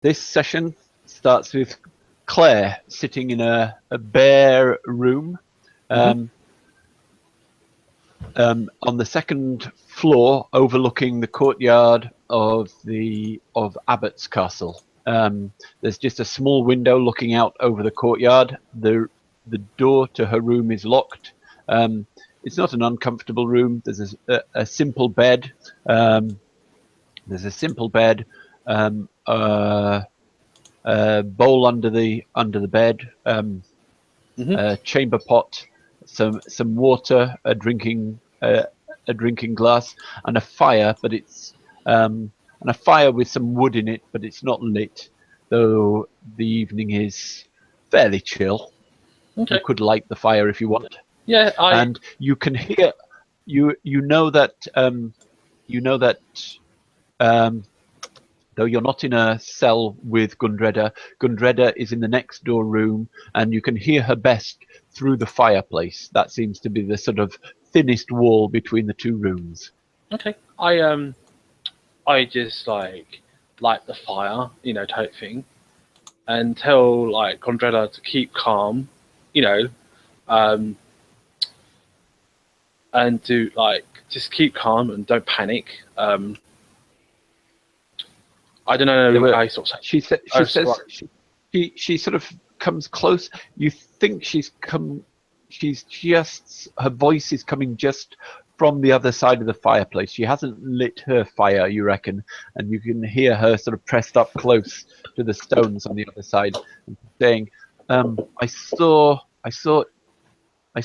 This session starts with Claire sitting in a bare room on the second floor, overlooking the courtyard of Abbott's Castle. There's just a small window looking out over the courtyard. The door to her room is locked. It's not an uncomfortable room. There's a simple bed. There's a simple bed. A bowl under the bed, a chamber pot, some water, a drinking glass, and a fire. But it's and a fire with some wood in it, but it's not lit. Though the evening is fairly chill. Okay. You could light the fire if you want. Yeah, and you can hear you know that though you're not in a cell with Gundreda is in the next door room, and you can hear her best through the fireplace. That seems to be the sort of thinnest wall between the two rooms. Okay. I just light the fire, type thing, and tell Gundreda to keep calm, and to just keep calm and don't panic. I don't know. She says she sort of comes close. You think she's come. She's just, her voice is coming just from the other side of the fireplace. She hasn't lit her fire, you reckon, and you can hear her sort of pressed up close to the stones on the other side, saying, "I saw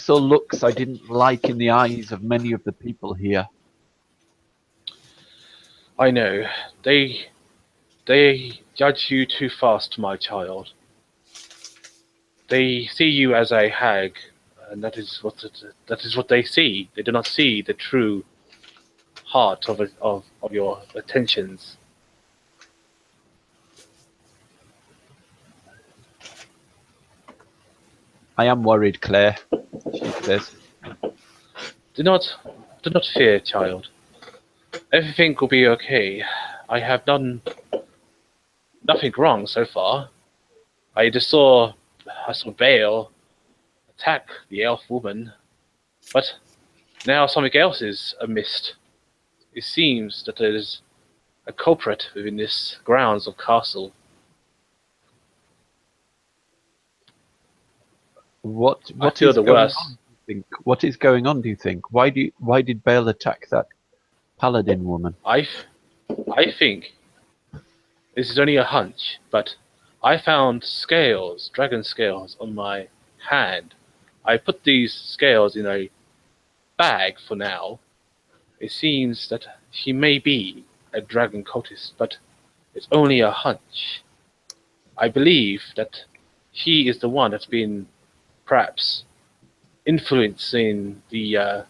looks I didn't like in the eyes of many of the people here." I know. They judge you too fast, my child. They see you as a hag, and that is what they see. They do not see the true heart of your attentions. "I am worried, Claire," she says. Do not fear, child. Everything will be okay. I have done nothing wrong so far. I just saw Vale attack the elf woman, but now something else is amiss. It seems that there is a culprit within this grounds of castle. What is going on, do you think? What is going on, do you think? Why did Bale attack that paladin woman? I think this is only a hunch, but I found scales, dragon scales, on my hand. I put these scales in a bag for now. It seems that she may be a dragon cultist, but it's only a hunch. I believe that she is the one that's been perhaps influencing the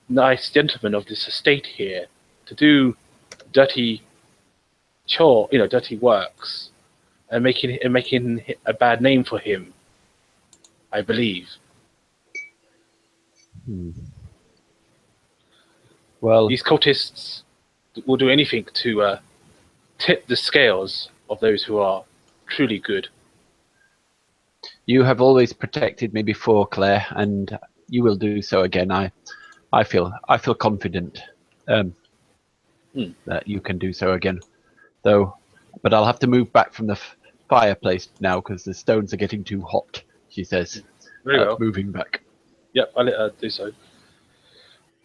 nice gentleman of this estate here to do dirty works, and making a bad name for him, I believe. Well, these cultists will do anything to tip the scales of those who are truly good. You have always protected me before, Claire, and you will do so again. I feel confident that you can do so again. But I'll have to move back from the fireplace now because the stones are getting too hot, she says. Very well. Moving back. Yep, I'll let her do so.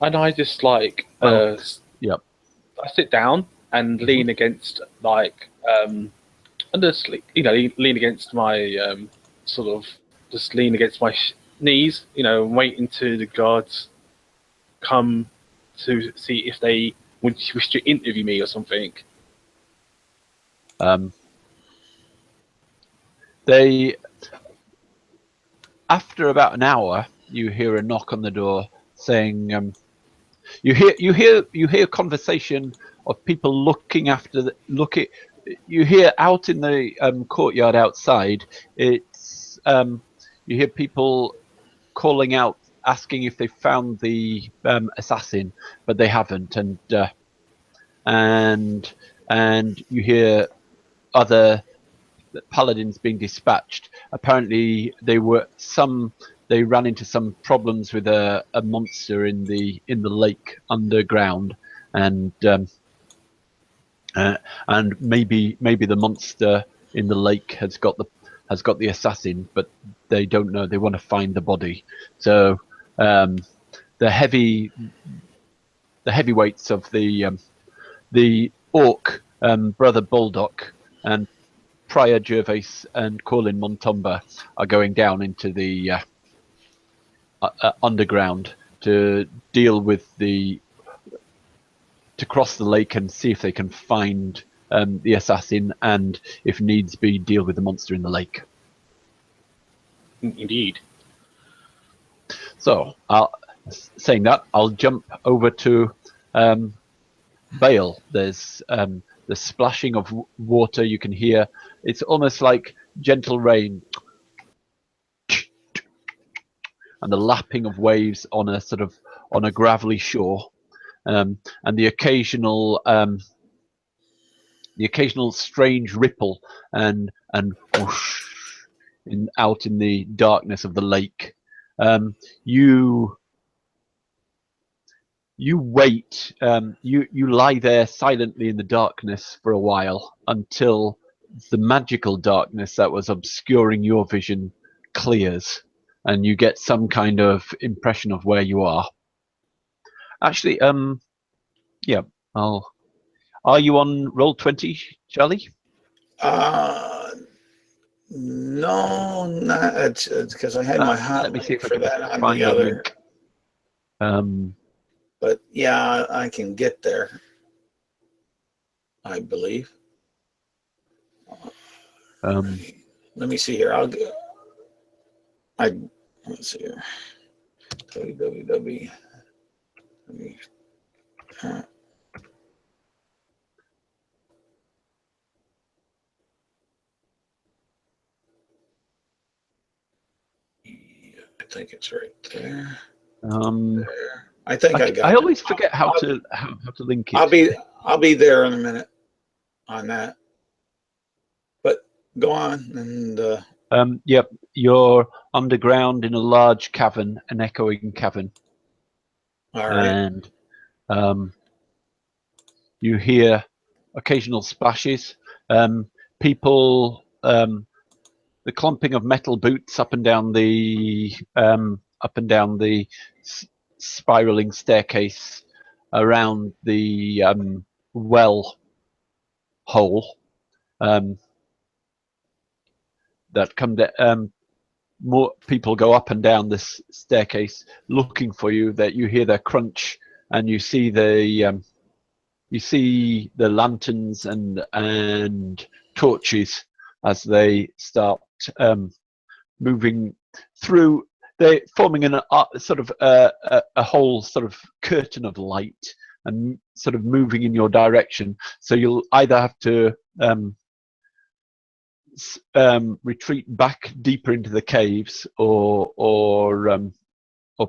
And I just yep. I sit down and lean against and just lean against my just lean against my knees, wait until the guards come to see if they wish to interview me or something. They, after about an hour, you hear a knock on the door saying, you hear a conversation of people looking after you hear out in the courtyard outside. It's you hear people calling out, asking if they found the assassin, but they haven't, and you hear other paladins being dispatched. Apparently, they ran into some problems with a monster in the lake underground, and maybe the monster in the lake has got the assassin, but they don't know. They want to find the body. So the heavyweights of the orc, Brother Baldock, and Prior Gervais and Corlin Montomba are going down into the underground to deal with to cross the lake and see if they can find the assassin, and if needs be, deal with the monster in the lake. Indeed. So, saying that, I'll jump over to Bale. There's the splashing of water you can hear. It's almost like gentle rain, and the lapping of waves on a gravelly shore, and the occasional strange ripple and whoosh out in the darkness of the lake. You wait. You lie there silently in the darkness for a while until the magical darkness that was obscuring your vision clears, and you get some kind of impression of where you are. Actually, yeah. Are you on Roll20, Charlie? No, not because I had my hot. Let me see if I for can that on find the a other. link. But yeah, I can get there, I believe. Let me see here. Let's see here. www. I think it's right there. There. I think I got it. I always forget how to link it. I'll be there in a minute on that. But go on and yep, you're underground in a large cavern, an echoing cavern. All right. And you hear occasional splashes. People, the clumping of metal boots up and down the spiraling staircase around the well hole that come down. More people go up and down this staircase looking for you. That you hear their crunch, and you see the lanterns and torches as they start moving through. They're forming a whole sort of curtain of light and sort of moving in your direction. So you'll either have to retreat back deeper into the caves, or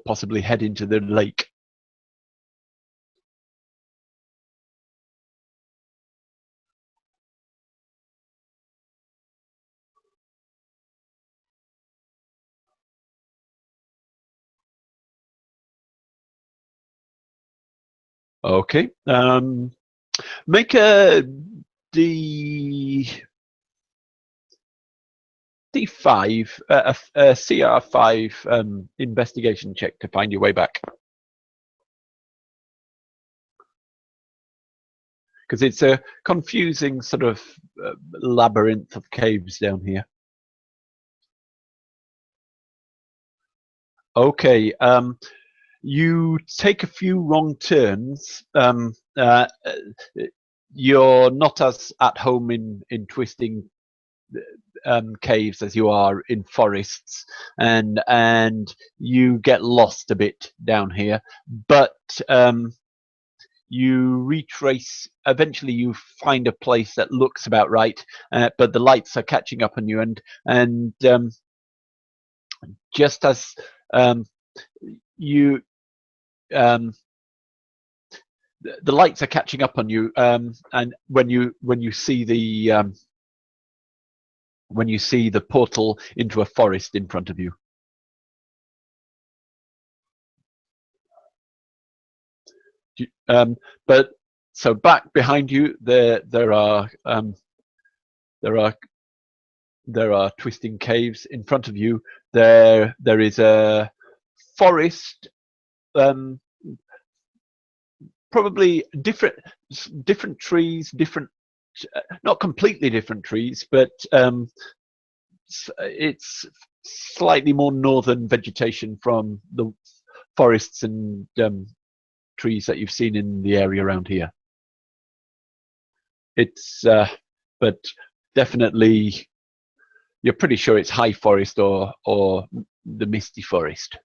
possibly head into the lake. Okay. Make a D5, a CR5 investigation check to find your way back. Because it's a confusing sort of labyrinth of caves down here. Okay. You take a few wrong turns. You're not as at home in twisting caves as you are in forests, and you get lost a bit down here. But you retrace. Eventually, you find a place that looks about right, but the lights are catching up on you, and just as you the lights are catching up on you, and when you see when you see the portal into a forest in front of you. But so back behind you, there are twisting caves. In front of you, there is a forest, probably different trees, not completely different trees, but it's slightly more northern vegetation from the forests and trees that you've seen in the area around here. It's but definitely you're pretty sure it's high forest or the misty forest.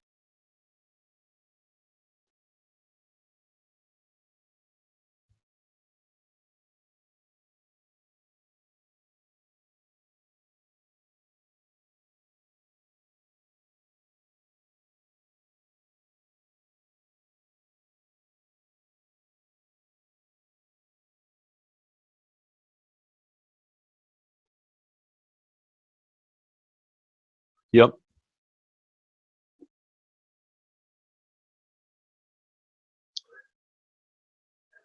Yep.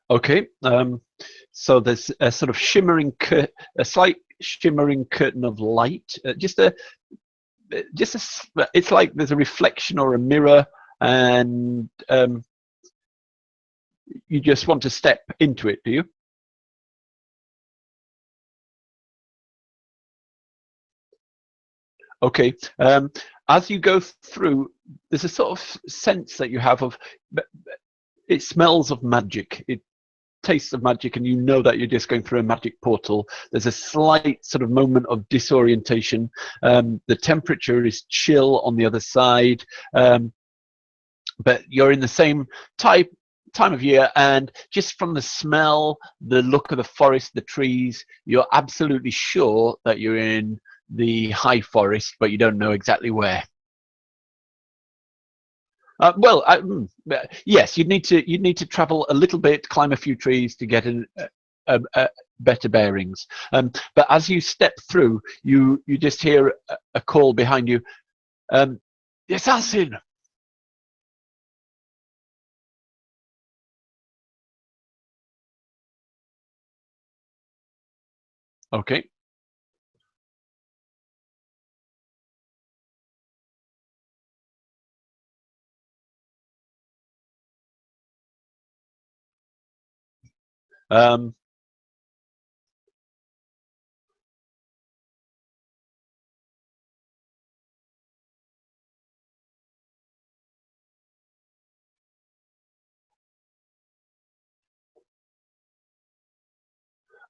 Okay. So there's a sort of a slight shimmering curtain of light. It's like there's a reflection or a mirror, and you just want to step into it, do you? Okay. As you go through, there's a sort of sense that you have of, it smells of magic. It tastes of magic, and you know that you're just going through a magic portal. There's a slight sort of moment of disorientation. The temperature is chill on the other side, but you're in the same time of year, and just from the smell, the look of the forest, the trees, you're absolutely sure that you're in the high forest, but you don't know exactly where. Yes, you'd need to travel a little bit, climb a few trees to get better bearings. But as you step through, you just hear a call behind you. The assassin. Okay.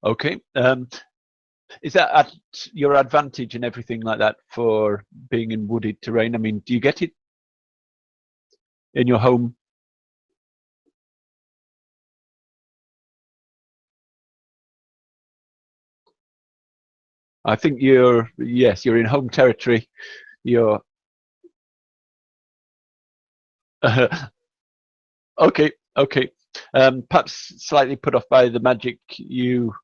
Okay. Is that at your advantage and everything like that for being in wooded terrain? I mean, do you get it in your home? I think yes, you're in home territory. You're okay. Okay. Perhaps slightly put off by the magic, you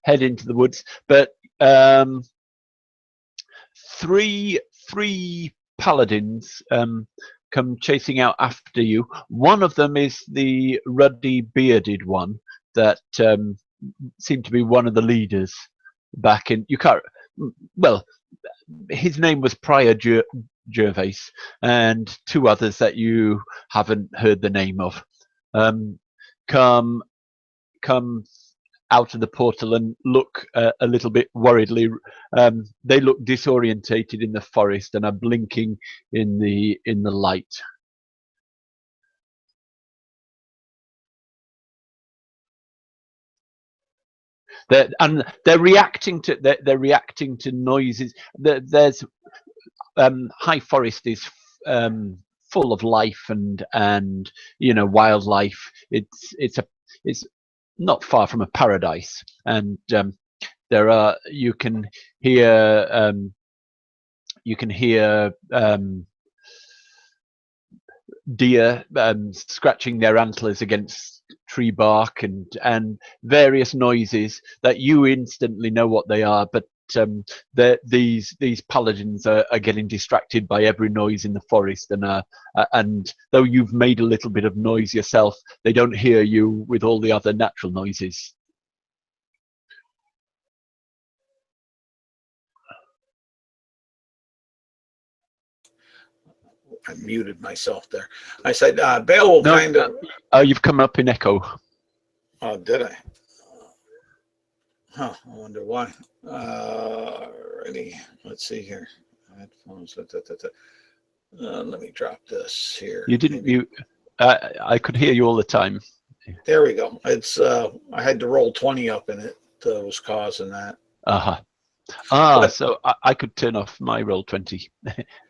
head into the woods, but three paladins come chasing out after you. One of them is the ruddy bearded one that seemed to be one of the leaders back in, you can't, well, his name was Prior Gervais, and two others that you haven't heard the name of come out of the portal and look a little bit worriedly. They look disorientated in the forest and are blinking in the light. They're reacting to noises. There's high forest is full of life and wildlife. It's not far from a paradise, and you can hear deer scratching their antlers against tree bark and various noises that you instantly know what they are, but these paladins are getting distracted by every noise in the forest, and though you've made a little bit of noise yourself, they don't hear you with all the other natural noises. I muted myself there. I said, Bale will kind of. You've come up in echo. Oh, did I? Huh, I wonder why. Ready. Let's see here. Headphones. Let me drop this here. You didn't mute. I could hear you all the time. There we go. It's I had to roll 20 up and it was causing that. So I could turn off my roll 20.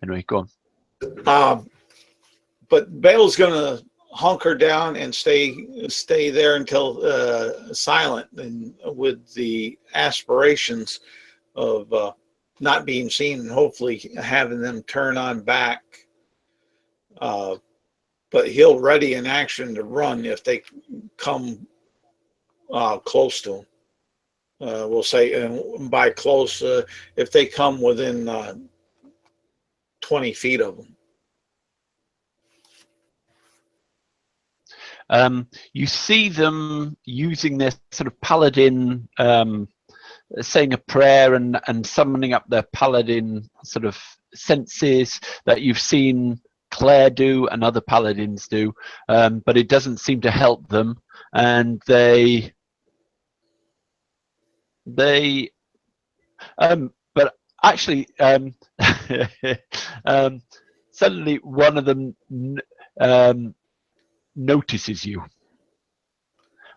Anyway, go on. But Bale's gonna hunker down and stay there until silent, and with the aspirations of not being seen and hopefully having them turn on back. But he'll ready in action to run if they come close to him. We'll say, and by close, if they come within 20 feet of him. You see them using their sort of paladin, saying a prayer and summoning up their paladin sort of senses that you've seen Claire do and other paladins do, but it doesn't seem to help them, and they but actually suddenly one of them notices you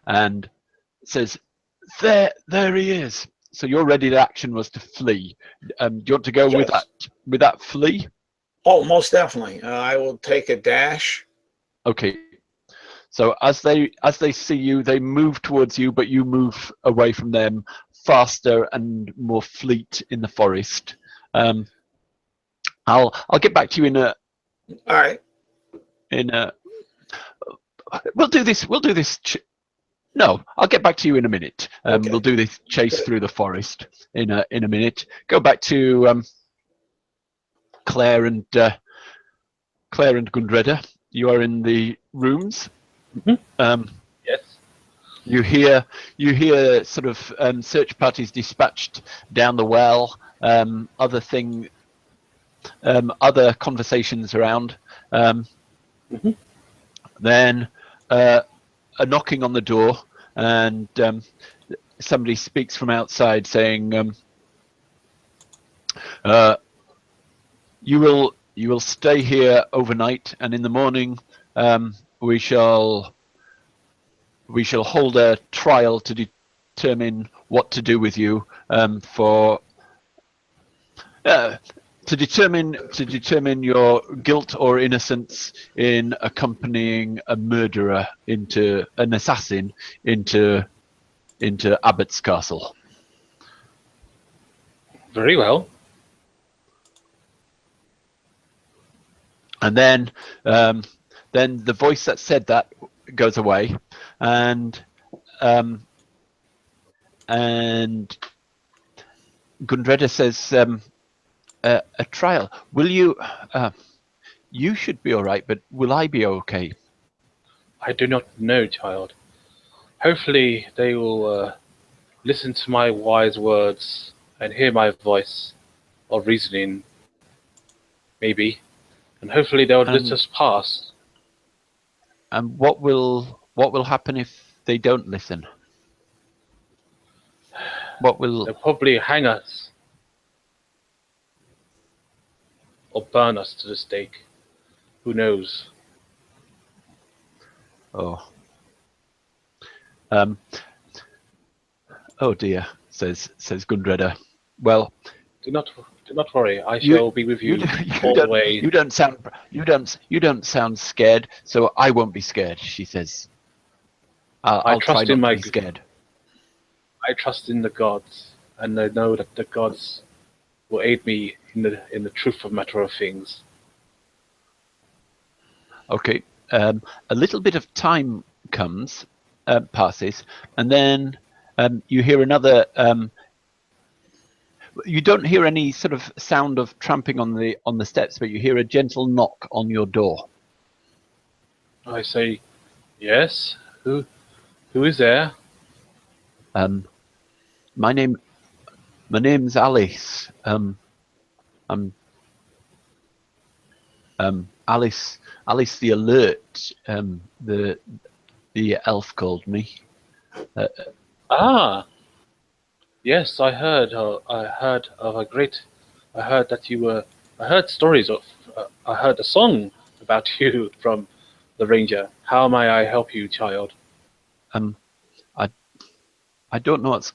and says, there he is. So your ready action was to flee. Do you want to go with that flee? Oh, most definitely. I will take a dash. Okay. So as they see you, they move towards you, but you move away from them faster and more fleet in the forest. I'll get back to you in a. All right. We'll do this. No, I'll get back to you in a minute. Okay. We'll do this chase through the forest in a minute. Go back to Claire and Gundreda. You are in the rooms. Mm-hmm. Yes. You hear sort of search parties dispatched down the well. Other conversations around. Mm-hmm. Then a knocking on the door, and somebody speaks from outside saying, "You will stay here overnight, and in the morning we shall hold a trial to determine what to do with you to determine your guilt or innocence in accompanying a murderer an assassin into Abbott's castle." Very well. And then the voice that said that goes away, and Gundreda says, a trial. Will you? You should be all right, but will I be okay? I do not know, child. Hopefully they will listen to my wise words and hear my voice of reasoning, maybe, and hopefully they'll let us pass. And what will happen if they don't listen? They'll probably hang us or burn us to the stake. Who knows? Oh. Oh dear, says Gundreda. Well, do not worry. I shall be with you all the way. You don't sound scared, so I won't be scared. She says. I'll try not to be scared. I trust in the gods, and I know that the gods will aid me in the truth of matter of things. Okay. A little bit of time passes, and then you hear another. You don't hear any sort of sound of tramping on the steps, but you hear a gentle knock on your door. I say, yes. Who is there? My name's Alice. I'm Alice the Alert. The elf called me. Yes, I heard of a great. I heard that you were. I heard stories of. I heard a song about you from the ranger. How may I help you, child? I don't know what's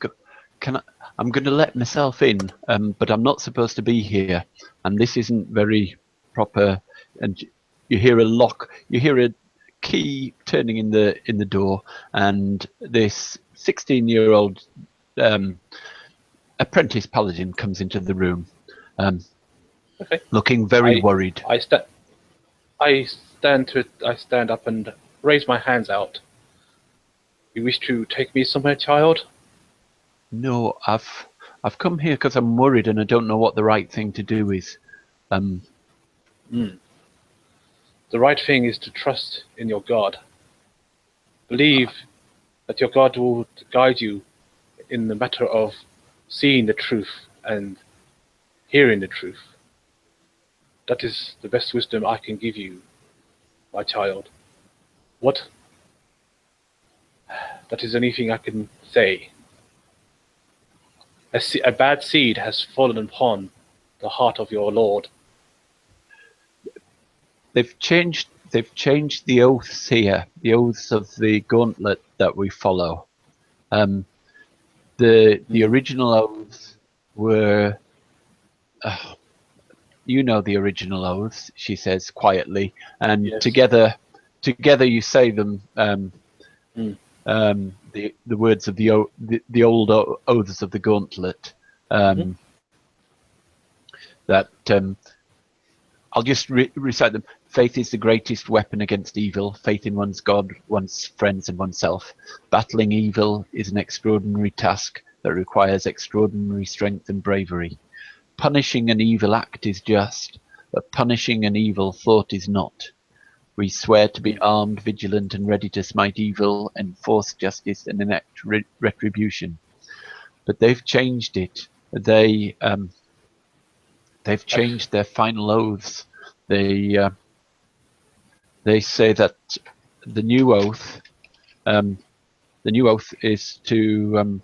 I'm going to let myself in, but I'm not supposed to be here, and this isn't very proper. And you hear a lock. You hear a key turning in the door, and this 16-year-old apprentice paladin comes into the room, Okay. looking very worried. I stand up and raise my hands out. You wish to take me somewhere, child? No, I've come here because I'm worried and I don't know what the right thing to do is. The right thing is to trust in your God. Believe that your God will guide you in the matter of seeing the truth and hearing the truth. That is the best wisdom I can give you, my child. That is anything I can say. A bad seed has fallen upon the heart of your Lord. They've changed the oaths here, the oaths of the gauntlet that we follow. The original oaths were, the original oaths, she says quietly, and Yes. together you say them. The words of the old oaths of the gauntlet. That I'll just recite them. Faith is the greatest weapon against evil. Faith in one's God, one's friends, and oneself. Battling evil is an extraordinary task that requires extraordinary strength and bravery. Punishing an evil act is just, but punishing an evil thought is not. We swear to be armed, vigilant, and ready to smite evil, enforce justice, and enact retribution. But they've changed it. They've changed their final oaths. They say that the new oath is to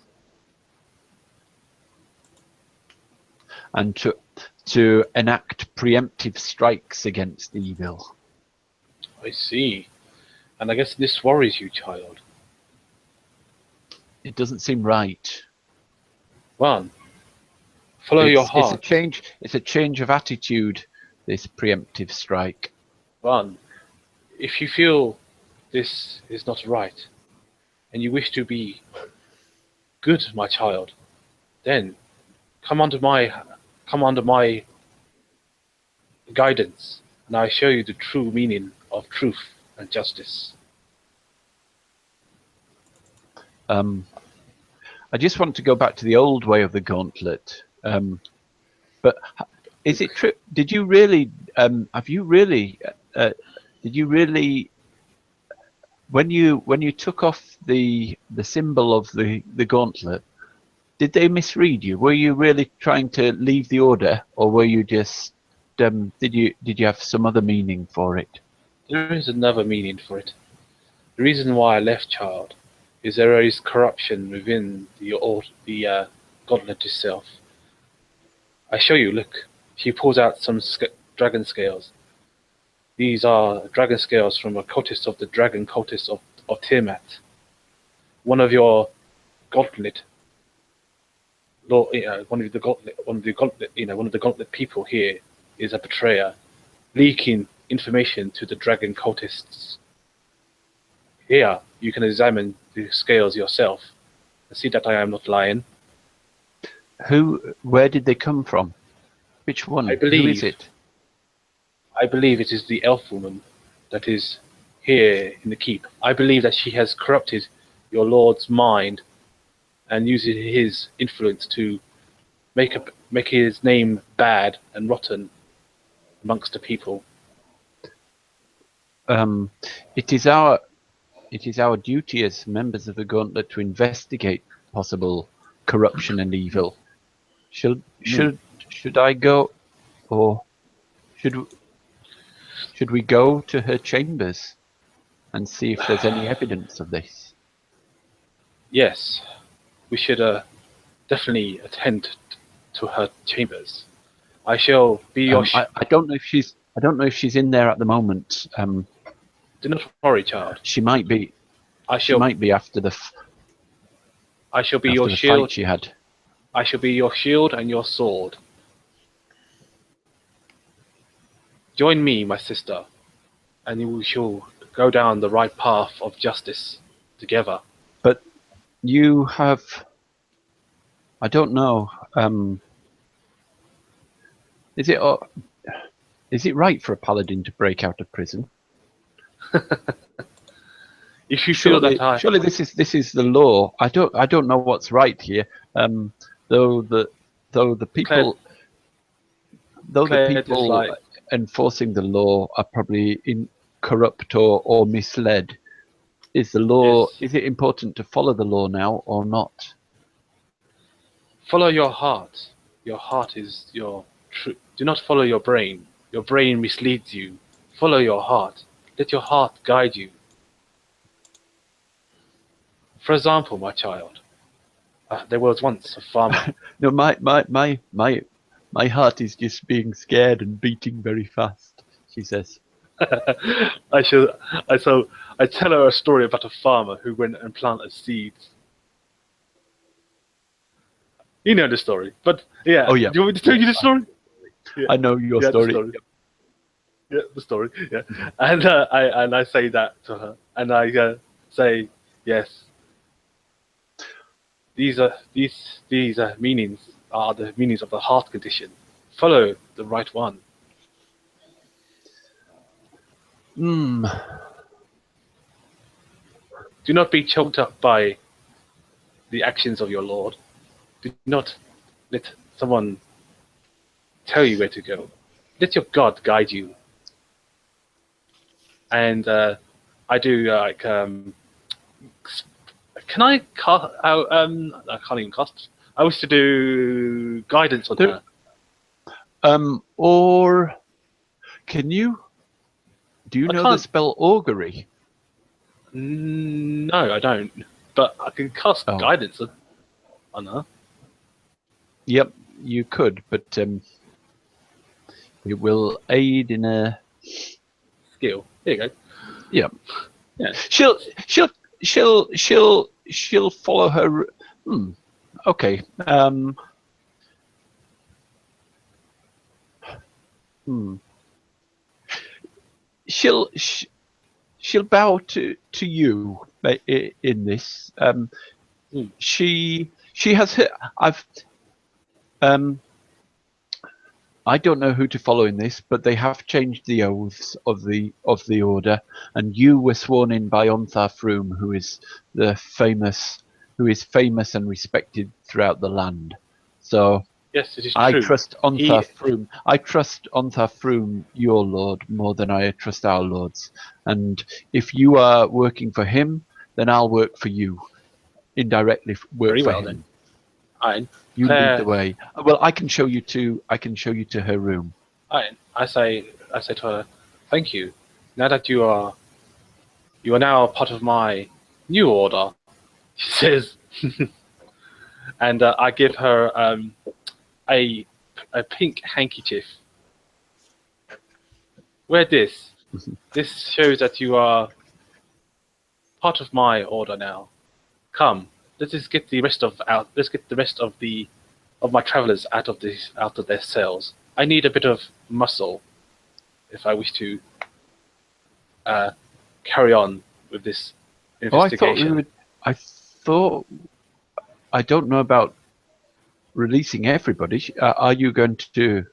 enact preemptive strikes against evil. I see. And I guess this worries you, child. It doesn't seem right. One, follow your heart. It's a change of attitude, this preemptive strike. One, if you feel this is not right, and you wish to be good, my child, then come under my guidance, and I show you the true meaning of truth and justice. I just want to go back to the old way of the gauntlet. But is it true? Did you really? Did you really? When you took off the symbol of the gauntlet, did they misread you? Were you really trying to leave the order, or were you just? Did you have some other meaning for it? There is another meaning for it. The reason why I left, child, is there is corruption within the gauntlet itself. I show you, look. She pulls out some dragon scales. These are dragon scales from a cultist of the dragon cultist of Tiamat. One of your gauntlet, one of the gauntlet people here is a betrayer, leaking information to the dragon cultists. Here, you can examine the scales yourself and see that I am not lying. Where did they come from? Which one? Who is it? I believe it is the elf woman that is here in the keep. I believe that she has corrupted your lord's mind and uses his influence to make make his name bad and rotten amongst the people. It is our duty as members of the Gauntlet to investigate possible corruption and evil. Should I go, or should we go to her chambers and see if there's any evidence of this? Yes, we should definitely attend to her chambers. I shall be your. I don't know if she's in there at the moment. Do not worry, child. She might be. She might be after the. I shall be after your the shield. Fight she had. I shall be your shield and your sword. Join me, my sister, and we shall go down the right path of justice together. But you have. I don't know. Is it right for a paladin to break out of prison? If you feel surely this is the law. I don't know what's right here. Though the people enforcing the law are probably corrupt or misled. Is the law? Yes. Is it important to follow the law now or not? Follow your heart. Your heart is your truth. Do not follow your brain. Your brain misleads you. Follow your heart. Let your heart guide you. For example, my child, there was once a farmer. No, my heart is just being scared and beating very fast. She says. I tell her a story about a farmer who went and planted seeds. You know the story, but yeah. Oh yeah. Do you want me to tell you the story? Yeah. I know your story. The story. Yeah, and I say that to her, and I say yes. These meanings are the meanings of the heart condition. Follow the right one. Hmm. Do not be choked up by the actions of your Lord. Do not let someone tell you where to go. Let your God guide you. And I do can I cast? I can't even cast. I wish to do guidance on her. Or can you? Do you know the spell augury? No, I don't. But I can cast guidance on her. Yep, you could, but it will aid in a skill. There you go. Yep. Yeah. She'll follow her. Okay. She'll bow to you in this. She has her. I don't know who to follow in this, but they have changed the oaths of the order, and you were sworn in by Ontharr Froom, who is famous and respected throughout the land. So yes, it is I true. trust Ontharr Froom. I trust Ontharr Froom, your lord, more than I trust our lords. And if you are working for him, then I'll work for you. Indirectly work Very for well, him. then. Fine. You lead the way. Well, I can show you to her room. I say to her, thank you. Now that you are now part of my new order, she says, and I give her a pink handkerchief. Wear this. This shows that you are part of my order now. Come. Let's get the rest of my travelers out of their cells. I need a bit of muscle if I wish to carry on with this investigation. I don't know about releasing everybody. Are you going to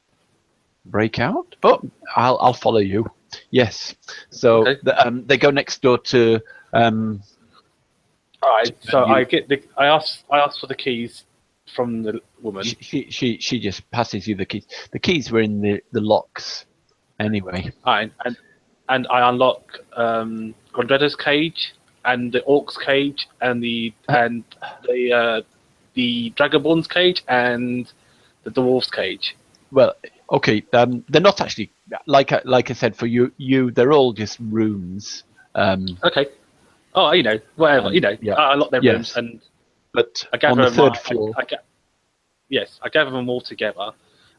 break out? Oh, I'll follow you. Yes. So okay. They go next door to. All right. So I ask for the keys from the woman. She just passes you the keys. The keys were in the locks anyway. And I unlock Gondreda's cage and the orc's cage and the Dragonborn's cage and the dwarf's cage. Well, okay. They're not actually like I said for you. They're all just rooms. Okay. Oh, whatever. Yeah. I unlock their Yes. rooms and But I gather on the third them, floor. I gather them all together,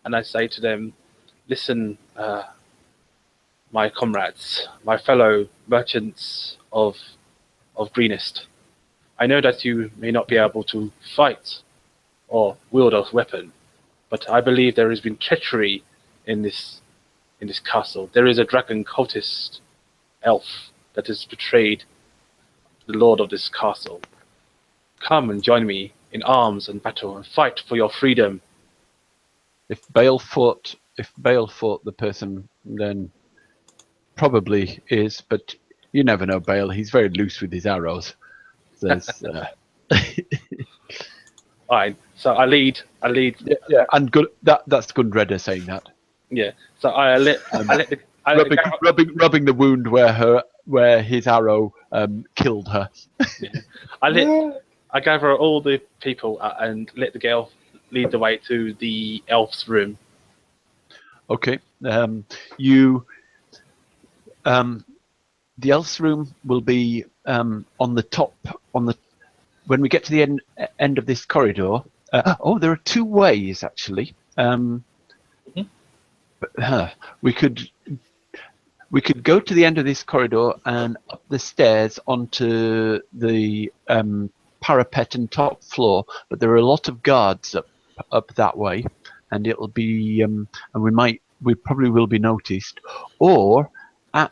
and I say to them, "Listen, my comrades, my fellow merchants of Greenest. I know that you may not be able to fight or wield a weapon, but I believe there has been treachery in this castle. There is a dragon cultist elf that has betrayed the lord of this castle. Come and join me in arms and battle and fight for your freedom." If Bale fought the person, then probably is. But you never know, Bale. He's very loose with his arrows. There's, Alright, so I lead. yeah, and good. That's Gundreda saying that. Yeah. So I let Rubbing the wound where his arrow killed her. I gather all the people and let the girl lead the way to the elf's room. Okay. The elf's room will be on the top. When we get to the end of this corridor. There are two ways actually. We could go to the end of this corridor and up the stairs onto the parapet and top floor, but there are a lot of guards up that way, and it'll be and we probably will be noticed. Or at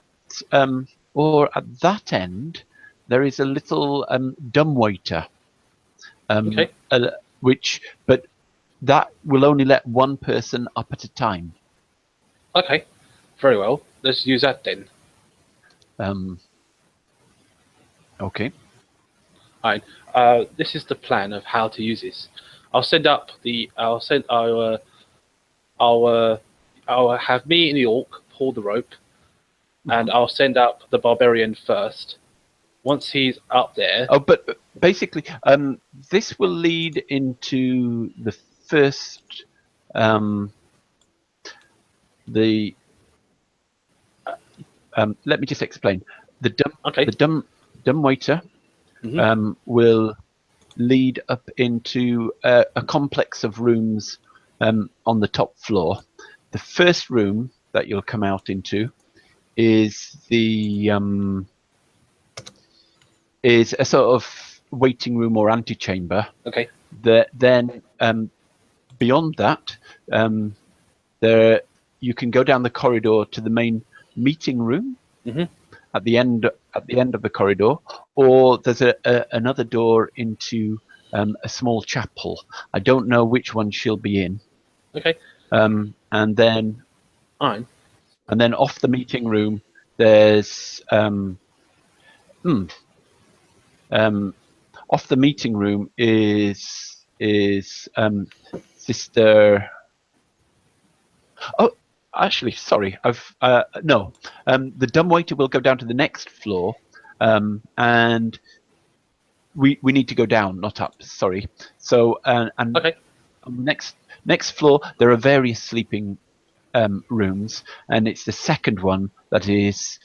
that end there is a little dumbwaiter, but that will only let one person up at a time. Okay, very well. Let's use that then. Okay. Alright. This is the plan of how to use this. I'll have me and the orc pull the rope, and I'll send up the barbarian first. Once he's up there. Oh, but basically, this will lead into the first. Let me just explain. The dumbwaiter will lead up into a complex of rooms on the top floor. The first room that you'll come out into is is a sort of waiting room or antechamber. Okay. Then beyond that, there you can go down the corridor to the main meeting room at the end of the corridor, or there's another door into a small chapel. I don't know which one she'll be in. Okay. And then Fine. And then off the meeting room, there's off the meeting room is Sister. Oh, actually, sorry. No. The dumbwaiter will go down to the next floor, and we need to go down, not up. Sorry. So and Okay. on the next floor there are various sleeping rooms, and it's the second one that is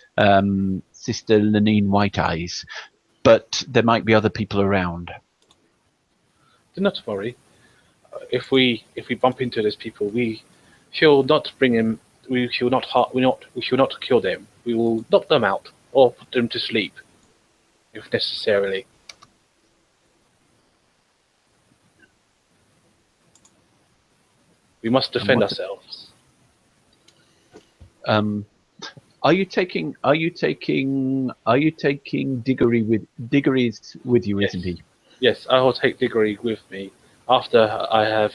Sister Lenine White Eyes, but there might be other people around. Do not worry. If we bump into those people, we shall not bring them. We shall not kill them. We will knock them out or put them to sleep, if necessarily. We must defend ourselves. Are you taking Diggory's with you, Yes. isn't he? Yes, I will take Diggory with me after I have.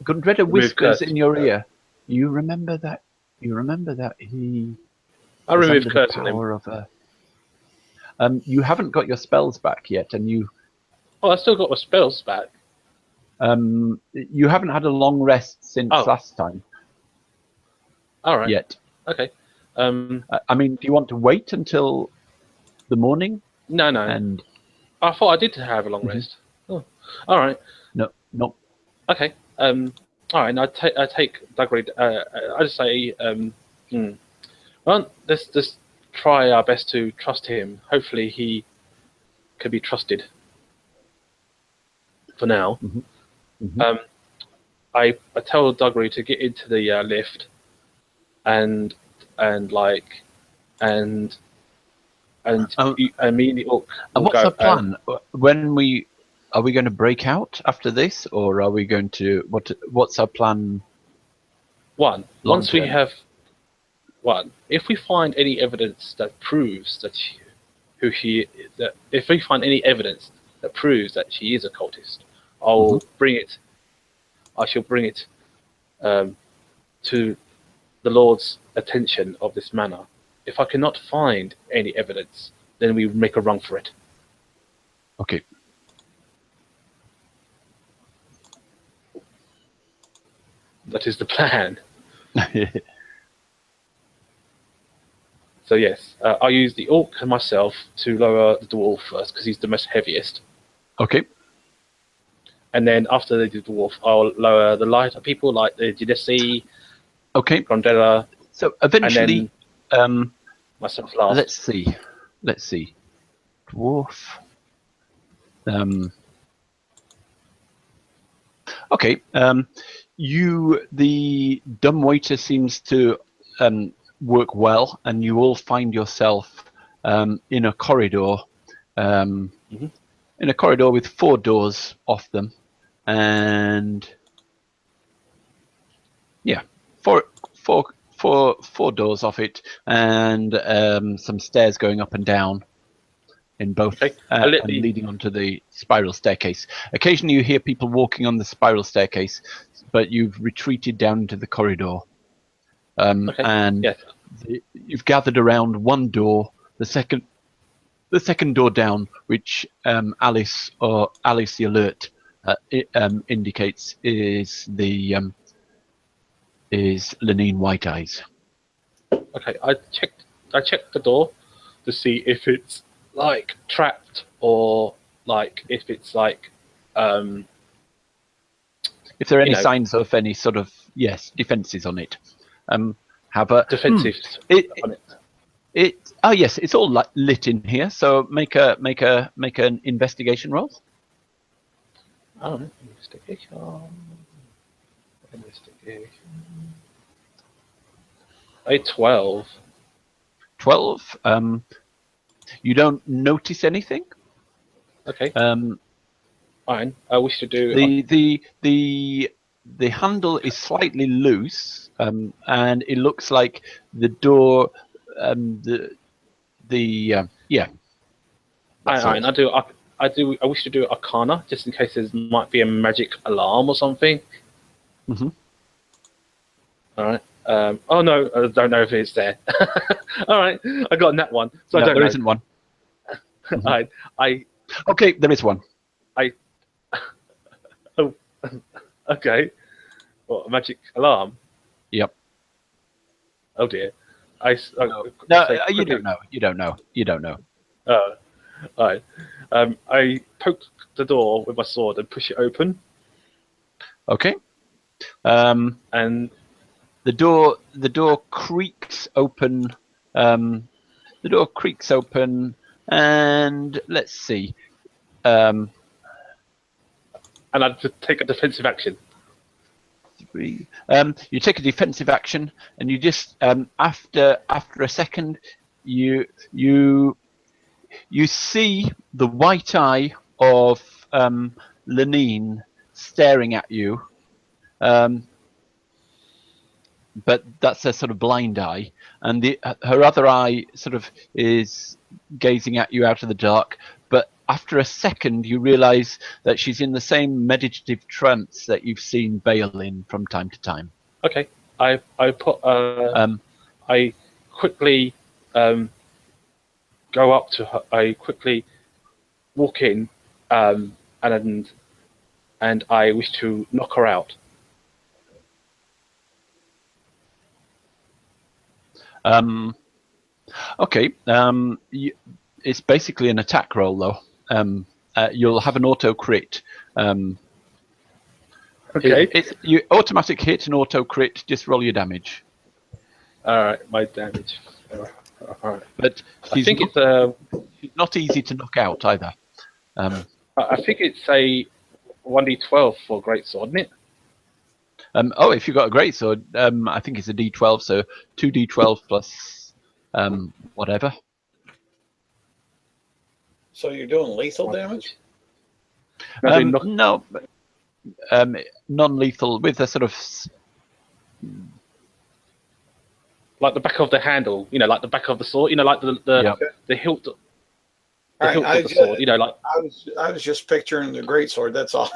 Gundreda whispers Kurt. in your ear. You remember that he. I was remove under the Kurt on him. power of a. You haven't got your spells back yet, and you. Oh, I still got my spells back. You haven't had a long rest since last time. All right. Yet. Okay. I mean, do you want to wait until the morning? No. And I thought I did have a long rest. Oh, all right. No. Okay. All right. I take Duggery. I just say, well, let's try our best to trust him. Hopefully, he can be trusted. For now, I tell Duggery to get into the lift, and me and the orc. And what's the plan? Are we going to break out after this, or are we going to what's our plan? Once we have if we find any evidence that proves that if we find any evidence that proves that she is a cultist, I shall bring it to the Lord's attention of this manor. If I cannot find any evidence, then we make a run for it. Okay. That is the plan. So yes, I use the orc and myself to lower the dwarf first because he's the most heaviest. Okay. And then after the dwarf, I'll lower the lighter people like the Genesi, Grondella. So eventually, myself last. Let's see. Dwarf. Okay. The dumbwaiter seems to work well, and you all find yourself in a corridor. In a corridor with 4 doors off them, and four doors off it, and some stairs going up and down in both, and leading onto the spiral staircase. Occasionally, you hear people walking on the spiral staircase, but you've retreated down into the corridor, you've gathered around one door, the second door down, which Alice the Alert indicates is Lenine White Eyes. Okay, I checked the door to see if it's like trapped or like if it's like if there are any signs of any sort of defenses on it. Have a defensive on it. Yes, it's all lit in here. So make an investigation roll. Investigation. A 12. 12. You don't notice anything. Okay. Fine. I wish to do the handle is slightly loose, and it looks like the door. I wish to do Arcana just in case there might be a magic alarm or something. All right. Oh no, I don't know if it's there. All right, I got that one. So no, I don't there know. Isn't one. Okay, there is one. Okay. What, a magic alarm? Yep. Oh dear. You don't know. Oh, all right. I poke the door with my sword and push it open. Okay. And the door creaks open. The door creaks open, and let's see. And I'd take a defensive action. 3. You take a defensive action, and you just after a second, you see the white eye of Lenine staring at you. But that's a sort of blind eye, and her other eye sort of is gazing at you out of the dark. But after a second, you realise that she's in the same meditative trance that you've seen Bale in from time to time. Okay, I quickly go up to her. I quickly walk in, and and I wish to knock her out. Okay. It's basically an attack roll, though. You'll have an auto crit. Okay. It's you automatic hit and auto crit. Just roll your damage. All right, my damage. All right. But I think it's she's not easy to knock out either. I think it's a 1d12 for greatsword, isn't it? If you've got a great sword, I think it's a D12, so 2d12 plus whatever. So you're doing lethal damage? No, non-lethal with a sort of. Like the back of the handle, like the back of the sword, like the hilt. The hilt of the sword, like. I was just picturing the greatsword. That's all.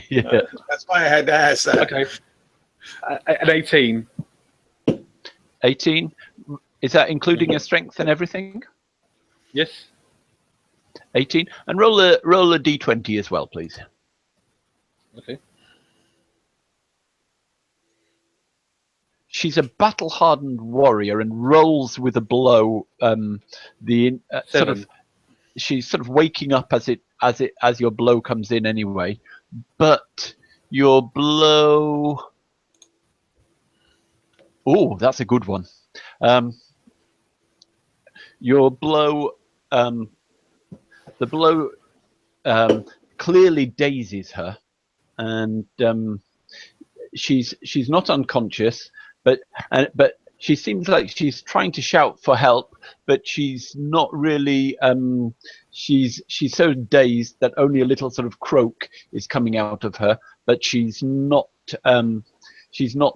Yeah. That's why I had to ask that. Okay. An 18. 18. Is that including your strength and everything? Yes. 18. And roll a d20 as well, please. Okay. She's a battle-hardened warrior and rolls with a blow. Sort of, she's sort of waking up as your blow comes in anyway, but your blow. Oh, that's a good one. Your blow. The blow clearly dazes her, and she's not unconscious, but she seems like she's trying to shout for help, but she's not really. She's so dazed that only a little sort of croak is coming out of her, but she's not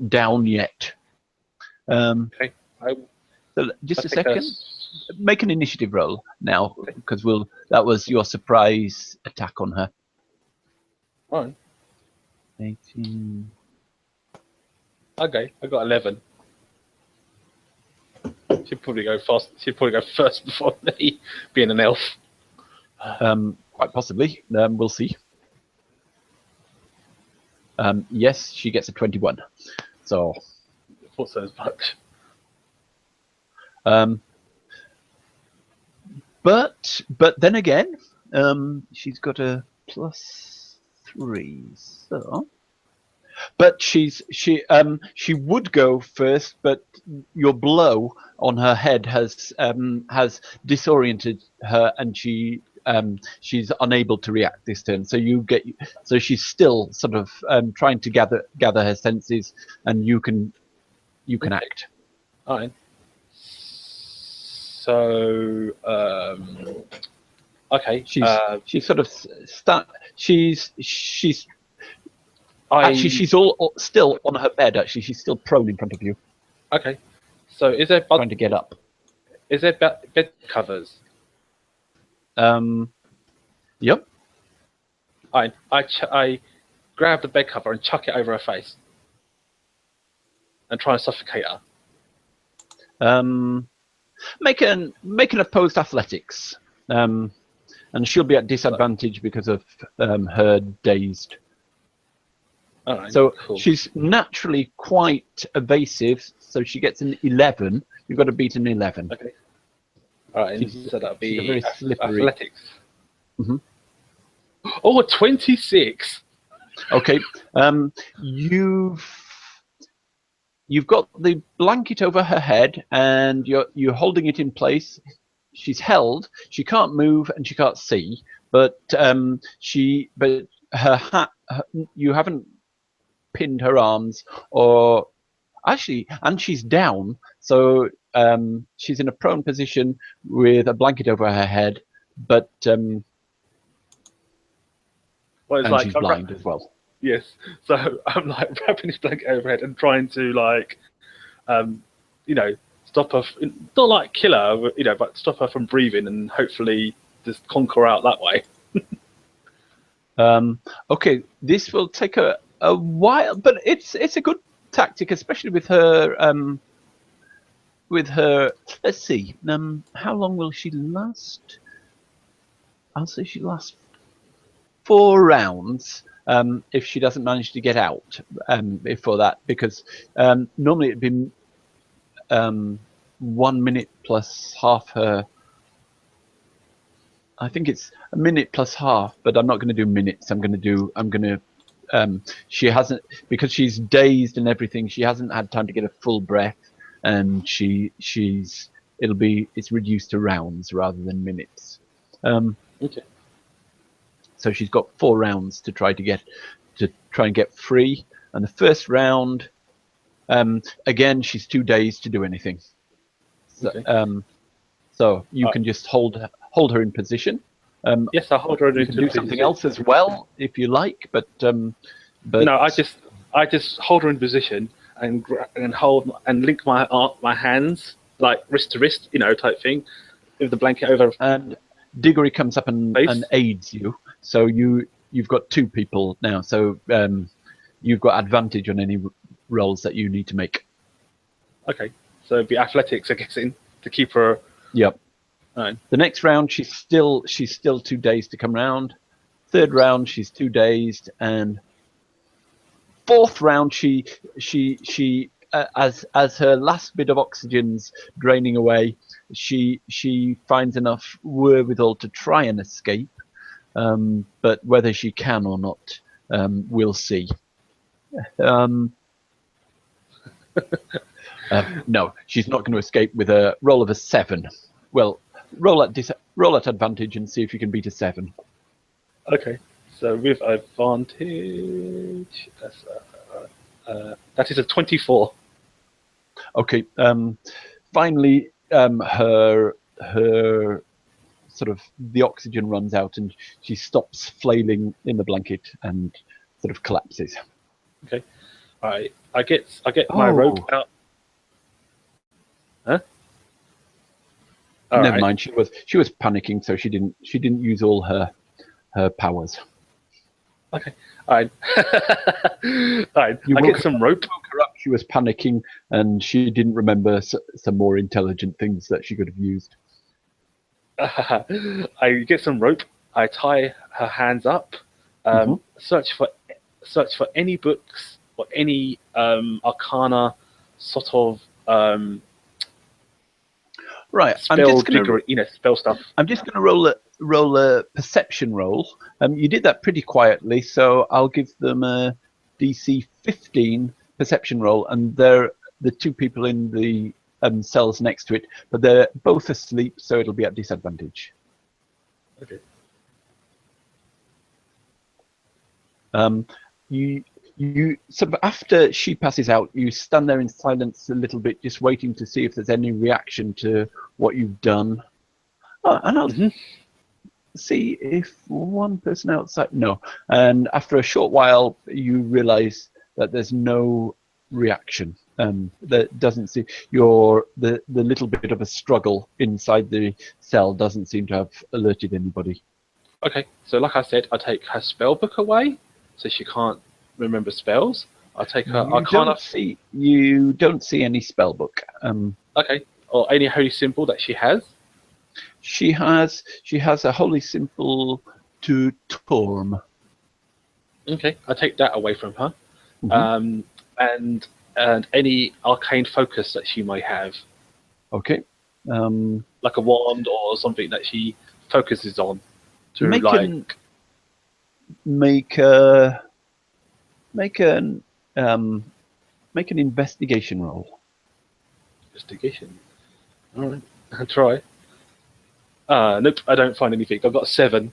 down yet. Okay. So just a second. Make an initiative roll now, because that was your surprise attack on her. Fine. 18. Okay, I got 11. She'd probably go fast. She'd probably go first before me, being an elf. Quite possibly. We'll see. Yes, she gets a 21. So. I thought so as much. But then again, she's got a +3, so. But she would go first, but your blow on her head has disoriented her, and she's unable to react this turn. So she's still sort of trying to gather her senses, and you can act. All right. So, okay. She's sort of actually she's all still on her bed. Actually, she's still prone in front of you. Okay. So is there trying to get up? Is there bed covers? Yep. I grab the bed cover and chuck it over her face, and try and suffocate her. Make an opposed athletics, and she'll be at disadvantage because of her dazed. All right, so cool. She's naturally quite evasive, so she gets an 11. You've got to beat an 11. Okay. All right, so that'll be very slippery. Athletics. Mm-hmm. Oh, 26. Okay. You've got the blanket over her head, and you're holding it in place. She's held. She can't move and she can't see. But her hat. You haven't pinned her arms, or actually, and she's down. So she's in a prone position with a blanket over her head. But well, it's and like she's blind as well. Yes. So I'm like wrapping this blanket over her head and trying to stop her. Not like kill her, but stop her from breathing and hopefully just conquer out that way. Okay, this will take a while, but it's a good tactic, especially with her. Let's see. How long will she last? I'll say she lasts 4 rounds. if she doesn't manage to get out before that, because normally it'd be 1 minute plus half her. I think it's a minute plus half, but I'm not going to do minutes. She hasn't, because she's dazed and everything. She hasn't had time to get a full breath, and it's reduced to rounds rather than minutes. Okay. So she's got 4 rounds to try and get free. And the first round, again, she's too dazed to do anything. So, Okay. so you can just hold her in position. Yes, I'll hold her You into can do something else as well if you like, but no, I just hold her in position and hold and link my hands like wrist to wrist, type thing, with the blanket over. And Diggory comes up and aids you, so you've got 2 people now. So you've got advantage on any rolls that you need to make. Okay, so it'd be athletics, I guess, to keep her. Yep. Right. The next round, she's still too dazed to come round. 3rd round, she's too dazed, and 4th round, she as her last bit of oxygen's draining away, she finds enough wherewithal to try and escape, but whether she can or not, we'll see. No, she's not going to escape with a roll of a 7. Well, roll at advantage and see if you can beat a 7. Okay, so with advantage, that is a 24. Okay. Finally, her sort of the oxygen runs out, and she stops flailing in the blanket and sort of collapses. Okay. I get my rope out. Huh? Never mind. She was panicking, so she didn't use all her powers. Okay. All right. I get some rope. Woke her up. She was panicking, and she didn't remember some more intelligent things that she could have used. I get some rope. I tie her hands up. Search for any books or any arcana sort of right. spell stuff. I'm just going to roll a perception roll. You did that pretty quietly, so I'll give them a DC 15 perception roll, and they're the 2 people in the cells next to it, but they're both asleep, so it'll be at disadvantage. Okay. You so after she passes out, you stand there in silence a little bit, just waiting to see if there's any reaction to what you've done. And I'll see if one person outside. No. And after a short while, you realise that there's no reaction. That doesn't see the little bit of a struggle inside the cell doesn't seem to have alerted anybody. Okay, so like I said, I take her spell book away, so she can't remember spells. I take her arcana. You don't see any spell book. Okay, or any holy symbol that she has. She has a holy symbol to Torm. Okay, I take that away from her. And any arcane focus that she might have. Okay. Like a wand or something that she focuses on to make an investigation roll. Investigation. All right, I'll try. Nope, I don't find anything. I've got 7.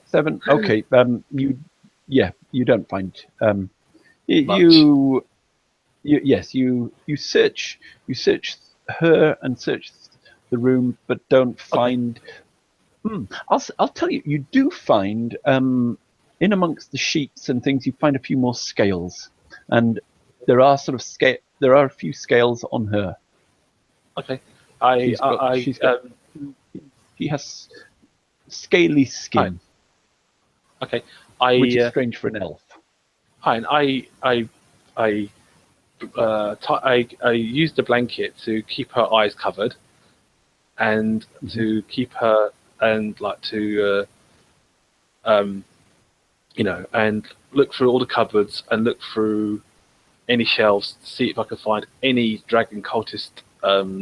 7. Okay. You don't find. You search her and search the room, but don't find. I'll tell you. You do find in amongst the sheets and things. You find a few more scales, and there are There are a few scales on her. Okay. She has scaly skin. Okay. Which is strange for an elf. And I use the blanket to keep her eyes covered, and to keep her and and look through all the cupboards and look through any shelves to see if I can find any dragon cultist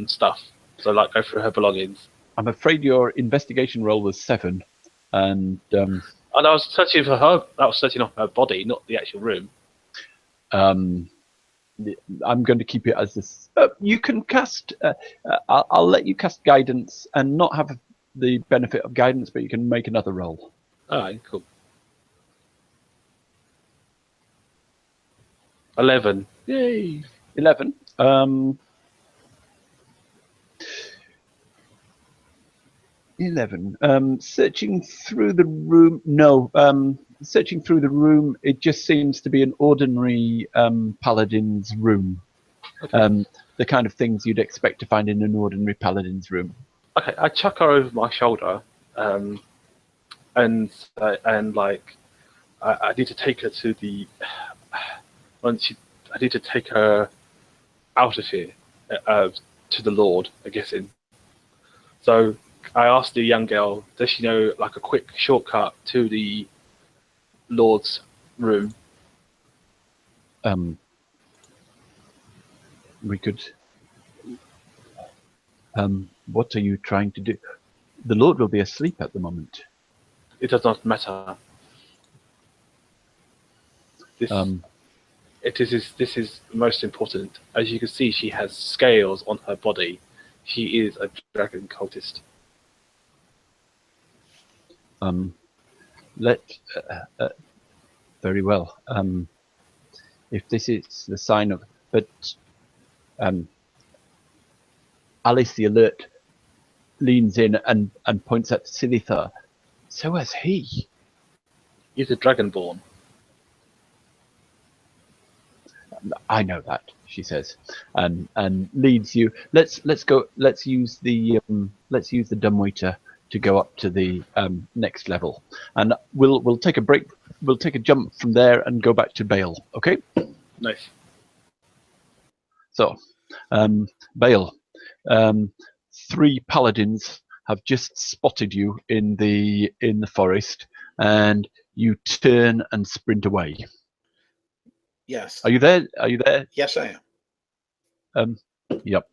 stuff. So, like, go through her belongings. I'm afraid your investigation roll was 7, and And I was searching for her. I was searching on her body, not the actual room. I'm going to keep it as this. You can cast. I'll let you cast guidance and not have the benefit of guidance, but you can make another roll. All right, cool. 11. Yay! 11. Searching through the room. No. Searching through the room, it just seems to be an ordinary paladin's room. Okay. The kind of things you'd expect to find in an ordinary paladin's room. Okay, I chuck her over my shoulder, and like I need to take her to the. I need to take her out of here to the Lord, I'm guessing. So I asked the young girl, does she know like a quick shortcut to the Lord's room? We could. What are you trying to do? The Lord will be asleep at the moment. It does not matter. This is most important. As you can see, she has scales on her body. She is a dragon cultist. Very well. If this is the sign of, but Alice the Alert leans in and points at Silitha. So has he. He's a dragonborn. I know that, she says, and leads you. Let's go. Let's use the dumbwaiter to go up to the next level, and we'll take a break. We'll take a jump from there and go back to Bale. Okay. Nice. So, Bale, 3 paladins have just spotted you in the forest, and you turn and sprint away. Yes. Are you there? Are you there? Yes, I am. Yep.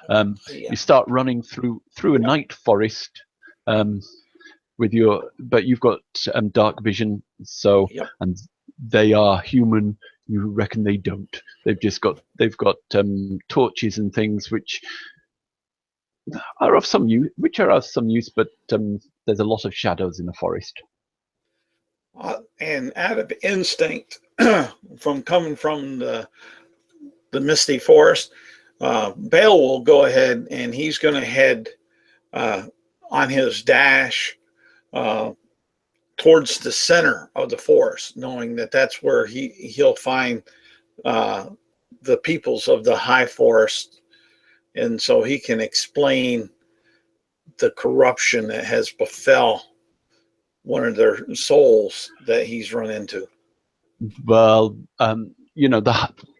You start running through a night forest, with but you've got dark vision, so and they are human. You reckon they don't? They've got torches and things which are of some use, but there's a lot of shadows in the forest. And out of instinct, from coming from the misty forest, Bale will go ahead and he's going to head on his dash towards the center of the forest, knowing that that's where he'll find the peoples of the high forest, and so he can explain the corruption that has befell one of their souls that he's run into. Well,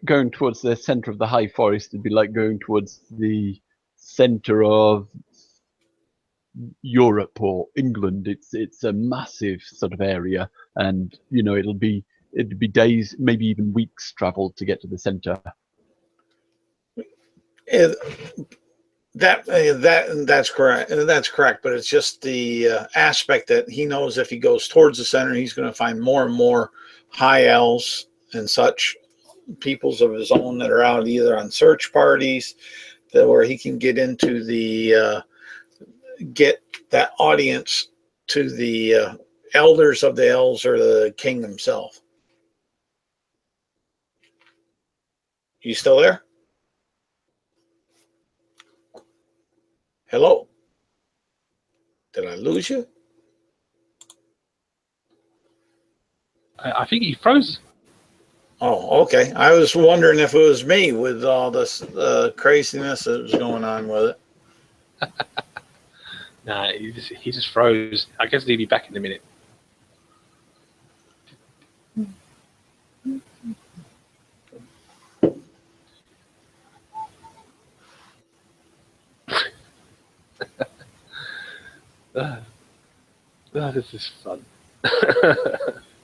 going towards the center of the high forest would be like going towards the center of Europe or England. It's a massive sort of area, and it'd be days, maybe even weeks travel to get to the center. That's correct. That's correct. But it's just the aspect that he knows if he goes towards the center, he's going to find more and more high elves and such peoples of his own that are out either on search parties, where he can get into the get that audience to the elders of the elves or the king himself. You still there? Hello? Did I lose you? I think he froze. Oh, okay. I was wondering if it was me with all this craziness that was going on with it. Nah, he just froze. I guess he'll be back in a minute. This is fun.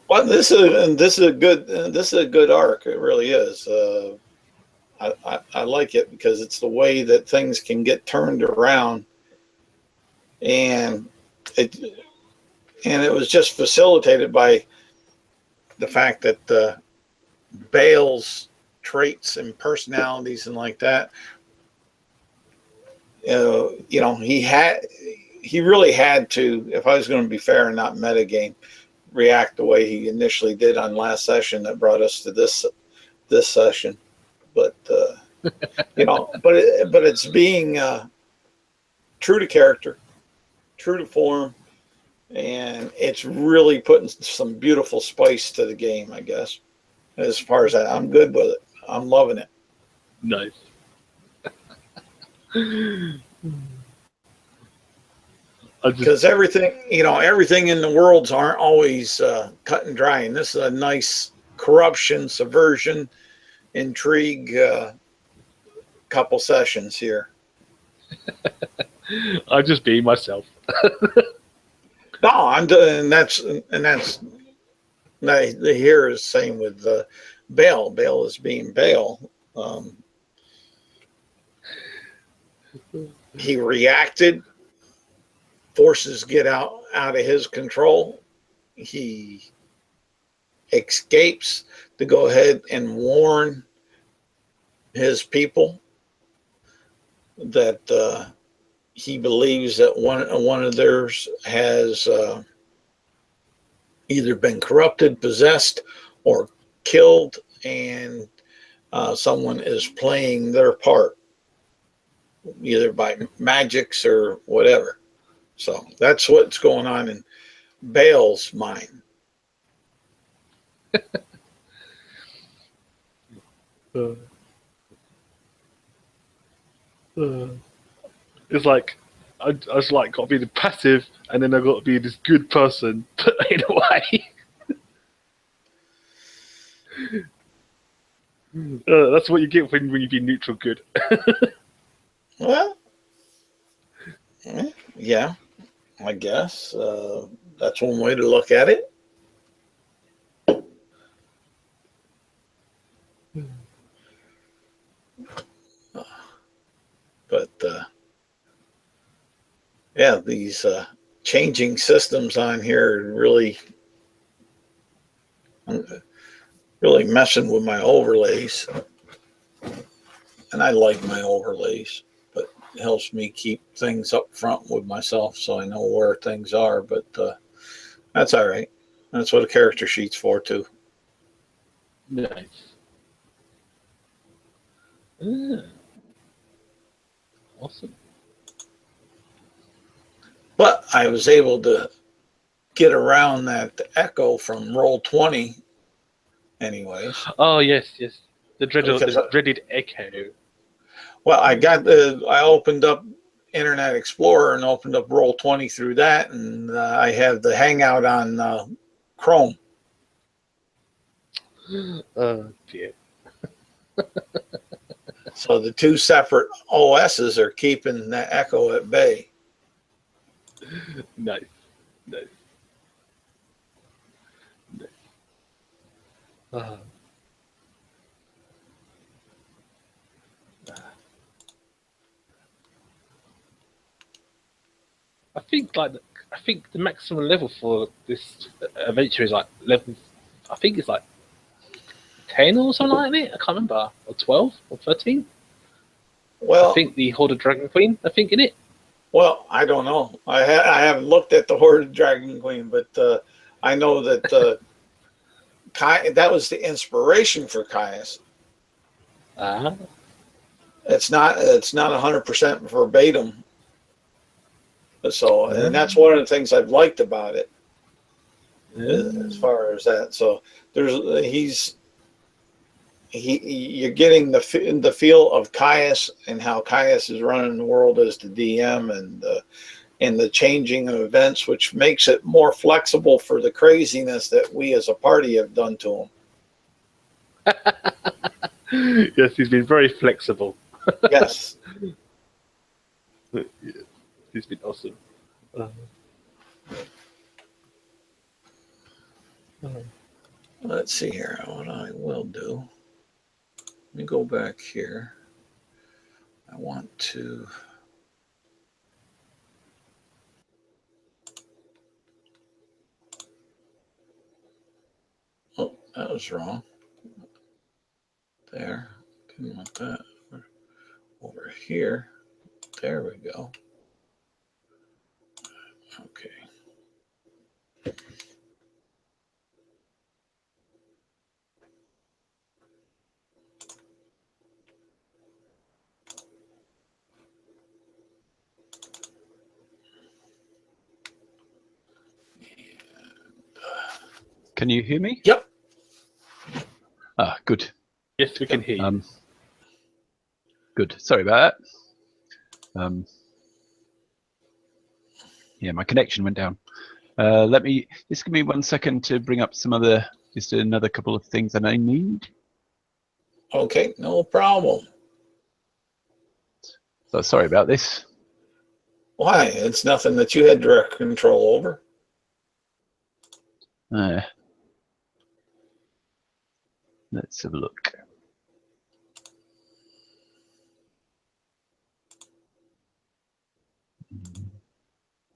Well, this is a good arc. It really is. I like it because it's the way that things can get turned around, and it it was just facilitated by the fact that Bale's traits and personalities and like that. He really had to, if I was going to be fair and not metagame, react the way he initially did on last session that brought us to this session. But but it's being true to character, true to form, and it's really putting some beautiful spice to the game, I guess. As far as that, I'm good with it. I'm loving it. Nice. Because everything in the worlds aren't always cut and dry, and this is a nice corruption, subversion, intrigue couple sessions here. I'm just being myself. No, I'm doing, and that's here is the same with Bale. Bale is being Bale. He reacted. Forces get out of his control. He escapes to go ahead and warn his people that he believes that one of theirs has either been corrupted, possessed, or killed, and someone is playing their part, either by magics or whatever. So that's what's going on in Bale's mind. It's like I was like got to be the passive, and then I got to be this good person, but in a way. That's what you get when you be neutral good. Well, yeah, I guess that's one way to look at it. But yeah, these changing systems on here are really messing with my overlays. And I like my overlays, but it helps me keep things up front with myself so I know where things are. But that's all right. That's what a character sheet's for, too. Nice. Awesome. But I was able to get around that echo from Roll20 anyways. Oh, yes. The dreaded echo. Well, I opened up Internet Explorer and opened up Roll20 through that, and I have the Hangout on Chrome. Oh, dear. So the two separate OSs are keeping the echo at bay. Nice. I think the maximum level for this adventure is like level. I think it's like 10 or something like that. I can't remember, or 12 or 13. Well, I think the Horde of Dragon Queen. I think in it. Well, I don't know. I haven't looked at the Horde of Dragon Queen, but I know that that was the inspiration for Caius. It's not 100% verbatim. So, and that's one of the things I've liked about it, as far as that. So you're getting the feel of Caius and how Caius is running the world as the DM, and the changing of events, which makes it more flexible for the craziness that we as a party have done to him. Yes, he's been very flexible. Yes. He's been awesome. let's see here. What I will do. Let me go back here. I want to. Oh, that was wrong. There. Didn't want that. Over here. There we go. Okay. Can you hear me? Yep. Ah, good. Yes, we can hear you. Good. Sorry about that. Yeah, my connection went down. Let me just give me 1 second to bring up just another couple of things that I need. Okay, no problem. So sorry about this. Why? It's nothing that you had direct control over. Let's have a look.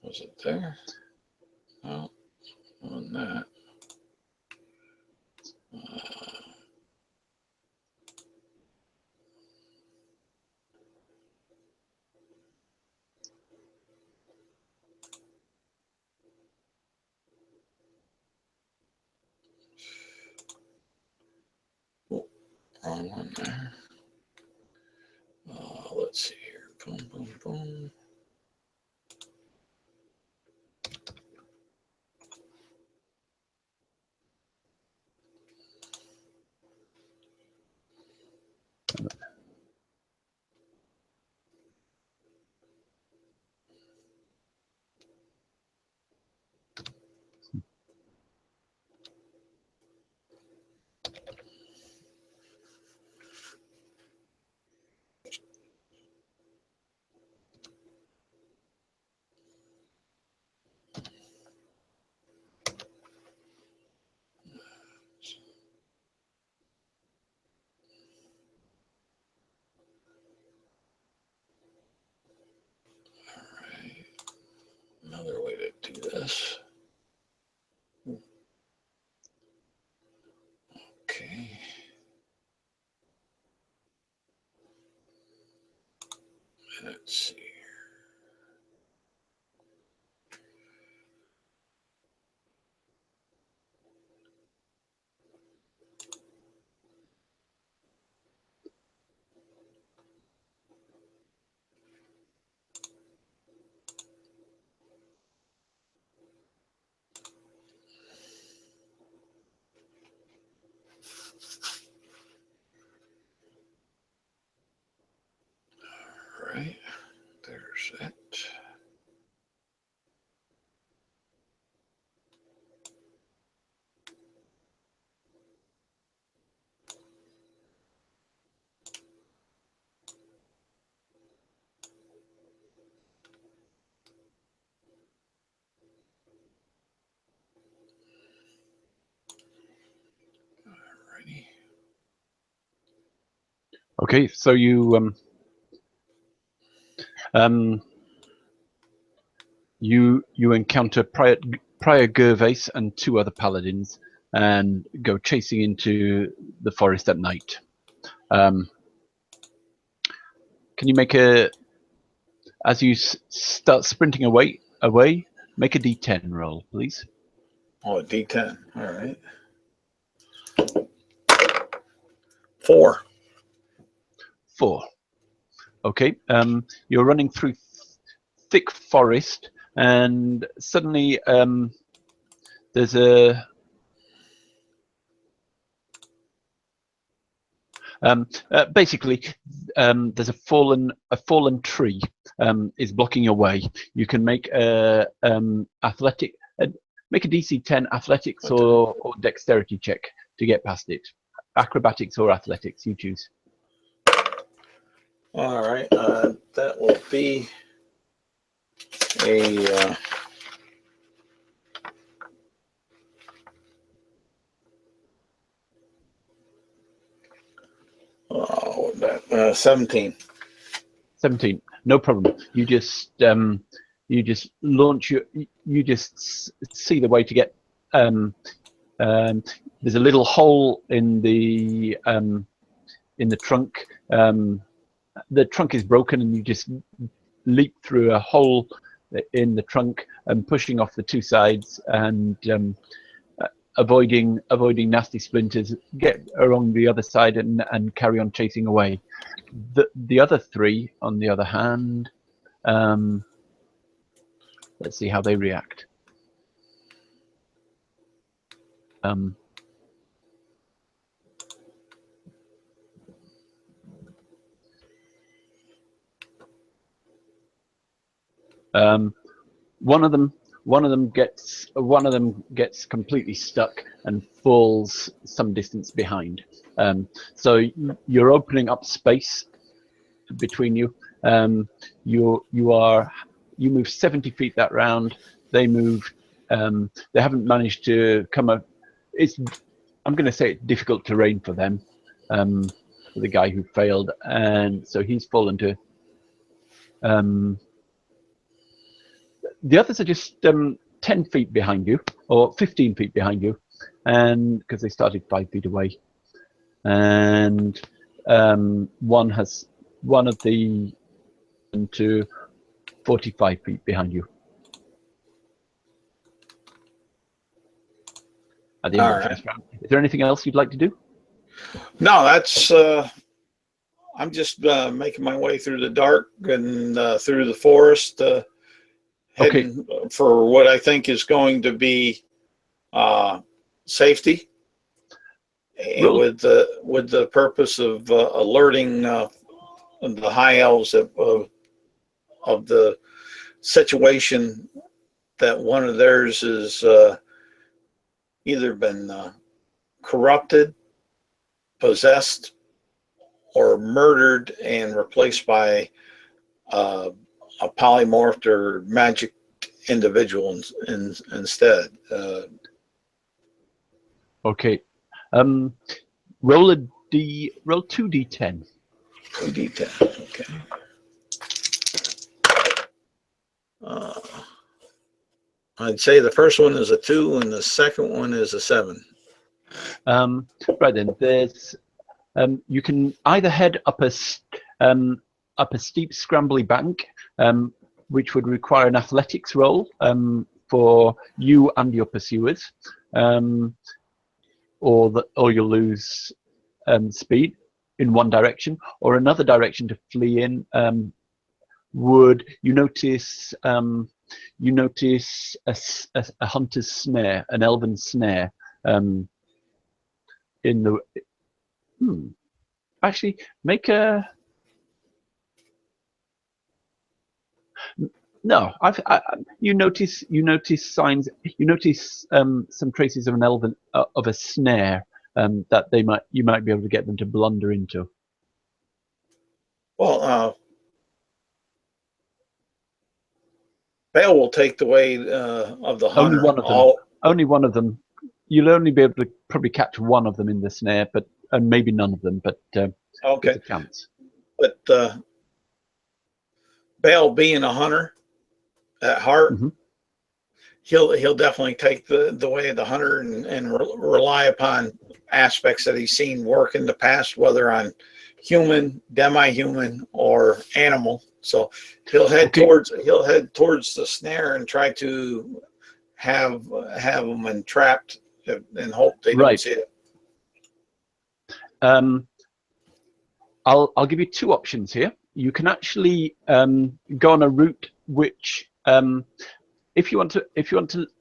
Was it there? No, on that. Oh, wrong one there. Let's see here. Boom, boom, boom. Another way to do this. Okay. Let's see. All right. There's that. Alrighty. Okay, so you encounter Prior Gervais and 2 other paladins and go chasing into the forest at night. Can you make as you start sprinting away, make a D10 roll, please. Oh, a D10. All right. 4. 4. Okay. You're running through thick forest, and suddenly there's basically there's a fallen tree is blocking your way. You can make make a DC 10 athletics or dexterity check to get past it. Acrobatics or athletics, you choose. All right. That will be a 17. 17. No problem. You just launch you just see the way to get. There's a little hole in the trunk. The trunk is broken, and you just leap through a hole in the trunk and pushing off the two sides and avoiding nasty splinters. Get along the other side and carry on chasing away. The other three, on the other hand, let's see how they react. One of them gets completely stuck and falls some distance behind. So you're opening up space between you. You move 70 feet that round. They move. They haven't managed to come up. I'm going to say it's difficult terrain for them. For the guy who failed, and so he's fallen to. The others are just 10 feet behind you, or 15 feet behind you, and because they started 5 feet away, and one of the to 45 feet behind you. At the end of the first round. Is there anything else you'd like to do? No, that's. I'm just making my way through the dark and through the forest. Heading for what I think is going to be safety, and with the purpose of alerting the high elves of the situation, that one of theirs is either been corrupted, possessed, or murdered and replaced by a polymorphed or magic individual instead. Okay. Roll 2d10. 2d10. Okay. I'd say the first one is a 2 and the second one is a 7. Right then, there's you can either head up a steep, scrambly bank, which would require an athletics roll for you and your pursuers, or you'll lose speed in one direction, or another direction to flee in. You notice a hunter's snare, an elven snare, in the. Actually, make a. No, you notice signs. You notice some traces of an elven of a snare that you might be able to get them to blunder into. Well, Bale will take the way of the hunter. Only one of them. You'll only be able to probably catch one of them in the snare, and maybe none of them. But okay, there's a chance. But Bale, being a hunter at heart, he'll definitely take the way of the hunter and rely upon aspects that he's seen work in the past, whether on human, demi-human, or animal. So he'll head towards the snare and try to have them entrapped and hope they don't see it. I'll give you two options here. You can actually go on a route which, if you want to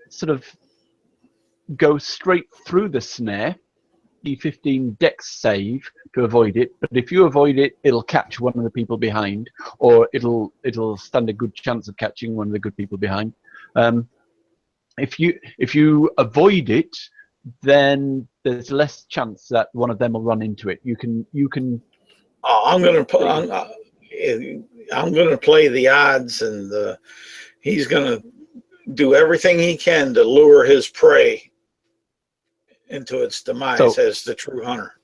sort of go straight through the snare, D15 Dex save to avoid it. But if you avoid it, it'll catch one of the people behind, or it'll stand a good chance of catching one of the good people behind. If you avoid it, then there's less chance that one of them will run into it. You can. I'm gonna play the odds, and he's gonna do everything he can to lure his prey into its demise as the true hunter.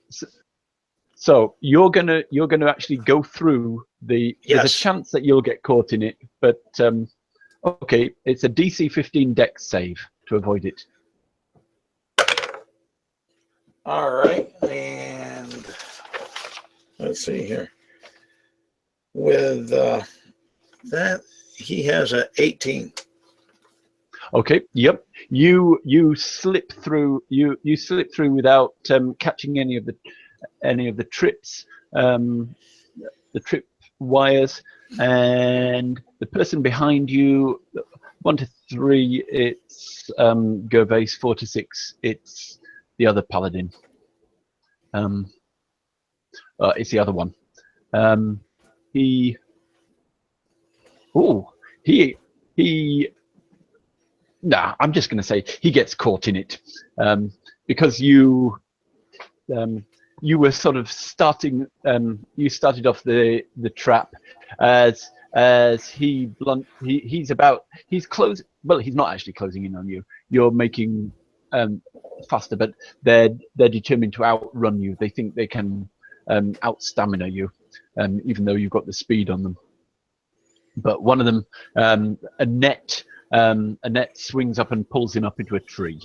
So you're gonna actually go through the. Yes. There's a chance that you'll get caught in it, but okay, it's a DC 15 Dex save to avoid it. All right, and let's see here. With that, he has a 18. Okay. Yep. You slip through. You slip through without catching any of the trips, the trip wires, and the person behind you. 1 to 3, it's Gervais. 4 to 6, it's the other paladin. It's the other one. He. Nah, I'm just going to say he gets caught in it because you were sort of starting. You started off the trap as he's close. Well, he's not actually closing in on you. You're making faster, but they're determined to outrun you. They think they can out stamina you, even though you've got the speed on them. But one of them, a net swings up and pulls him up into a tree,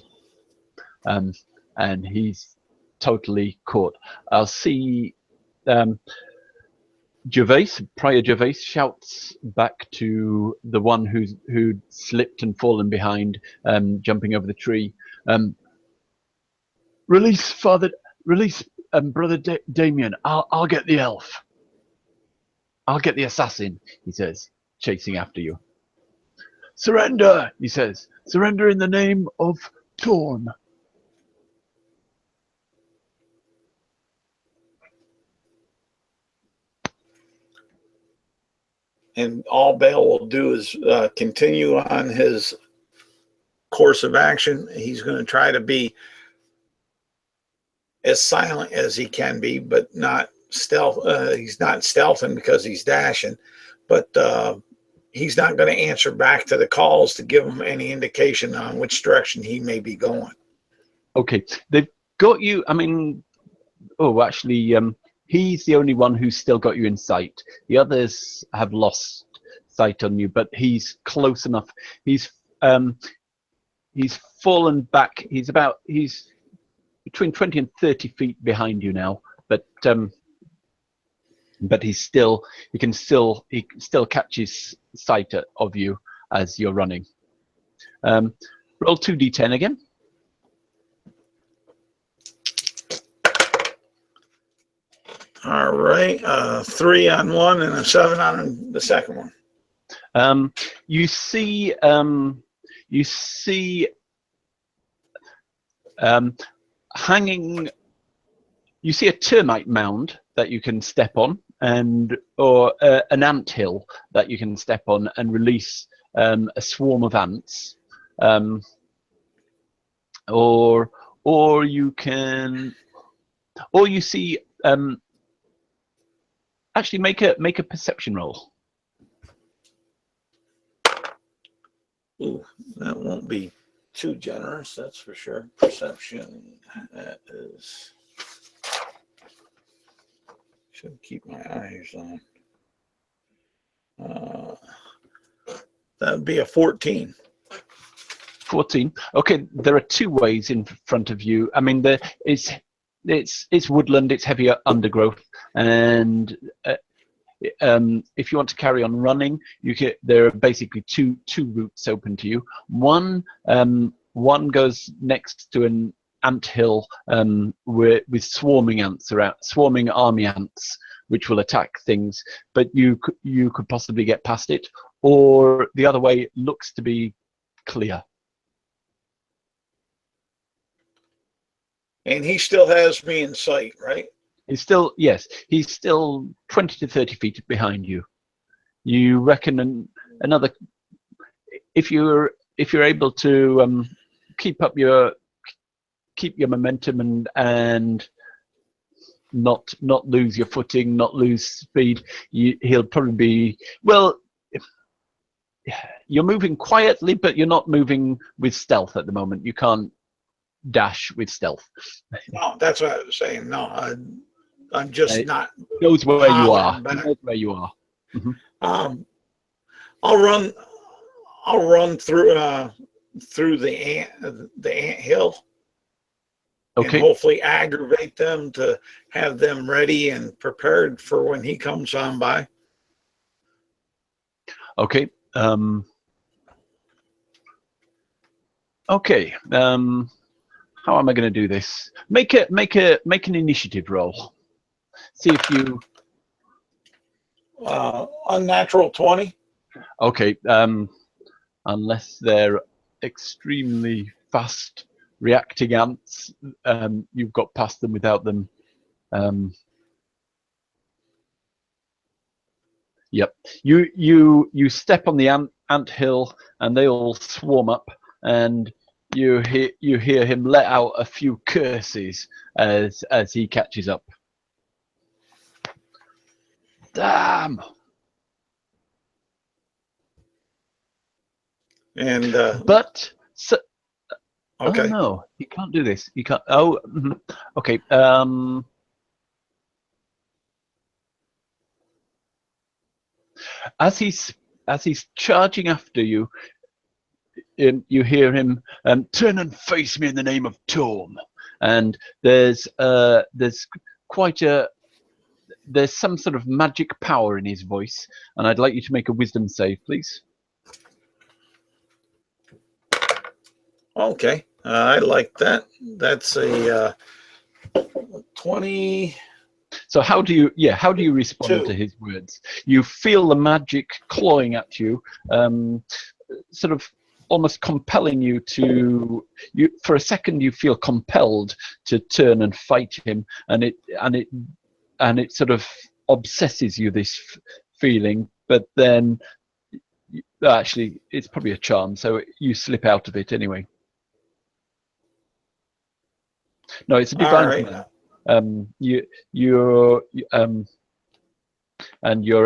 and he's totally caught. I'll see. Prior Gervais shouts back to the one who'd slipped and fallen behind, jumping over the tree. Release Brother Damien. I'll get the elf. I'll get the assassin, he says, chasing after you. Surrender, he says. Surrender in the name of Torn. And all Bale will do is continue on his course of action. He's going to try to be as silent as he can be, but not stealth. He's not stealthing because he's dashing, but he's not going to answer back to the calls to give him any indication on which direction he may be going. Okay, they've got you. I mean, actually, he's the only one who's still got you in sight. The others have lost sight on you, but he's close enough. He's fallen back. He's between 20 and 30 feet behind you now, but he still catches sight of you as you're running. Roll 2d10 again. All right, 3 on one and a 7 on the second one. You see hanging. You see a termite mound that you can step on, or an ant hill that you can step on and release a swarm of ants, or you see. Actually, make a perception roll. Ooh, that won't be too generous, that's for sure. Perception, that is. Should keep my eyes on. That would be a 14. 14. Okay, there are 2 ways in front of you. I mean, it's woodland, it's heavier undergrowth, and if you want to carry on running, there are basically two routes open to you. One goes next to an ant hill with swarming ants around, swarming army ants, which will attack things, but you could possibly get past it. Or the other way looks to be clear. And he still has me in sight, right? He's still 20 to 30 feet behind you. You reckon another, if you're able to keep your momentum and not lose your footing, not lose speed, he'll probably be, well, you're moving quietly, but you're not moving with stealth at the moment. You can't dash with stealth. No, that's what I was saying. No, I'm just not. Knows where you are. hollering back. He knows where you are. Mhm. I'll run through the ant hill, and Okay. hopefully aggravate them to have them ready and prepared for when he comes on by. Okay. Okay. How am I going to do this? Make an initiative roll. See if you. Unnatural 20. Okay. Unless they're extremely fast reacting ants, you've got past them without them. Yep. You step on the ant hill, and they all swarm up, and you hear him let out a few curses as he catches up. Damn. And But so, okay. oh no, you can't do this. You can't. Oh, okay. As he's charging after you, you hear him turn and face me in the name of Torm. And there's some sort of magic power in his voice, and I'd like you to make a wisdom save, please. Okay, I like that. That's a 20. So how do you respond to his words? You feel the magic clawing at you, sort of almost compelling you to. For a second, you feel compelled to turn and fight him, and it sort of obsesses you, this feeling. But then, actually, it's probably a charm, so you slip out of it anyway. No, it's a divine command. And you're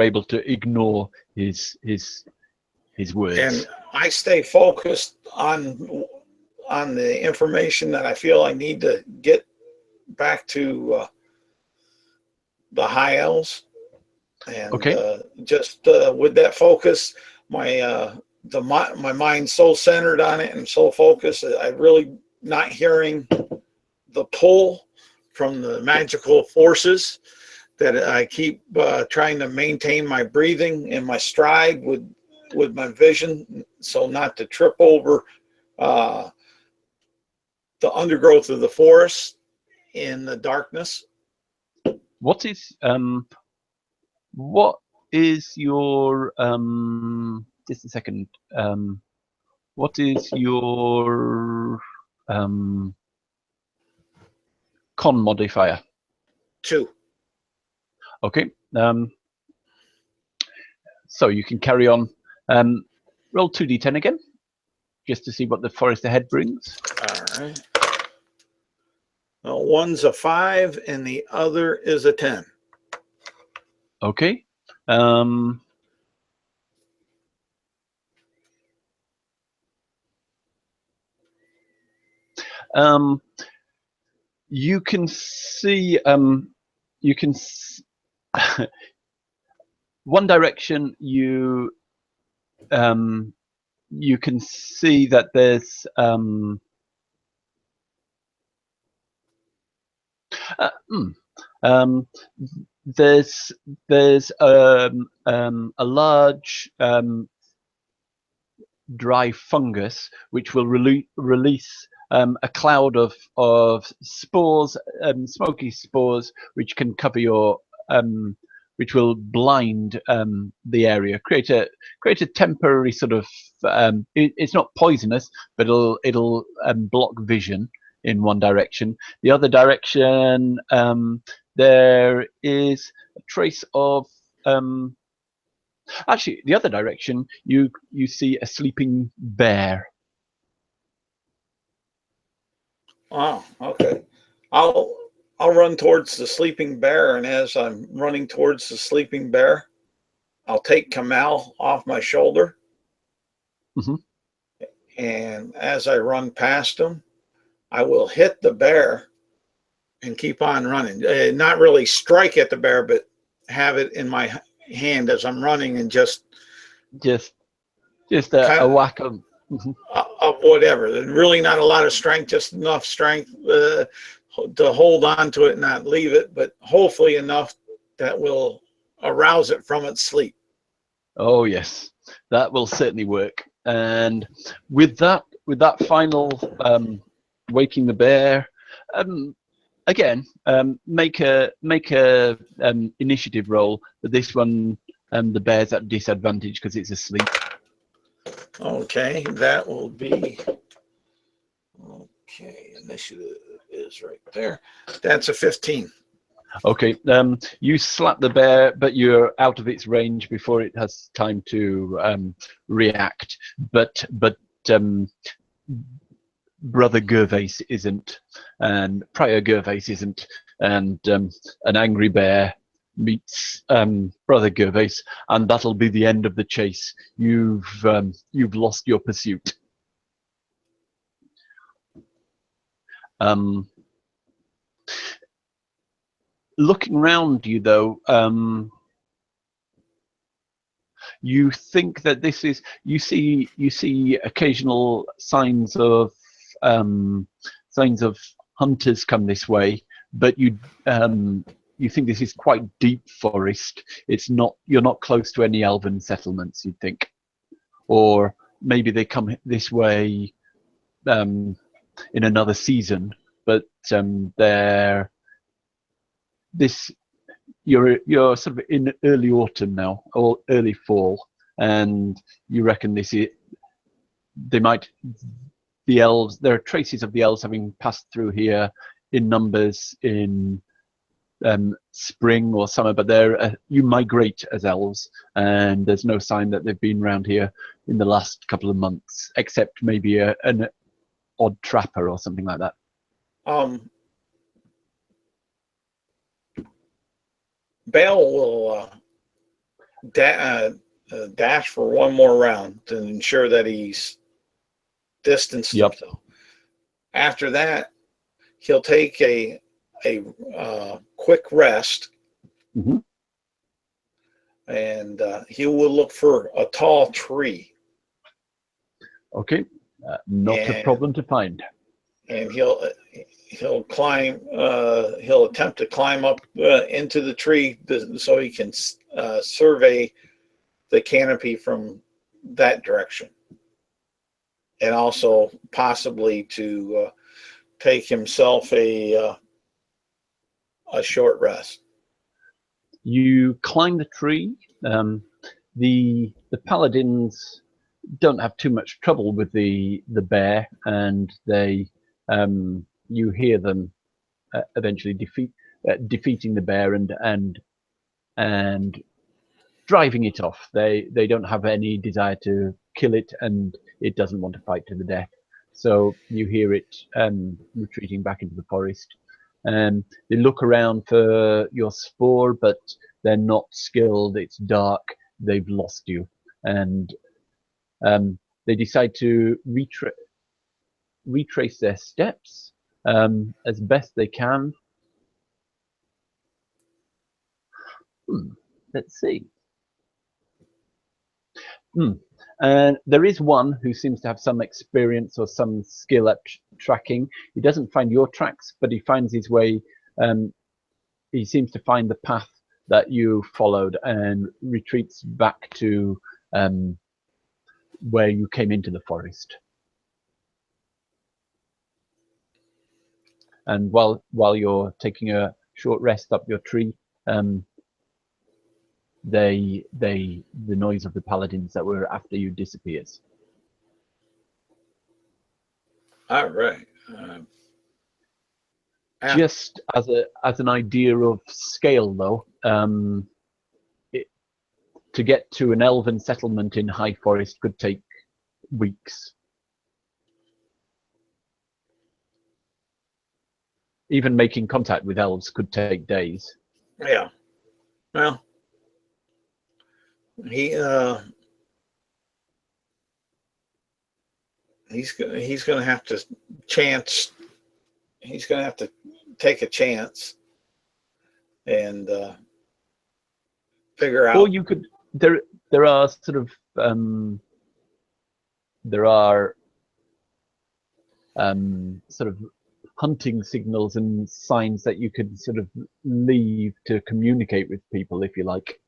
able to ignore his words. And I stay focused on the information that I feel I need to get back to the high elves. And okay. Just with that focus, my mind's so centered on it and so focused, I'm really not hearing the pull from the magical forces, that I keep trying to maintain my breathing and my stride with my vision, so not to trip over the undergrowth of the forest in the darkness. What is your just a second. What is your con modifier? 2. Okay. So you can carry on. Roll 2d10 again, just to see what the forest ahead brings. All right. Well, one's a 5 and the other is a 10. Okay. You can see. One direction. You can see that there's there's a large dry fungus which will release a cloud of spores, smoky spores, which can cover your which will blind the area, create a temporary sort of it's not poisonous, but it'll block vision in one direction. The other direction, there is a trace of actually, the other direction, you see a sleeping bear. Oh, okay. I'll run towards the sleeping bear, and as I'm running towards the sleeping bear, I'll take Kamal off my shoulder. Mm-hmm. And as I run past him, I will hit the bear and keep on running. Not really strike at the bear, but have it in my hand as I'm running, and just Just kind a whack of. of whatever. There's really not a lot of strength, just enough strength to hold on to it and not leave it, but hopefully enough that will arouse it from its sleep. Oh yes, that will certainly work. And with that final waking the bear, again, make a initiative roll. But this one, the bear's at disadvantage because it's asleep. Okay, that will be Initiative is right there. That's a 15. Okay, you slap the bear, but you're out of its range before it has time to react. But Brother Gervais isn't, and Prior Gervais isn't, and an angry bear meets Brother Gervais, and that'll be the end of the chase. You've lost your pursuit. Looking around you, though, you think that this is. You see occasional signs of hunters come this way, but you think this is quite deep forest. It's not. You're not close to any elven settlements, you'd think, or maybe they come this way in another season. But they're this. You're sort of in early autumn now, or early fall, and you reckon this is. They might. The elves. There are traces of the elves having passed through here in numbers in spring or summer, but you migrate as elves, and there's no sign that they've been around here in the last couple of months, except maybe an odd trapper or something like that. Bale will dash for one more round to ensure that he's distanced himself. After that, he'll take a quick rest, and he will look for a tall tree. Okay, not a problem to find. And he'll climb. He'll attempt to climb up into the tree so he can survey the canopy from that direction, and also possibly to take himself a short rest. You climb the tree. The paladins don't have too much trouble with the bear, and they you hear them eventually defeating the bear and driving it off. They don't have any desire to kill it, and it doesn't want to fight to the death. So you hear it retreating back into the forest. They look around for your spoor, but they're not skilled. It's dark. They've lost you, and they decide to retrace their steps as best they can. Let's see. And there is one who seems to have some experience or some skill at tracking. He doesn't find your tracks, but he finds his way. He seems to find the path that you followed and retreats back to where you came into the forest. And while you're taking a short rest up your tree, the noise of the paladins that were after you disappears. All right. Just as an idea of scale, though, to get to an elven settlement in High Forest could take weeks. Even making contact with elves could take days. Yeah. Well, he's going to have to take a chance and figure out. Or you could. There are sort of there are sort of hunting signals and signs that you could sort of leave to communicate with people if you like.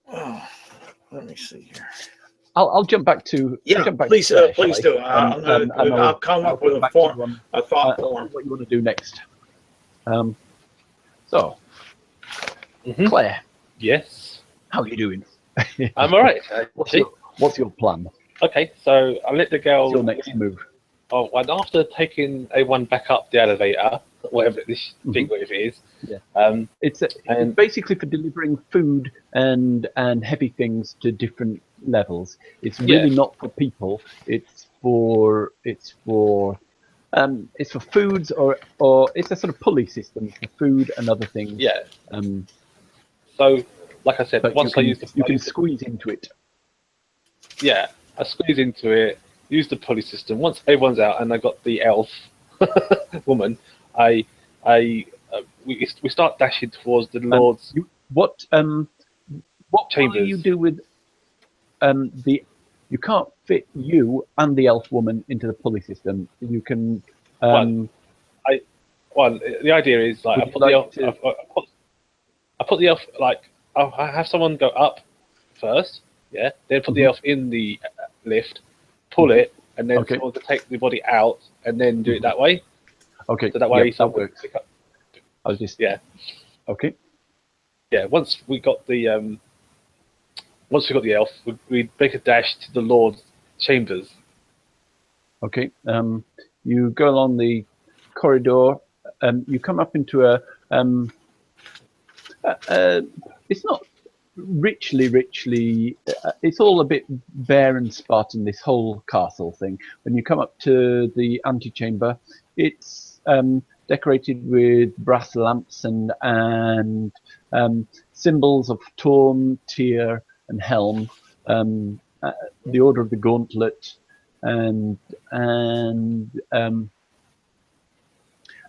Oh, let me see here. I'll jump back to please Claire, please do. I'll come up with a thought form. What you want to do next? So, Claire, Yes. how are you doing? I'm all right. What's your plan? Okay, so I let the girl. What's your next move? Oh, and after taking everyone back up the elevator, whatever this thing whatever it is. Yeah. It's basically for delivering food and heavy things to different levels. It's really not for people. It's for foods or it's a sort of pulley system for food and other things. Yeah. So, like I said, once you can squeeze into it. Yeah, I squeeze into it. Use the pulley system. Once everyone's out and I got the elf woman, we start dashing towards the Lord's. What chambers. will you do with you can't fit you and the elf woman into the pulley system. You can. The idea is like I put the elf like I have someone go up first, yeah, then put the elf in the lift, pull it, and then someone to take the body out, and then do it that way. Okay. So that way that works. I was just Okay. Yeah. Once we got the elf, we make a dash to the Lord's chambers. Okay. You go along the corridor. You come up into a. It's not richly. It's all a bit bare and Spartan. This whole castle thing. When you come up to the antechamber, it's decorated with brass lamps and symbols of Torm, Tyr, and Helm. The Order of the Gauntlet, and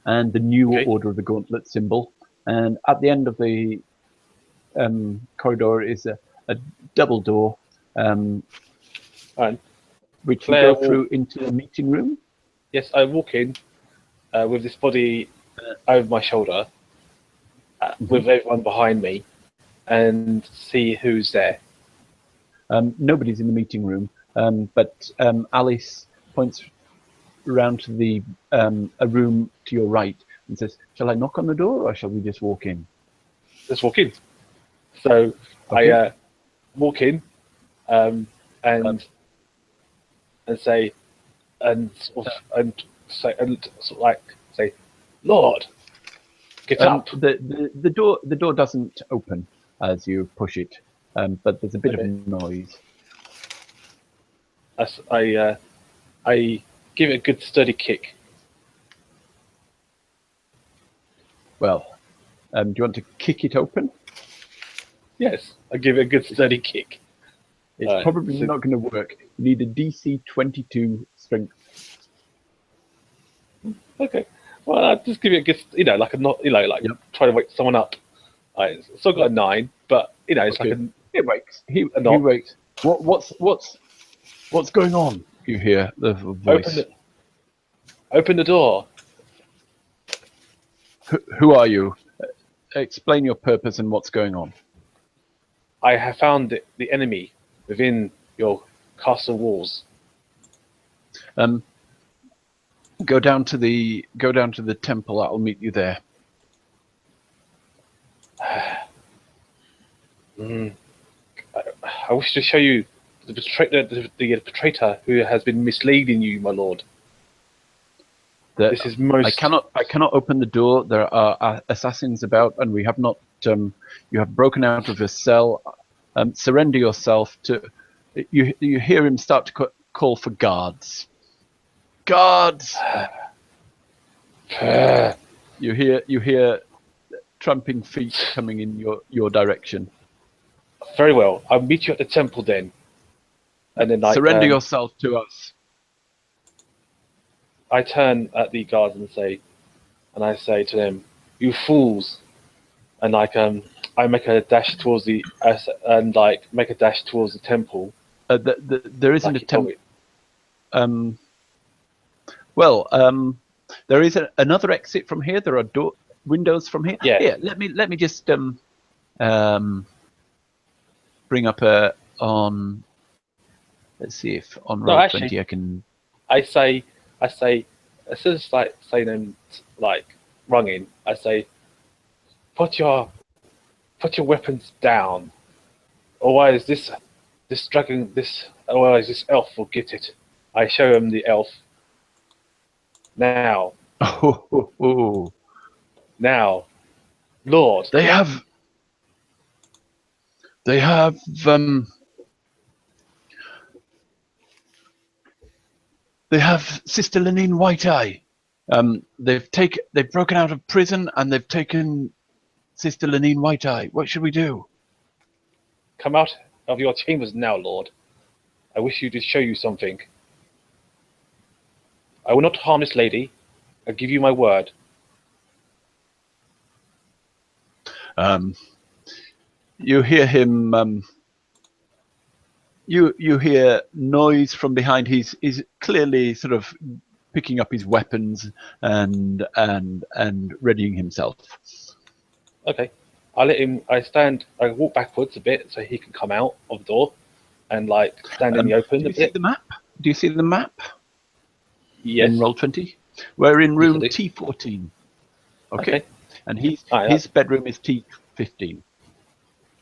the new Order of the Gauntlet symbol. And at the end of the corridor is a double door, which Claire you go through into the meeting room. Yes, I walk in with this body over my shoulder, with everyone behind me, and see who's there. Nobody's in the meeting room, but Alice points around to the a room to your right and says, "Shall I knock on the door or shall we just walk in?" Let's walk in. So I walk in and say say, "Lord, get up." The door doesn't open as you push it, but there's a bit of noise. I give it a good sturdy kick. Well, do you want to kick it open? Yes, I give it a good sturdy kick. It's probably not going to work. You need a DC 22 strength. Okay. Well, I'll just give it a good, try to wake someone up. I still got a 9, but it's like it wakes. He wakes. What's going on? You hear the voice. Open the door. Who are you? Explain your purpose and what's going on. I have found the enemy within your castle walls. Go down to the temple. I'll meet you there. I wish to show you the betrayer who has been misleading you, my lord. This is most. I cannot open the door. There are assassins about, and we have not. You have broken out of a cell. Surrender yourself to. You hear him start to call for guards. Guards. You hear tramping feet coming in your direction. Very well. I'll meet you at the temple then. And then Surrender yourself to us. I turn at the guards and I say to them, "You fools!" And I make a dash towards the temple. There isn't like a temple. There is another exit from here. There are windows from here. Yeah. Here, let me just bring up on. Let's see if on Roll20 I can. I say, as soon as say them rung in, I say, put your weapons down, otherwise this elf will get it. I show him the elf. Now, now, Lord. They have Sister Lenine White-Eye. They've broken out of prison and they've taken Sister Lenine White-Eye. What should we do? Come out of your chambers now, Lord. I wish to show you something. I will not harm this lady. I give you my word. You hear him. You hear noise from behind. He's clearly sort of picking up his weapons and readying himself. Okay, I let him. I walk backwards a bit so he can come out of the door and stand in the open. Do you see the map? Do you see the map? Yes. In Roll20, we're in room T14. Okay. And his bedroom is T15.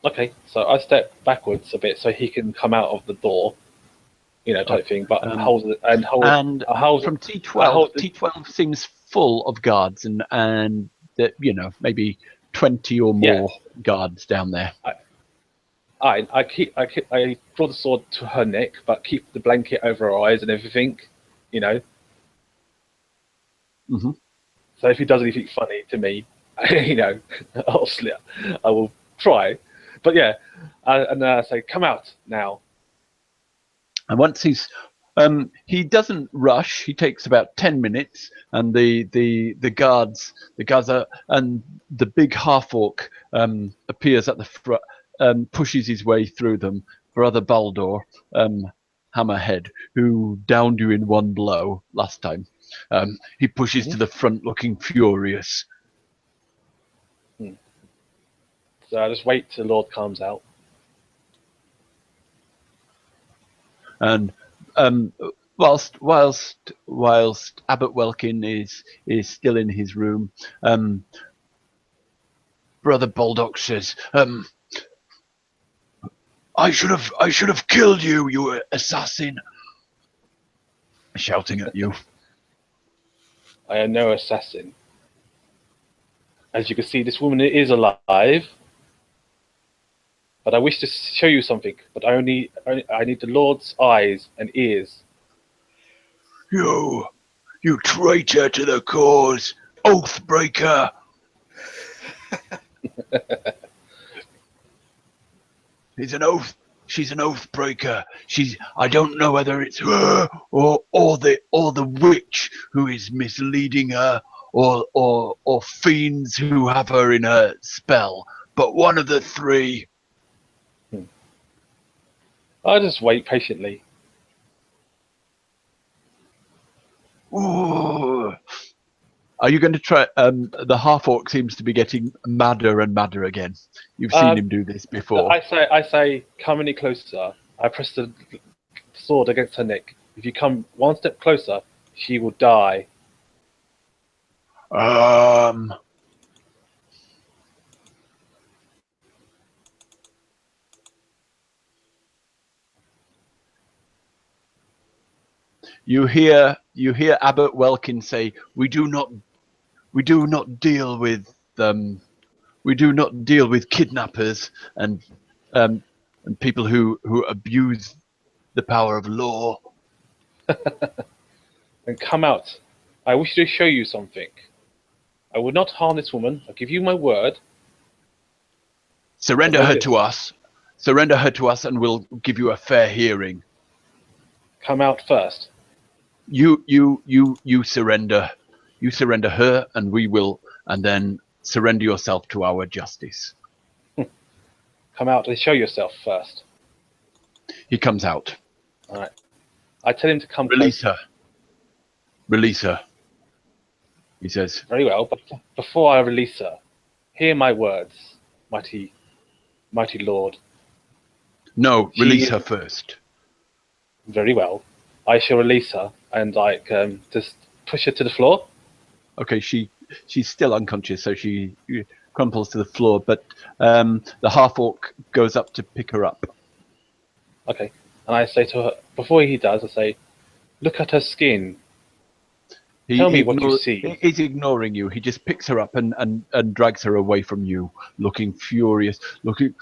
Okay, so I step backwards a bit so he can come out of the door, type thing. But hold from T12. T12 seems full of guards, and maybe 20 or more guards down there. I draw the sword to her neck, but keep the blanket over her eyes and everything, Mm-hmm. So if he does anything funny to me, I'll slip. I will try. But yeah, and then I say, "Come out now." And once he doesn't rush. He takes about 10 minutes, and the guards are, and the big half-orc appears at the front, pushes his way through them. Brother Baldur, Hammerhead, who downed you in one blow last time. He pushes to the front, looking furious. So I just wait till the Lord comes out. And whilst Abbot Welkin is still in his room, Brother Baldock says, I should have killed you, you assassin. Shouting at you. I am no assassin. As you can see, this woman is alive. But I wish to show you something. But I need the Lord's eyes and ears. You traitor to the cause, Oathbreaker. She's an Oathbreaker. I don't know whether it's her or the witch who is misleading her, or fiends who have her in a spell. But one of the three. I'll just wait patiently. Ooh. Are you going to try? The half-orc seems to be getting madder and madder again. You've seen him do this before. I say, come any closer. I press the sword against her neck. If you come one step closer, she will die. You hear Abbot Welkin say, "We do not deal with kidnappers and people who abuse the power of law." Then come out. I wish to show you something. I will not harm this woman. I give you my word. Surrender her to us. Surrender her to us, and we'll give you a fair hearing. come out first. You surrender. You surrender her, and we will, and then surrender yourself to our justice. Come out and show yourself first. He comes out. All right. I tell him to come. Release closer. her. Release her. He says. Very well, but before I release her, hear my words, mighty lord. No, release her first. Very well. I shall release her and just push her to the floor. Okay, she's still unconscious, so she crumples to the floor, but the half-orc goes up to pick her up. Okay. And I say to her, before he does, I say, look at her skin. Tell me what you see. He's ignoring you. He just picks her up and drags her away from you, looking furious, looking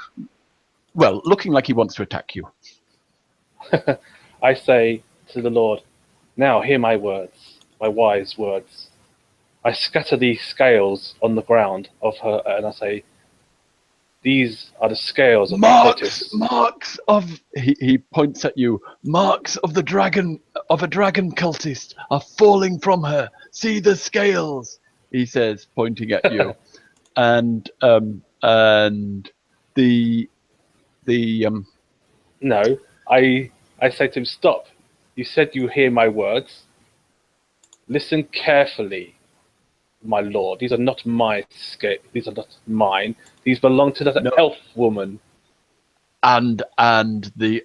like he wants to attack you. I say to the Lord, now hear my words, my wise words. I scatter these scales on the ground of her, and I say, these are the scales of the cultists. Marks of he points at you. Marks of a dragon cultist are falling from her. See the scales, he says, pointing at you. and the No, I say to him, stop. You said you hear my words. Listen carefully, my lord. These are not my scales. These are not mine. These belong to that elf woman. And the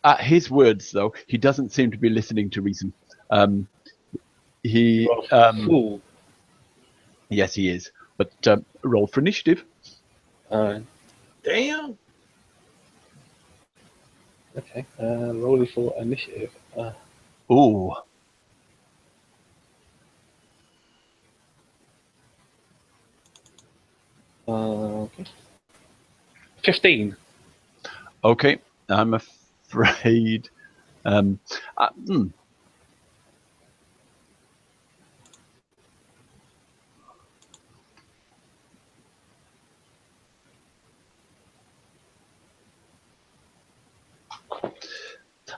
at his words, though, he doesn't seem to be listening to reason. Fool. Yes, he is. But roll for initiative. Damn. Okay. Rolling for initiative. Ooh. Okay. 15. Okay. I'm afraid.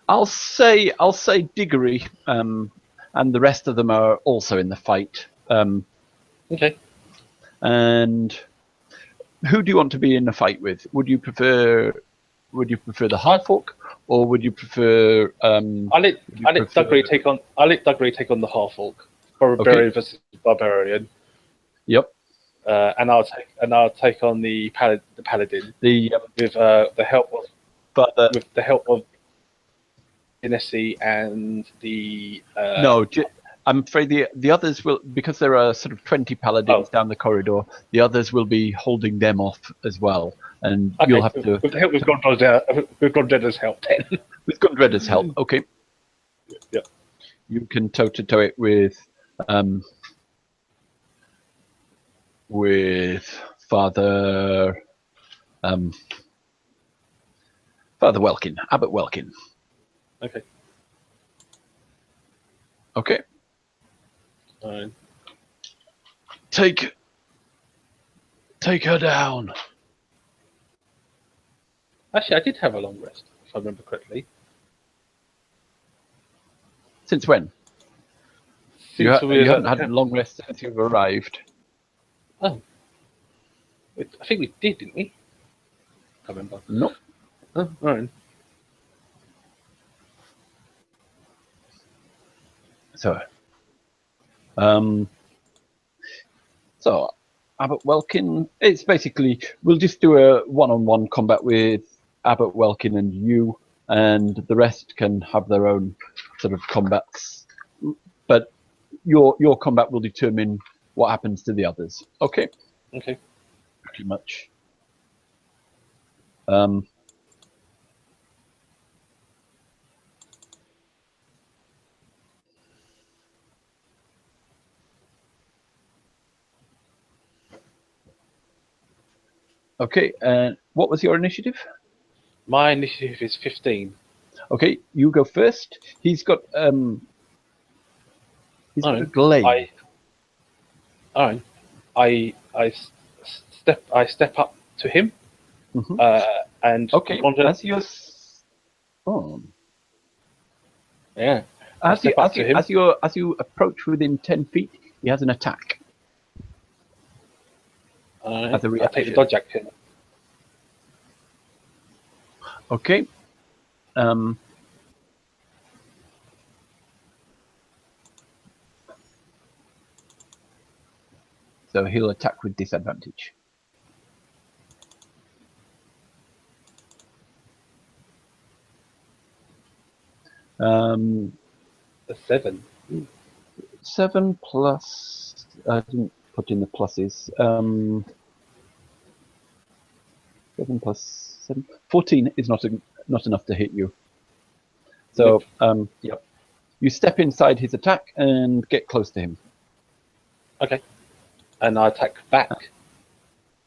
I'll say Diggory, and the rest of them are also in the fight. Okay. And who do you want to be in the fight with? Would you prefer the half-orc, or would you prefer? I'll let Duggery take on. I'll let Duggery take on the half-orc. Barbarian versus barbarian. Yep. And I'll take on the paladin. With the help of Greenest and the. No, I'm afraid the others will, because there are sort of 20 paladins down the corridor. The others will be holding them off as well, and you'll have to. With the help, we've got Gondreda's help then. With Gondreda's help, okay. Yeah. You can toe-to-toe it with Father Welkin, Abbot Welkin. Okay. Okay. Fine. Take her down. Actually, I did have a long rest, if I remember correctly. Since when? You haven't had a long rest since you've arrived. Oh. I think we did, didn't we? I can't remember. No. Oh, all right. So Abbot Welkin, it's basically, we'll just do a one-on-one combat with Abbot Welkin and you, and the rest can have their own sort of combats. But your combat will determine what happens to the others. Okay? Okay. Pretty much. Okay, and what was your initiative? My initiative is 15. Okay, you go first. He's got a glaive. I step up to him. Mm-hmm. And okay, as you're Yeah. I As step up to him. as you approach within 10 feet, he has an attack. As a I take the reaction. dodge action. Okay. So he'll attack with disadvantage. A 7. 7 plus. I didn't put in the pluses. 7 plus 7. 14 is not enough to hit you. So, yep. You step inside his attack and get close to him. Okay. And I attack back.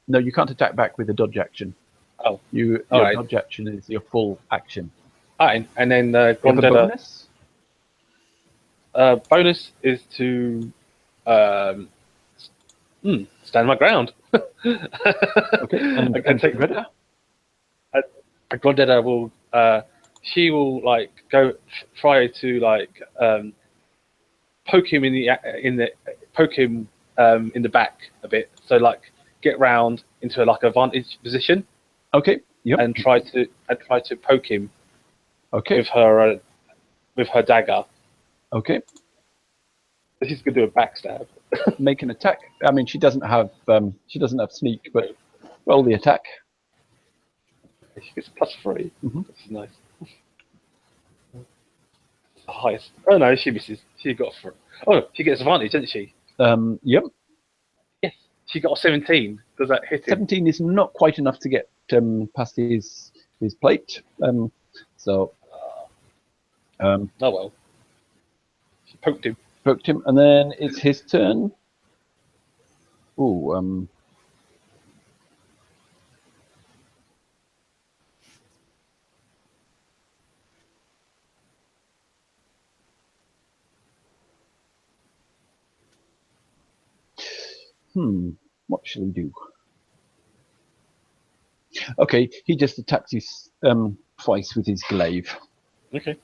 No, you can't attack back with a dodge action. Oh. Your right. dodge action is your full action. Alright, and then You have a bonus? Bonus is to stand my ground. Okay. And take Greta? Grondetta will she will like go try to like poke him in the back a bit, so like get round into like a vantage position. Okay. Yep. And try to poke him. Okay. With her dagger. Okay. She's gonna do a backstab. Make an attack. I mean, she doesn't have sneak, but roll the attack. She gets +3. Mm-hmm. This is nice. The highest. Oh no, she misses. She got 4. Oh, she gets advantage, doesn't she? Yep. Yes. She got a 17. Does that hit him? 17 is not quite enough to get past his plate. So. Oh well. She poked him. Poked him, and then it's his turn. Ooh. What shall he do? Okay, he just attacks you twice with his glaive. Okay.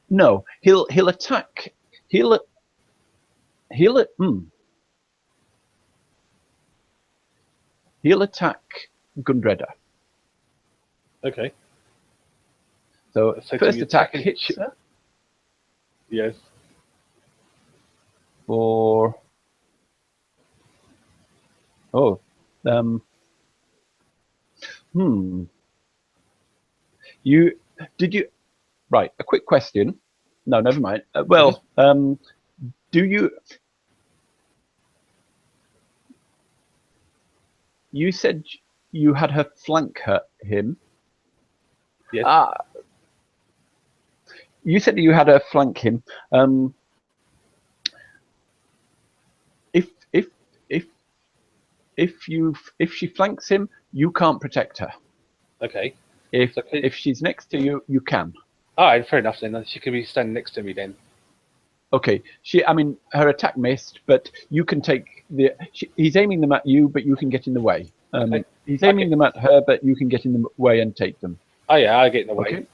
No, he'll attack. He'll attack Gundreda. Okay. So first attack hits her. Yes. For You right? A quick question. No, never mind. Do you? You said you had her flank him. Yes. You said you had her flank him. If she flanks him, you can't protect her. Okay. If she's next to you, you can. All right, fair enough then. She could be standing next to me then. Okay. Her attack missed, but you can take he's aiming them at you, but you can get in the way. Okay. He's aiming them at her, but you can get in the way and take them. Oh yeah, I get in the way.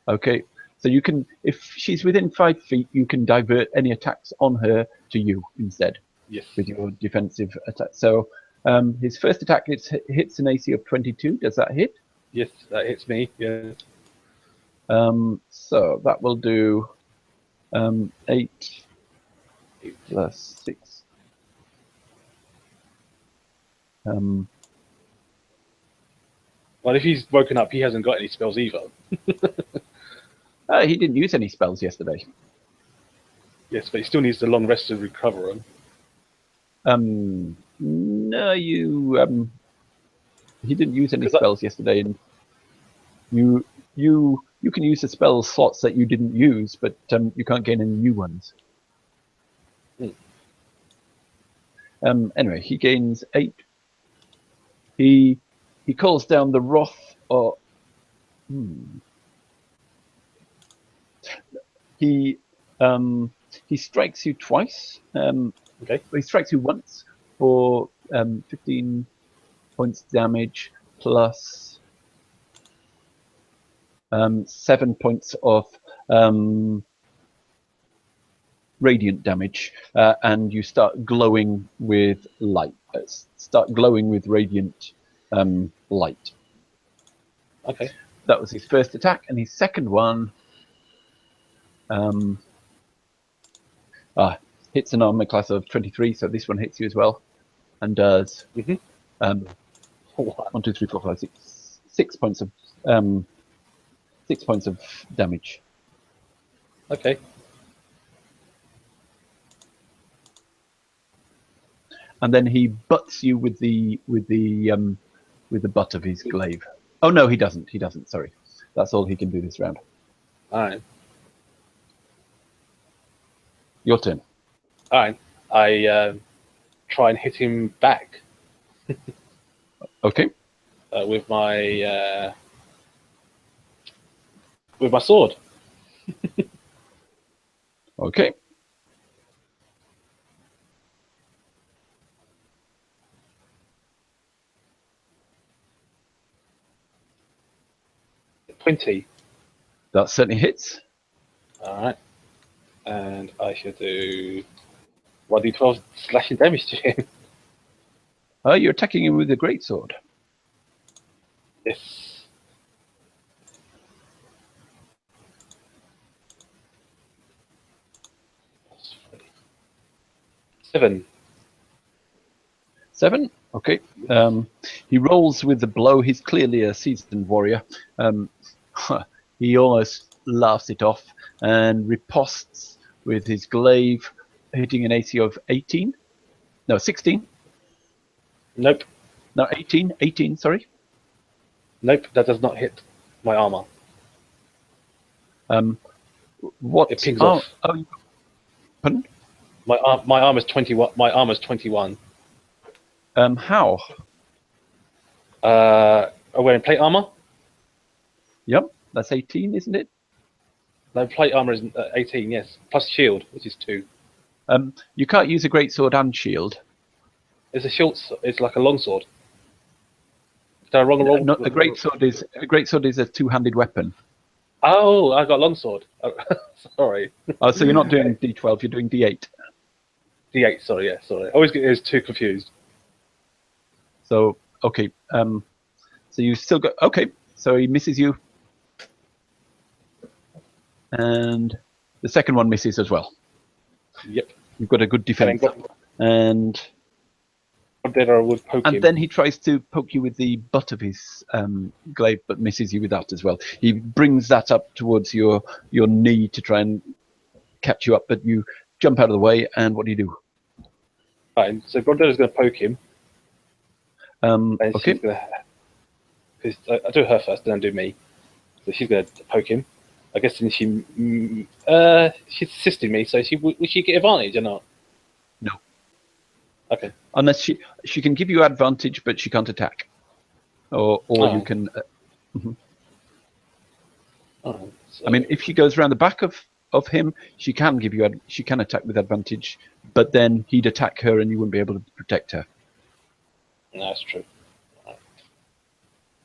Okay. So you can, if she's within 5 feet, you can divert any attacks on her to you instead. Yes. With your defensive attack. So his first attack hits an AC of 22. Does that hit? Yes, that hits me. Yeah. So that will do 8 plus 6. Well, if he's woken up, he hasn't got any spells either. He didn't use any spells yesterday. Yes, but he still needs the long rest to recover on. No, he didn't use any spells yesterday, and you can use the spell slots that you didn't use, but you can't gain any new ones. Anyway, he gains 8. He calls down the wrath of. He strikes you twice. Okay. He strikes you once for 15 points damage plus 7 points of radiant damage, and you start glowing with light. Start glowing with radiant light. Okay. That was his first attack, and his second one hits an armor class of 23, so this one hits you as well, and does 1, 2, 3, 4, 5, 6, 6 points of 6 points of damage. Okay. And then he butts you with the butt of his glaive. Oh no, he doesn't. He doesn't. Sorry, that's all he can do this round. All right. Your turn. All right. I try and hit him back. Okay. With my sword. Okay. $20. That certainly hits. All right. And I should do 1d12 slashing damage to him. You're attacking him with a greatsword. Yes. Seven. 7. Okay. He rolls with the blow. He's clearly a seasoned warrior. He almost laughs it off and riposts with his glaive, hitting an AC of 18. No, 16. Nope. No, 18. 18. Sorry. Nope. That does not hit my armor. What? It pings off. Oh, pardon? My armor's 21. My armor's 21. How? I'm wearing plate armor. Yep, that's 18, isn't it? No, plate armor is 18. Yes, plus shield, which is 2. You can't use a greatsword and shield. It's a short. It's like a long sword. Did I wrong roll? No, a greatsword is a two-handed weapon. Oh, I got longsword. Oh, sorry. Oh, so you're not doing D12, you're doing D8. D8. Sorry. Yeah. Sorry. I always get too confused. So okay. So you still got okay. So he misses you, and the second one misses as well. Yep. You've got a good defense. And then he tries to poke you with the butt of his glaive, but misses you with that as well. He brings that up towards your knee to try and catch you up, but you jump out of the way. And what do you do? Right. So Grondella's going to poke him. Okay. Because I do her first, then I do me. So she's going to poke him. I guess then she's assisting me. So would she get advantage or not? No. Okay. Unless she can give you advantage, but she can't attack, or you can. So, I mean, if she goes around the back of him, she can attack with advantage, but then he'd attack her, and you wouldn't be able to protect her. No, that's true.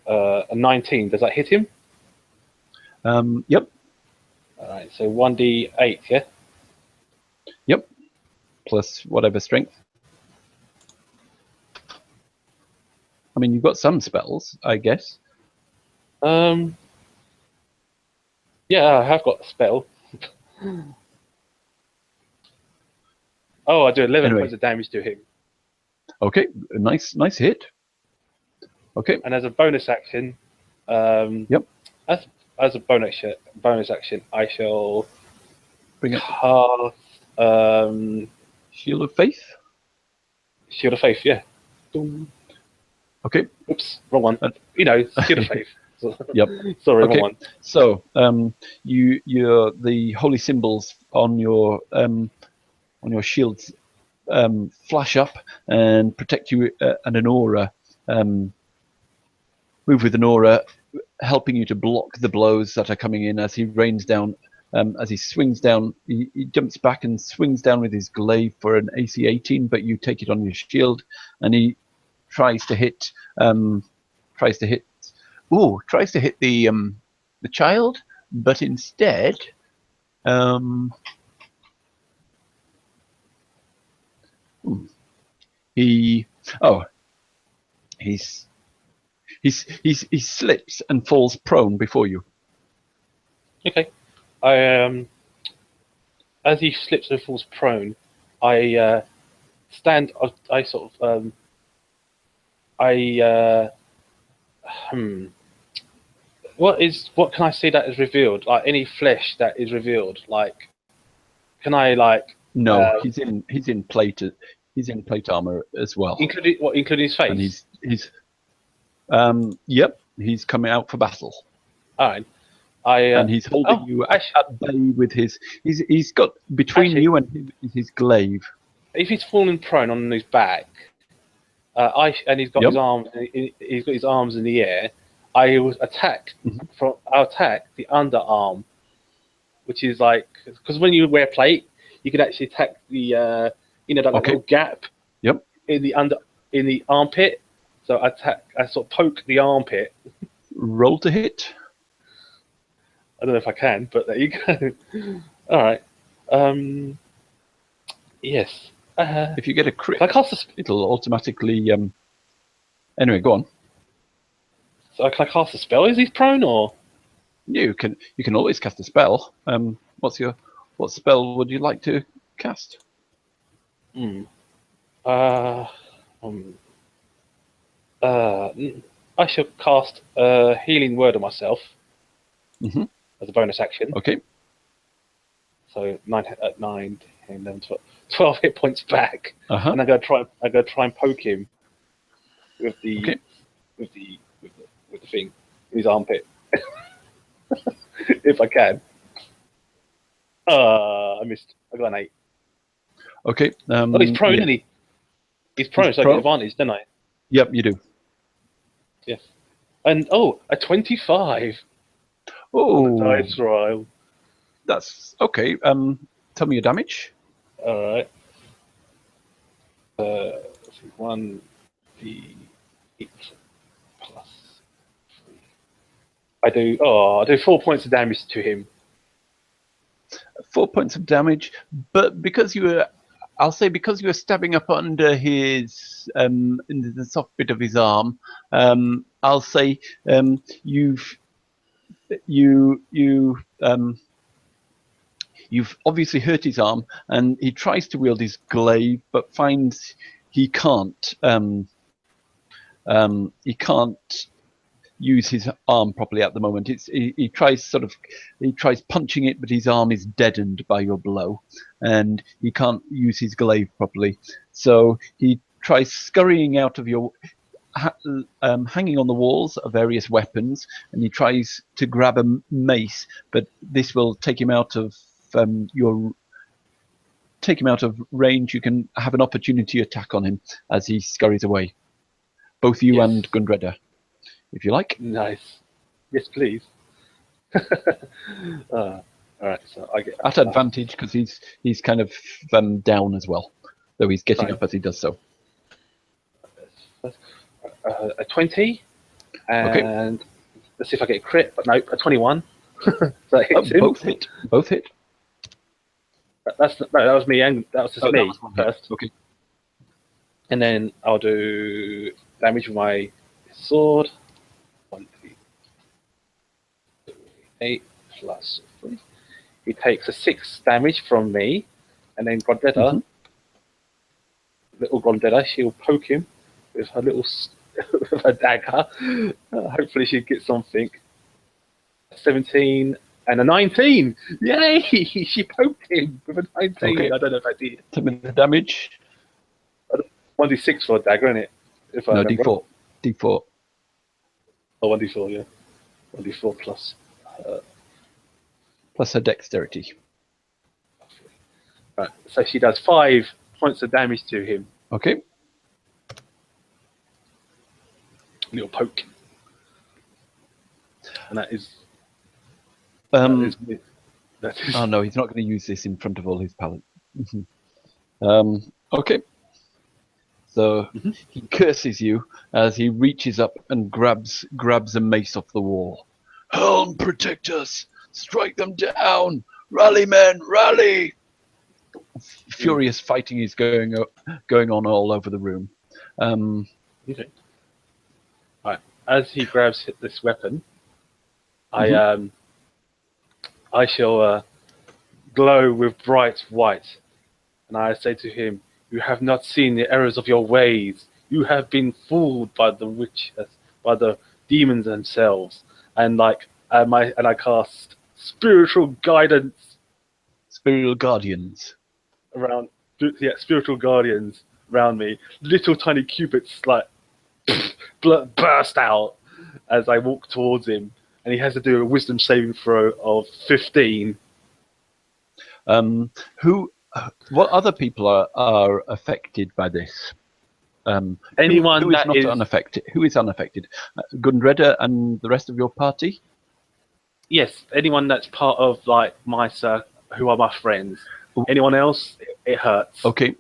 A 19. Does that hit him? Yep. All right. So 1d8. Yeah. Yep. Plus whatever strength. I mean, you've got some spells, I guess. Yeah, I have got a spell. Oh, I do 11 points of damage to him. Okay, nice hit. Okay. And as a bonus action, yep. As a bonus action, I shall bring it. Shield of Faith. Shield of Faith, yeah. Okay. Oops, wrong one. Shield of Faith. Yep. Sorry, wrong one. So, your the holy symbols on your shields flash up and protect you, and an aura move with an aura, helping you to block the blows that are coming in as he rains down as he swings down. He jumps back and swings down with his glaive for an AC 18, but you take it on your shield, and he tries to hit. Tries to hit the child, but instead. He slips and falls prone before you. Okay. As he slips and falls prone, I stand. I sort of What can I see that is revealed? Like any flesh that is revealed? Like, can I like? No, he's in plate armor as well. Including his face. And he's coming out for battle. All right. And he's holding you at bay with his. He's got between you and him is his glaive. If he's fallen prone on his back, and he's got his arms. He's got his arms in the air. I will attack I'll attack the underarm, which is like because when you wear plate, you can actually attack the that little gap. Yep. In the armpit. So I sort of poke the armpit. Roll to hit. I don't know if I can, but there you go. All right. Yes. If you get a crit, it'll automatically. Anyway, go on. So can I cast a spell? Is he prone or? You can always cast a spell. What spell would you like to cast? I shall cast a healing word on myself as a bonus action. Okay. So 9, 10, 11, 12 hit points back, and I'm gonna try and poke him with the thing, his armpit, if I can. I missed. I got an 8. Okay. He's prone, isn't he? He's prone, so I get advantage, don't I? Yep, you do. Yes. And a 25. Oh, dice roll. That's okay. Tell me your damage. All right. Let's see, 1d8 plus 3. I do 4 points of damage to him. 4 points of damage, but because you were stabbing up under his into the soft bit of his arm, I'll say you've obviously hurt his arm, and he tries to wield his glaive, but finds he can't use his arm properly at the moment. He tries punching it, but his arm is deadened by your blow, and he can't use his glaive properly. So he tries scurrying out of your hanging on the walls of various weapons, and he tries to grab a mace, but this will take him out of range. You can have an opportunity attack on him as he scurries away. Both you and Gundreda, if you like. Nice. Yes, please. All right, so I get at advantage because he's kind of down as well, though he's getting up as he does so. A 20, and let's see if I get a crit. But nope, a 21. So that hits him. Both hit. That was me, and that was just me first. Okay. And then I'll do damage with my sword. 1, 3, 8 plus 3. He takes a 6 damage from me, and then Grondetta, little Grondetta, she'll poke him with her little with her dagger. Hopefully she gets something. 17 and a 19. Yay! She poked him with a 19. Okay. I don't know if I did. Tell me the damage. 1d6 for a dagger, isn't it? No, D4. D4. Oh, 1d4, yeah. 1d4 plus. Plus her dexterity. Right, so she does 5 points of damage to him. Okay. Little poke. And that is. That is, Oh no, he's not going to use this in front of all his paladins. Okay. So he curses you as he reaches up and grabs a mace off the wall. Helm, protect us! Strike them down! Rally, men, rally! Furious fighting is going on all over the room. okay. Right. As he grabs this weapon, I shall glow with bright white, and I say to him, "You have not seen the errors of your ways. You have been fooled by the witches, by the demons themselves." And I cast spiritual guidance Spiritual guardians. around, spiritual guardians around me. Little tiny cubits burst out as I walk towards him, and he has to do a wisdom saving throw of 15. What other people are affected by this? Anyone who is that not is unaffected? Who is unaffected? Gundreda and the rest of your party? yes, anyone that's part of like my circle, who are my friends. Anyone else, it hurts. Okay.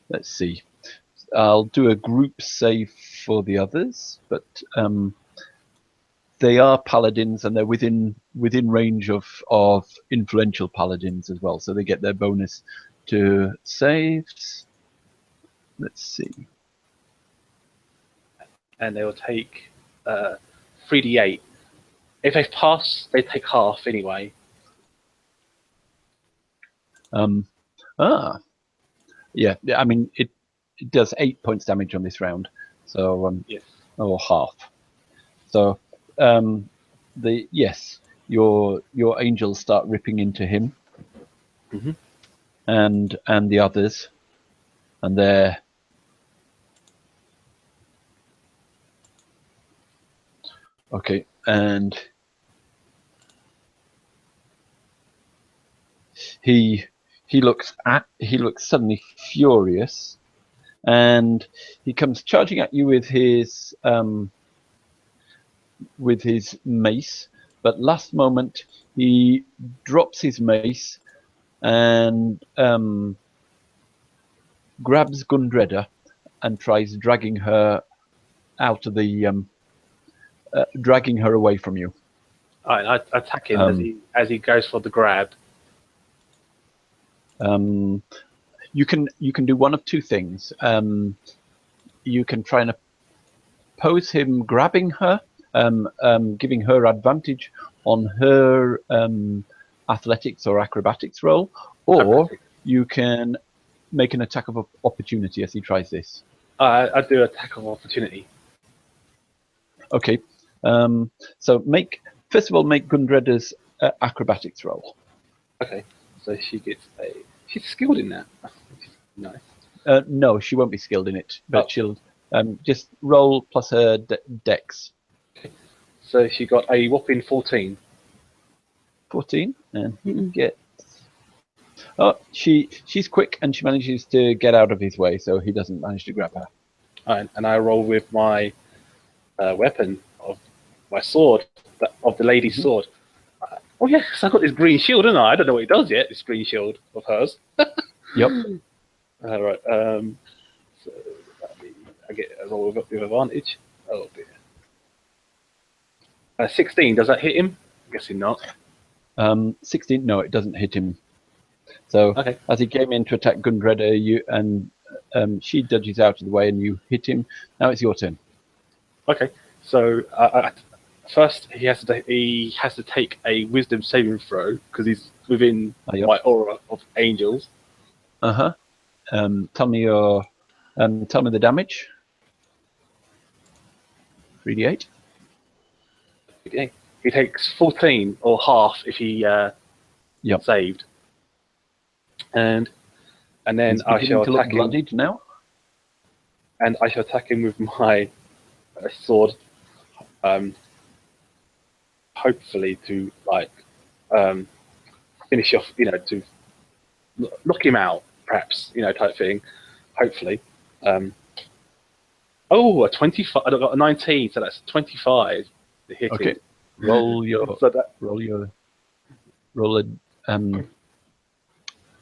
Let's see. I'll do a group save for the others, but they are paladins and they're within range of influential paladins as well, so they get their bonus to saves. Let's see. And they will take 3d8. If they pass, they take half anyway. Yeah. I mean, it does 8 points damage on this round, so Yes. or half. So your angels start ripping into him, and the others, and they're okay, and he looks suddenly furious, and he comes charging at you with his mace, but last moment he drops his mace and grabs Gundreda and tries dragging her out of the dragging her away from you. I attack him as he goes for the grab. You can do one of two things. You can try and oppose him grabbing her, giving her advantage on her athletics or acrobatics roll, or you can make an attack of opportunity as he tries this. I do attack of opportunity. Okay. So first of all make Gundreda's acrobatics roll. Okay. So she gets she's skilled in that. Nice. No, she won't be skilled in it, but she'll just roll plus her dex. Okay. So she got a whopping 14. 14, and he gets. Oh, she's quick, and she manages to get out of his way, so he doesn't manage to grab her. And I roll with my weapon of my sword, of the lady's sword. Oh yes, I got this green shield, didn't I? I don't know what it does yet. This green shield of hers. Yep. All right. So I get a roll with advantage. Oh dear. 16. Does that hit him? I'm guessing not. 16. No, it doesn't hit him. So okay. As he came in to attack Gundreda, she dodges out of the way, and you hit him. Now it's your turn. Okay. So first he has to take a wisdom saving throw because he's within my aura of angels. Tell me the damage. 3d8. Okay. He takes 14 or half if he saved. And then I shall attack him. Bloodied now. And I shall attack him with my sword. Hopefully to finish off, to knock him out, perhaps, type thing. Hopefully. A 25. I got a 19, so that's 25 to hit him. roll your So that roll your roll a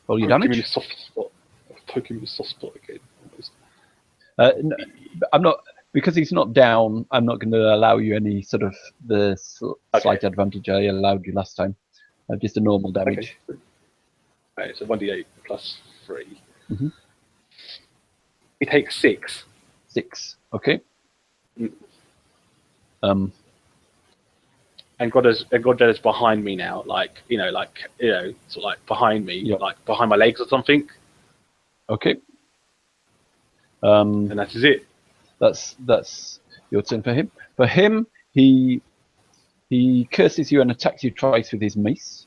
roll your poking me in damage. the soft spot. Poking me in the soft spot again. I'm not, because he's not down. I'm not going to allow you any sort of the slight advantage I allowed you last time. Just a normal damage. Okay. Right, so 1d8 plus 3. Mhm. He takes 6. 6. Okay. And God is behind me now, sort of like behind me, Yep. like behind my legs or something. Okay. And that is it. That's your turn for him. For him, he curses you and attacks you twice with his mace.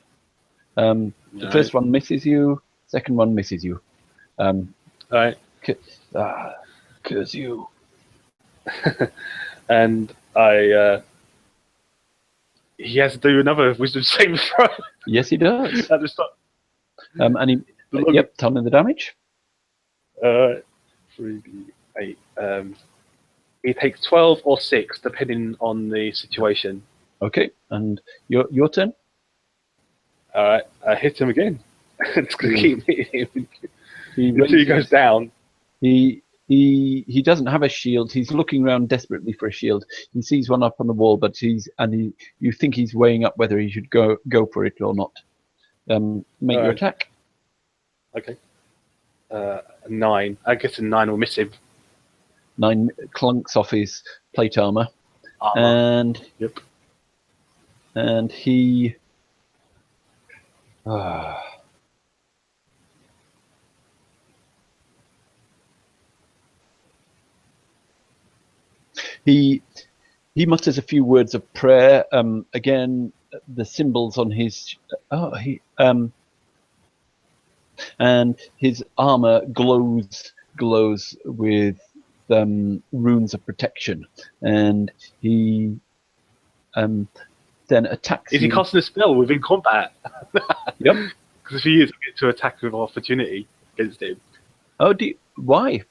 The first one misses you. Second one misses you. Right. Curse you. And he has to do another wisdom saving throw. Yes, he does. At the start. And he, yep. Tell me the damage. 3d8. He takes 12 or 6, depending on the situation. Okay, and your turn. All right, I hit him again. It's going to keep hitting him He until he goes down. He doesn't have a shield. He's looking around desperately for a shield. He sees one up on the wall, but you think he's weighing up whether he should go for it or not. Make your attack. Okay. 9. I guess a 9 will miss him. 9 clunks off his plate armor. And yep. And he he mutters a few words of prayer. Again, the symbols on his and his armor glows with runes of protection, and he then attacks. Is he casting a spell within combat? Yep. Because if he is, I get to attack with opportunity against him. Oh, why?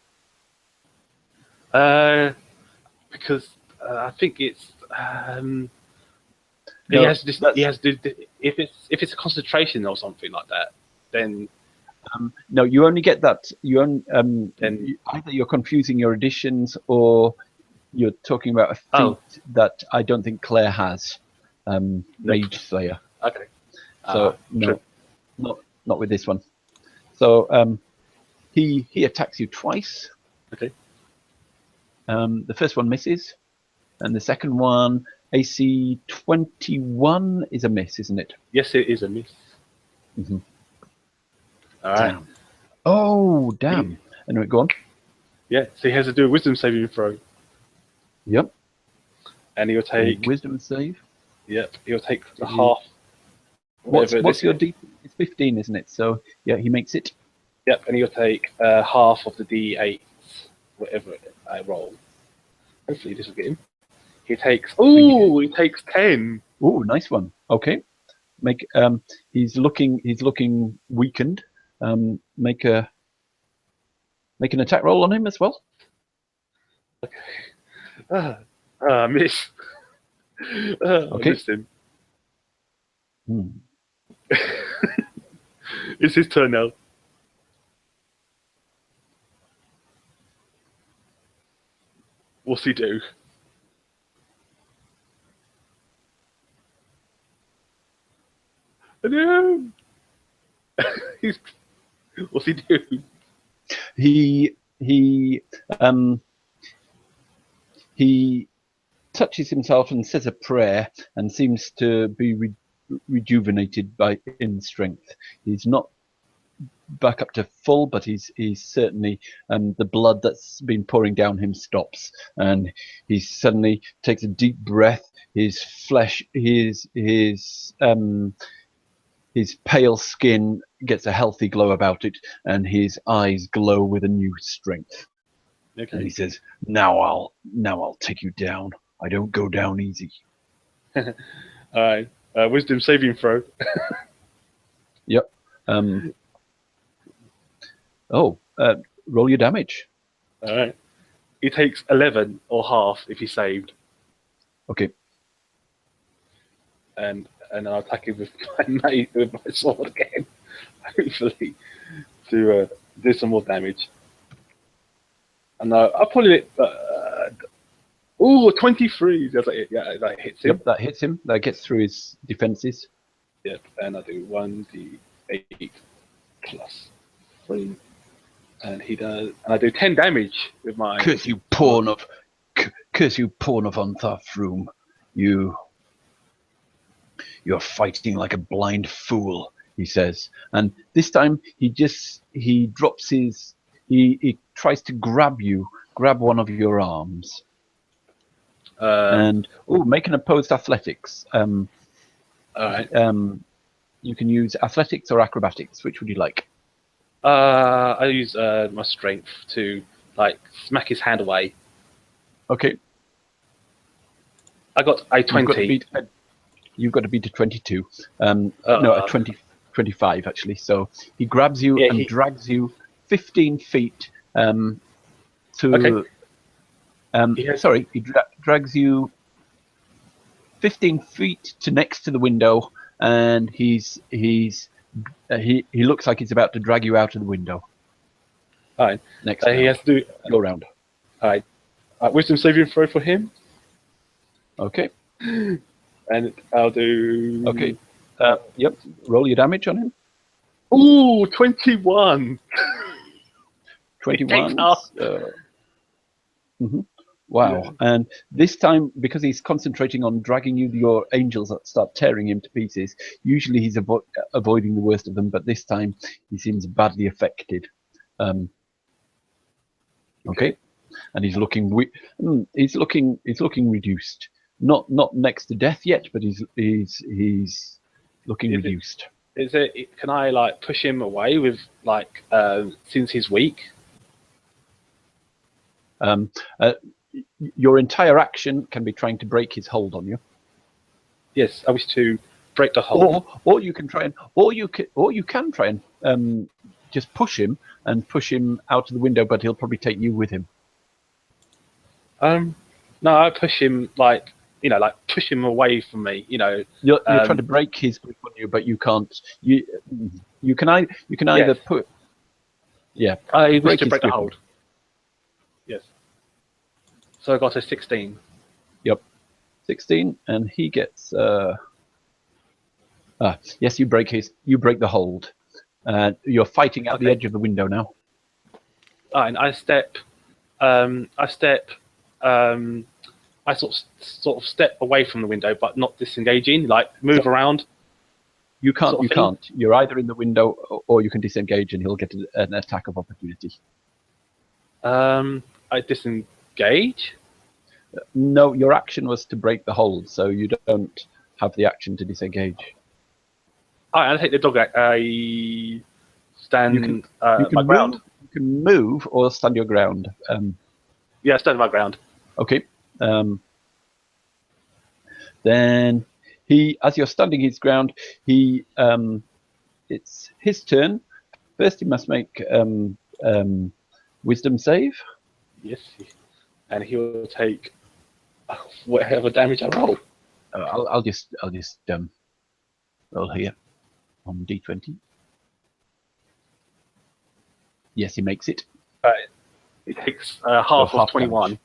Because I think it's he has to. If it's a concentration or something like that, then no, you only get that. Either you're confusing your additions or you're talking about a feat that I don't think Claire has. Mage Slayer. Okay. So no, not with this one. So he attacks you twice. Okay. The first one misses, and the second one, AC 21, is a miss, isn't it? Yes, it is a miss. Mm-hmm. All right. Damn. Oh, damn. Anyway, go on. Yeah, so he has to do a wisdom saving throw. Yep. And he'll take... Wisdom save? Yep, he'll take the half. What's your D? It's 15, isn't it? So, yeah, he makes it. Yep, and he'll take half of the D8, whatever I roll. Hopefully this will get him. He takes... Ooh, he takes 10. Ooh, nice one. Okay. He's looking weakened. Make an attack roll on him as well. Okay. Miss. Okay. I missed him. Hmm. It's his turn now. What's he do? No. What's he do? He touches himself and says a prayer and seems to be rejuvenated in strength. He's not back up to full, but he's certainly the blood that's been pouring down him stops, and he suddenly takes a deep breath. His flesh, his pale skin gets a healthy glow about it, and his eyes glow with a new strength. Okay. And he says, "Now I'll take you down. I don't go down easy." All right. Wisdom saving throw. Yep. Roll your damage. All right. He takes 11 or half if he's saved. Okay. and I'll attack him with with my sword again, hopefully to do some more damage. And I'll probably 23. That's like it. Yeah, that hits him. Yep, that hits him. That gets through his defenses. Yep, and I do 1d8 plus 3, and he does, and I do 10 damage with my. Curse you, pawn of Untharfroom. You're fighting like a blind fool, he says. And this time he drops his. He tries to grab one of your arms. And make an opposed athletics. All right. You can use athletics or acrobatics. Which would you like? I use my strength to like smack his hand away. Okay. I got a 20. You've got to beat a 22. No, a 25 actually. So he grabs you and drags you 15 feet to. Okay. He drags you 15 feet to next to the window, and he looks like he's about to drag you out of the window. All right. Next, he has to do your round. All right. Wisdom saving throw for him. Okay. And I'll do. Okay. Yep. Roll your damage on him. Ooh, 21. 21. Wow. Yeah. And this time, because he's concentrating on dragging you, your angels start tearing him to pieces. Usually he's avoiding the worst of them, but this time he seems badly affected. Okay. And he's looking reduced. Not next to death yet, but he's looking reduced. Can I like push him away with like since he's weak? Your entire action can be trying to break his hold on you. Yes, I wish to break the hold. Or you can try and just push him out of the window, but he'll probably take you with him. No, I push him like push him away from me. You're trying to break his grip on you, but you can't. You can either put. Yeah, I wish to break the hold. Yes. So I got a 16. Yep, 16, and he gets. Yes, you break the hold. You're fighting out the edge of the window now. And I sort of step away from the window, but not disengaging. Like move around. You can't. You can't. You're either in the window, or you can disengage, and he'll get an attack of opportunity. I disengage. No, your action was to break the hold, so you don't have the action to disengage. I take the dog. I stand my ground. You can move or stand your ground. Yeah, stand my ground. Okay. Then as you're standing his ground, it's his turn. First, he must make wisdom save. Yes, and he will take whatever damage I roll. I'll just roll here on D20. Yes, he makes it. He takes half of 21. Damage.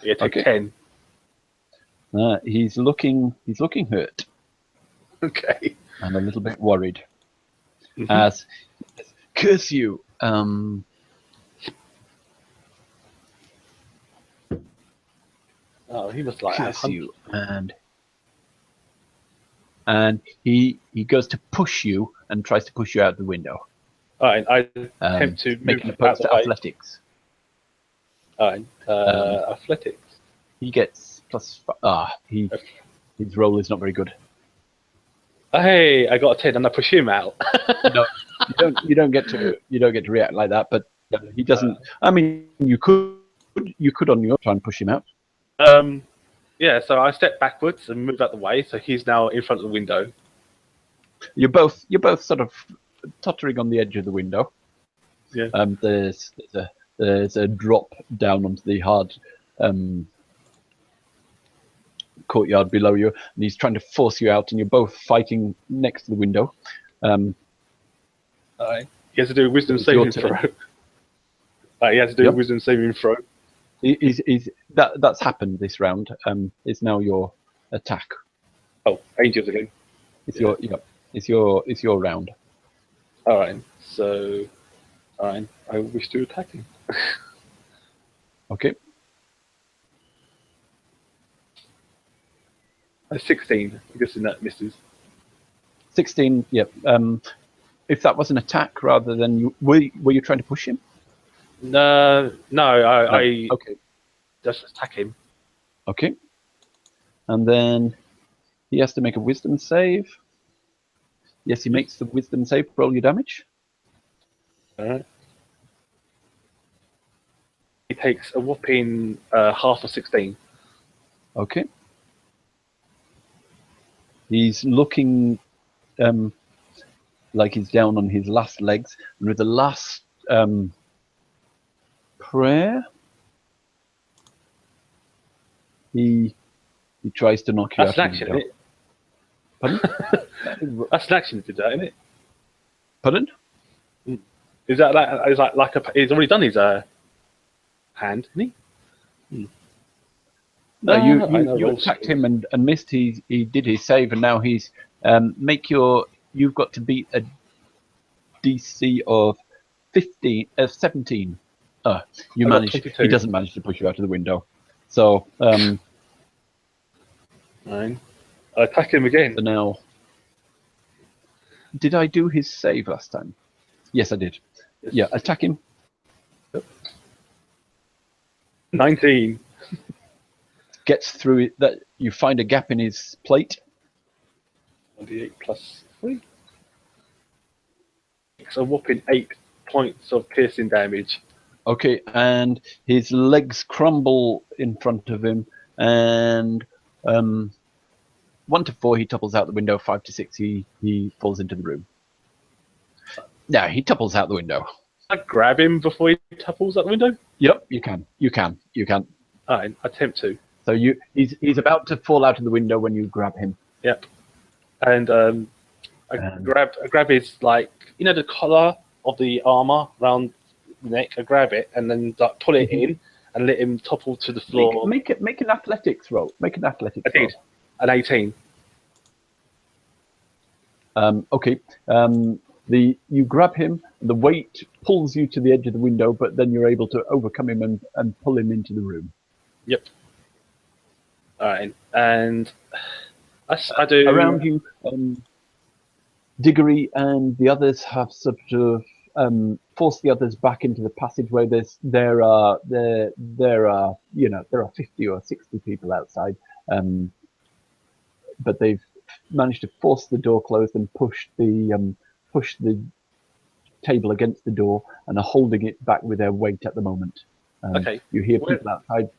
Yeah, take 10. He's looking hurt. Okay. And a little bit worried. As curse you. He was like curse you, and he goes to push you and tries to push you out the window. All right, I attempt to make an opposed to athletics. Athletics. He gets +5. His roll is not very good. Hey, I got a 10, and I push him out. No, you don't get to react like that. But he doesn't. I mean, you could on your try and push him out. Yeah. So I step backwards and move out the way. So he's now in front of the window. You're both sort of tottering on the edge of the window. Yeah. There's a drop down onto the hard courtyard below you, and he's trying to force you out, and you're both fighting next to the window. He has to do a wisdom saving throw. He has to do a wisdom saving throw. That's happened this round. It's now your attack. Oh, Angels again. It's your round. All right. So, I wish to attack him. Okay. 16. I'm guessing that misses. 16. Yep. If that was an attack rather than were you trying to push him? No. I okay. Just attack him. Okay. And then he has to make a wisdom save. Yes, he makes the wisdom save. Roll your damage. All right. He takes a whopping half of 16. Okay. He's looking like he's down on his last legs, and with the last prayer, he tries to knock you out. That's an action, isn't it? Pardon? That's an action to do that, isn't it? Pardon? Is that like he's already done his hand, isn't he? No, you attacked him and missed. He did his save, and now he's you've got to beat a DC of 17. You managed. He doesn't manage to push you out of the window. So Fine. I attack him again. So now, did I do his save last time? Yes, I did. Yes. Yeah, attack him. Yep. 19. Gets through it. That you find a gap in his plate. 28 plus 3. It's a whopping 8 points of piercing damage. Okay, and his legs crumble in front of him, and 1 to 4 he topples out the window. 5 to 6 he falls into the room. No, he topples out the window. I grab him before he topples out the window. Yep, you can. I attempt to. So he's about to fall out of the window when you grab him. Yep. And I grab his, like, the collar of the armor around the neck. I grab it and then pull it in and let him topple to the floor. Make an athletics roll. Make an athletics roll. I did. An 18. Okay. You grab him. The weight pulls you to the edge of the window, but then you're able to overcome him and pull him into the room. Yep. All right, and I do around you. Diggory and the others have sort of forced the others back into the passageway. There are 50 or 60 people outside, but they've managed to force the door closed and push the table against the door and are holding it back with their weight at the moment. Okay. You hear people outside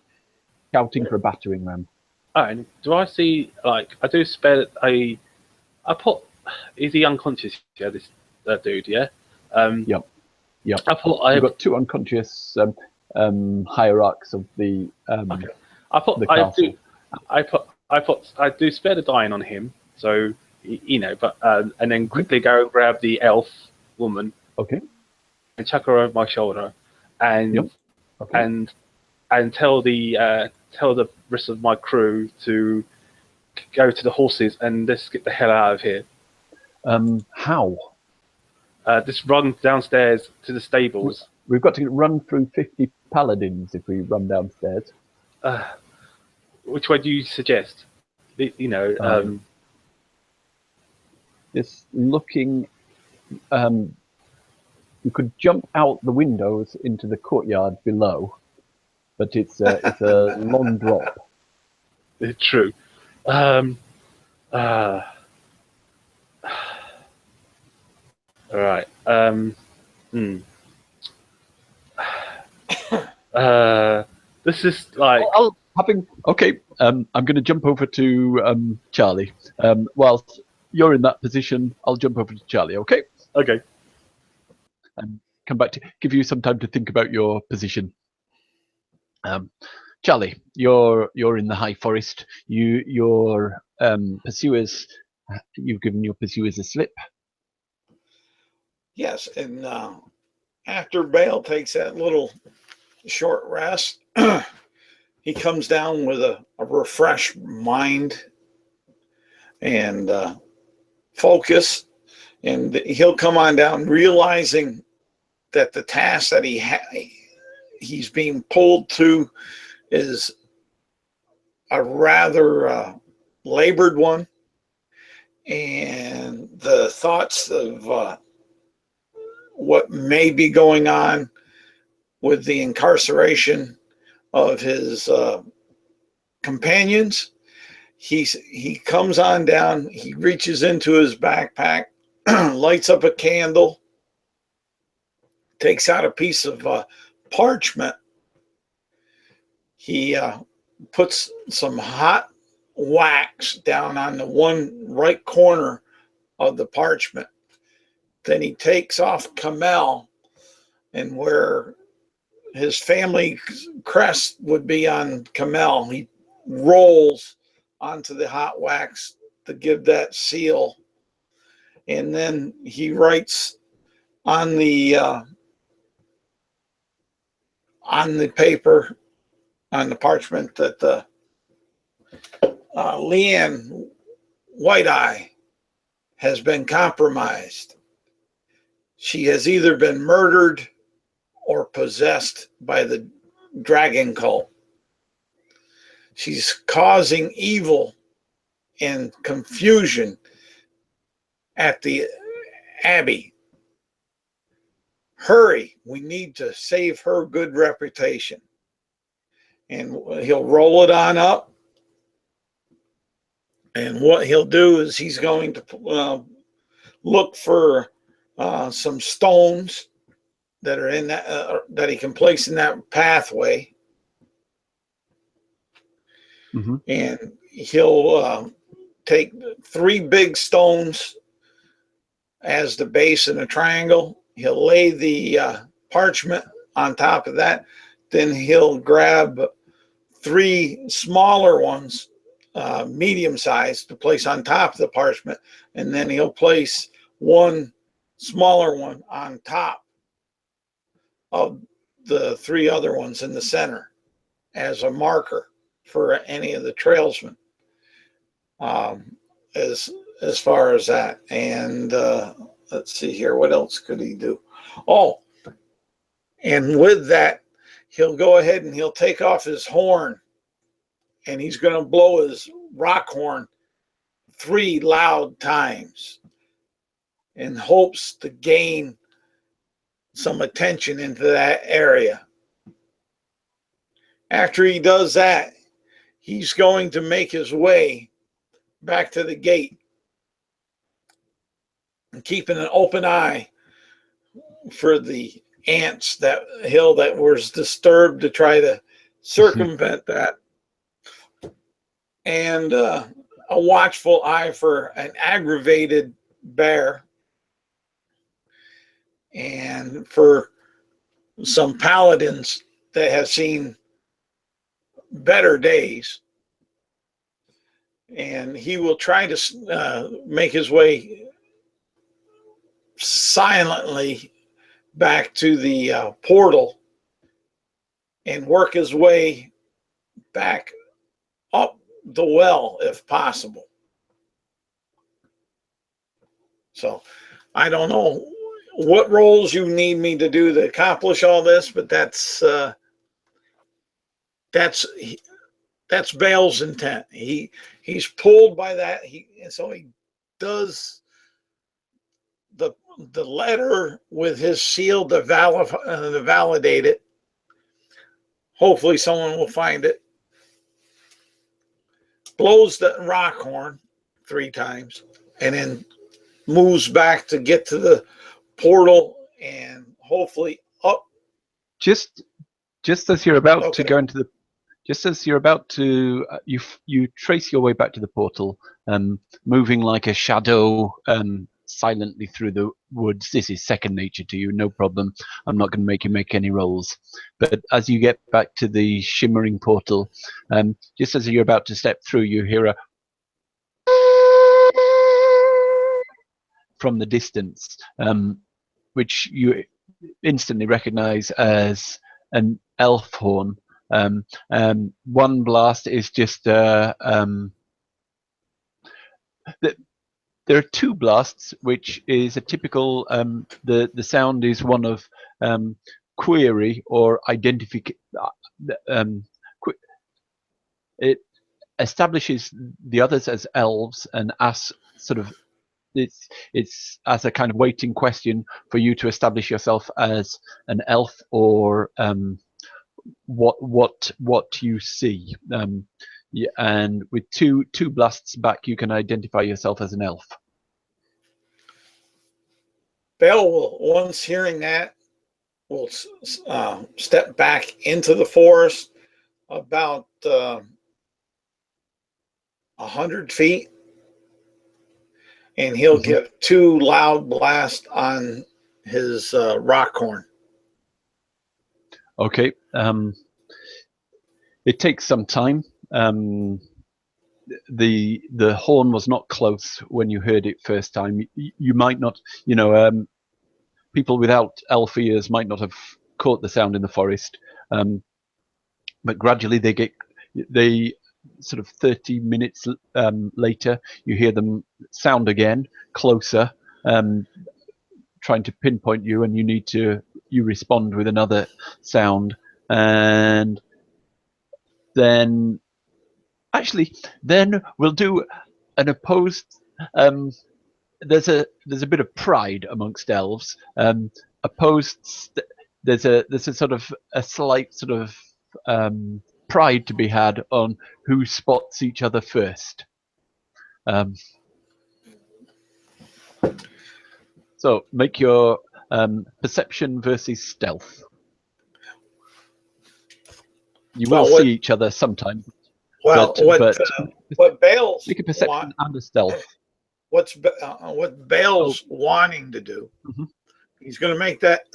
shouting for a battering ram. And do I see, like, I do spare I put, is he unconscious? Yeah, this dude, yeah? Yep. You've got 2 unconscious hierarchs of the okay. the castle. I do spare the dying on him, so but and then quickly go and grab the elf woman. Okay. And chuck her over my shoulder, and and tell the rest of my crew to go to the horses and let's get the hell out of here. How? Just run downstairs to the stables. We've got to run through 50 paladins if we run downstairs. Which way do you suggest? It's looking. You could jump out the windows into the courtyard below, but it's a long drop. It's true. All right. This is like. Okay. I'm going to jump over to Charlie. Whilst you're in that position, I'll jump over to Charlie. Okay. Okay. And come back to give you some time to think about your position. Charlie, you're in the high forest. Your pursuers, you've given your pursuers a slip. Yes, and after Bale takes that little short rest, he comes down with a refreshed mind and focus, and he'll come on down realizing that the task that he's being pulled to is a rather labored one, and the thoughts of what may be going on with the incarceration of his companions. He comes on down, he reaches into his backpack, lights up a candle, takes out a piece of parchment. He puts some hot wax down on the one right corner of the parchment. Then he takes off Camel, and where his family crest would be on Camel, he rolls onto the hot wax to give that seal. And then he writes on the paper, on the parchment, that Leanne White-Eye has been compromised. She has either been murdered or possessed by the dragon cult. She's causing evil and confusion at the Abbey. Hurry, we need to save her good reputation. And he'll roll it on up. And what he'll do is he's going to look for some stones that are in that that he can place in that pathway. Mm-hmm. And he'll take 3 big stones as the base in a triangle. He'll lay the parchment on top of that. Then he'll grab 3 smaller ones, medium sized, to place on top of the parchment. And then he'll place 1 smaller one on top of the 3 other ones in the center as a marker for any of the trailsmen, as far as that. And let's see here, what else could he do? Oh, and with that, he'll go ahead and he'll take off his horn, and he's going to blow his rock horn 3 loud times in hopes to gain some attention into that area. After he does that, he's going to make his way back to the gate, and keeping an open eye for the ants that was disturbed to try to circumvent that, and a watchful eye for an aggravated bear, and for some paladins that have seen better days. And he will try to make his way silently back to the portal and work his way back up the well if possible. So I don't know what roles you need me to do to accomplish all this, but that's Bale's intent. He's pulled by that. So he does the letter with his seal to validate it. Hopefully someone will find it. Blows the rock horn 3 times, and then moves back to get to the portal and hopefully up. Just as you're about to go into the, just as you're about to, you trace your way back to the portal, moving like a shadow silently through the woods. This is second nature to you, no problem. I'm not going to make you make any rolls. But as you get back to the shimmering portal, just as you're about to step through, you hear a from the distance, which you instantly recognize as an elf horn. One blast is just there are two blasts, which is a typical. The sound is one of query or identification. It establishes the others as elves and asks sort of it's as a kind of waiting question for you to establish yourself as an elf or what you see. Yeah, and with two blasts back, you can identify yourself as an elf. Bale will, once hearing that, will step back into the forest about 100 feet, and he'll give two loud blasts on his rock horn. Okay. It takes some time. The horn was not close when you heard it first time. You might not, people without elf ears might not have caught the sound in the forest. But gradually they sort of 30 minutes later, you hear them sound again, closer, trying to pinpoint you, and you respond with another sound. And then we'll do an opposed. There's a bit of pride amongst elves. Opposed. There's a sort of a slight sort of pride to be had on who spots each other first. So make your perception versus stealth. You will see each other sometimes. Well, what Bale's make a perception and a stealth. What Bale's wanting to do? He's going to make that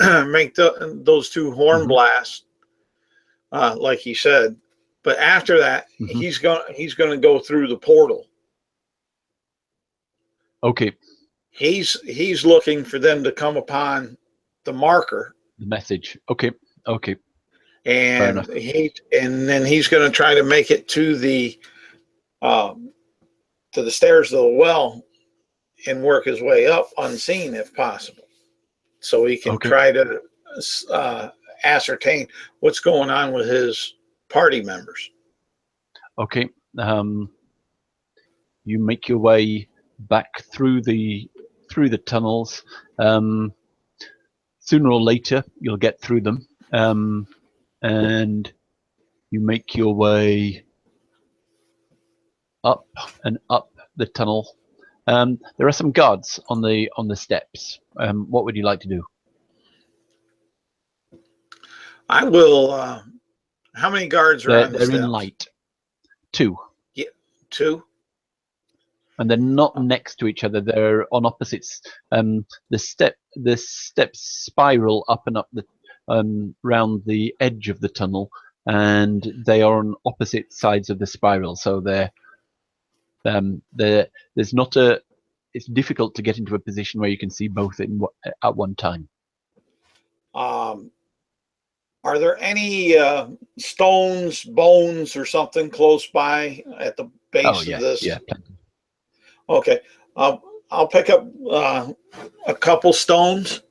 those two horn blasts, like he said. But after that, he's going to go through the portal. Okay. He's looking for them to come upon the marker. The message. Okay. And then he's going to try to make it to the stairs of the well and work his way up unseen if possible, so he can try to ascertain what's going on with his party members. Okay. You make your way back through the tunnels. Sooner or later, you'll get through them. And you make your way up and up the tunnel. There are some guards on the steps. What would you like to do? I will. How many guards are on the steps? They're in light. 2. Yeah, 2. And they're not next to each other. They're on opposites. The steps spiral up and up the round the edge of the tunnel, and they are on opposite sides of the spiral. So there's not a. It's difficult to get into a position where you can see both at one time. Are there any stones, bones, or something close by at the base of this? Yeah, plenty. Okay, I'll pick up a couple stones.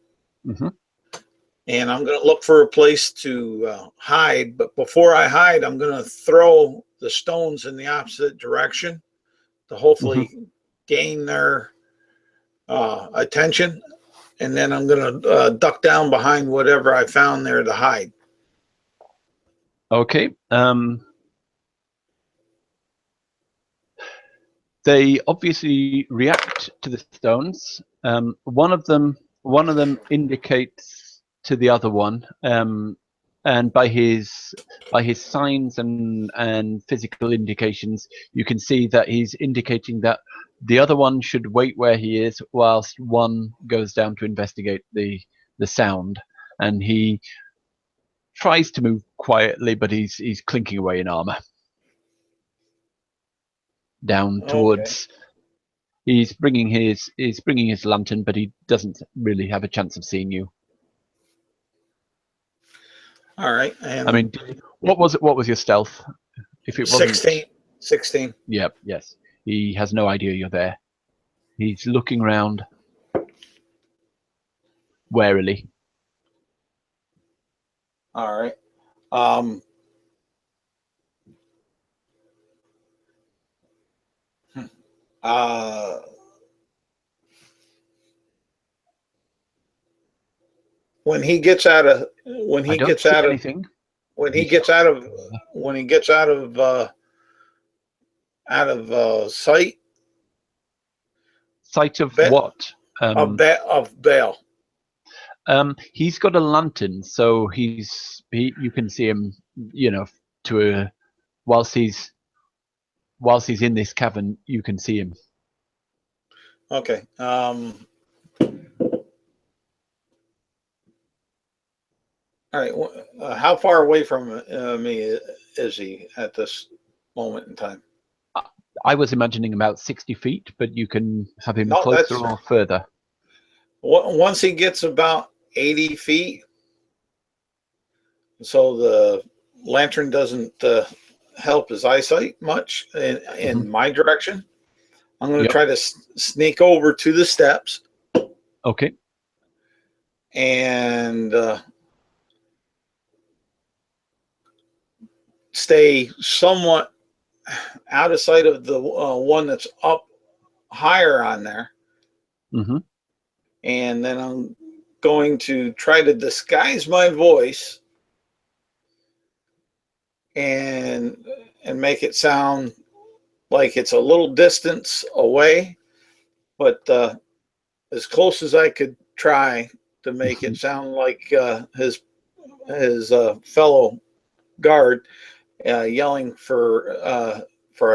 And I'm going to look for a place to hide. But before I hide, I'm going to throw the stones in the opposite direction to hopefully gain their attention. And then I'm going to duck down behind whatever I found there to hide. Okay. They obviously react to the stones. One of them indicates to the other one and by his signs and physical indications, you can see that he's indicating that the other one should wait where he is whilst one goes down to investigate the sound. And he tries to move quietly, but he's clinking away in armor. Down towards. He's bringing his lantern, but he doesn't really have a chance of seeing you. All right. And I mean, what was your stealth? If it wasn't 16. Yep, yes. He has no idea you're there. He's looking around warily. All right. When he gets out of anything. when he gets out of sight of what? of Bale. He's got a lantern, so you can see him, whilst he's in this cavern, you can see him. Okay. All right. How far away from me is he at this moment in time? I was imagining about 60 feet, but you can have him closer or further. Once he gets about 80 feet, so the lantern doesn't help his eyesight much in my direction, I'm going to try to sneak over to the steps. Okay. And stay somewhat out of sight of the one that's up higher on there. Mm-hmm. And then I'm going to try to disguise my voice and make it sound like it's a little distance away, but as close as I could try to make it sound like his fellow guard yelling for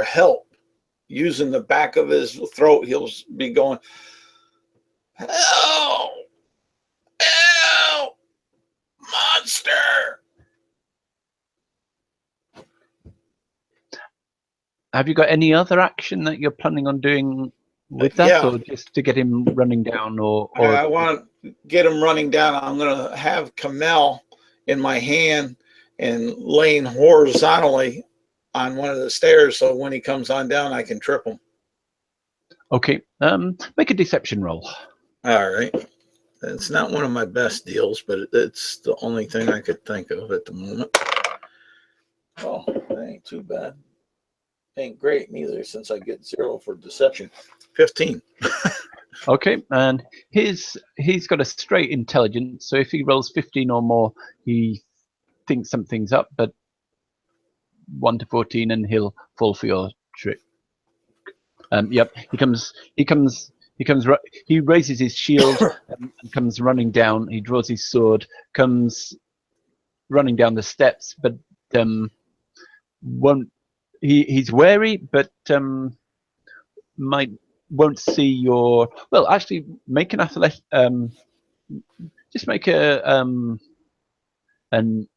help. Using the back of his throat, he'll be going, "Help! Help! Monster!" Have you got any other action that you're planning on doing with that, or just to get him running down? Or I want to get him running down. I'm going to have Kamel in my hand and laying horizontally on one of the stairs, so when he comes on down, I can trip him. Okay. Make a deception roll. All right. It's not one of my best deals, but it's the only thing I could think of at the moment. Oh, that ain't too bad. Ain't great neither, since I get 0 for deception. 15. Okay, and he's got a straight intelligence, so if he rolls 15 or more, he thinks something's up, but 1 to 14 and he'll fall for your trick. Yep, he raises his shield and comes running down. He draws his sword, comes running down the steps, but he's wary, but won't see your. Well, actually, make an athletic. Just make an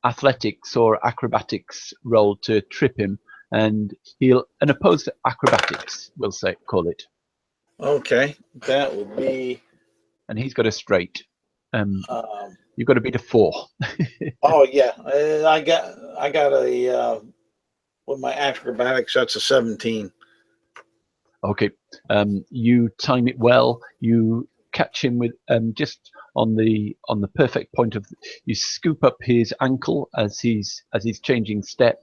athletics or acrobatics roll to trip him, and he'll an opposed acrobatics. We'll call it. Okay, that would be. And he's got a straight. You've got to beat a 4. Oh yeah, I got a with my acrobatics. That's a 17. Okay, you time it well. You catch him with just on the perfect point of. You scoop up his ankle as he's changing step,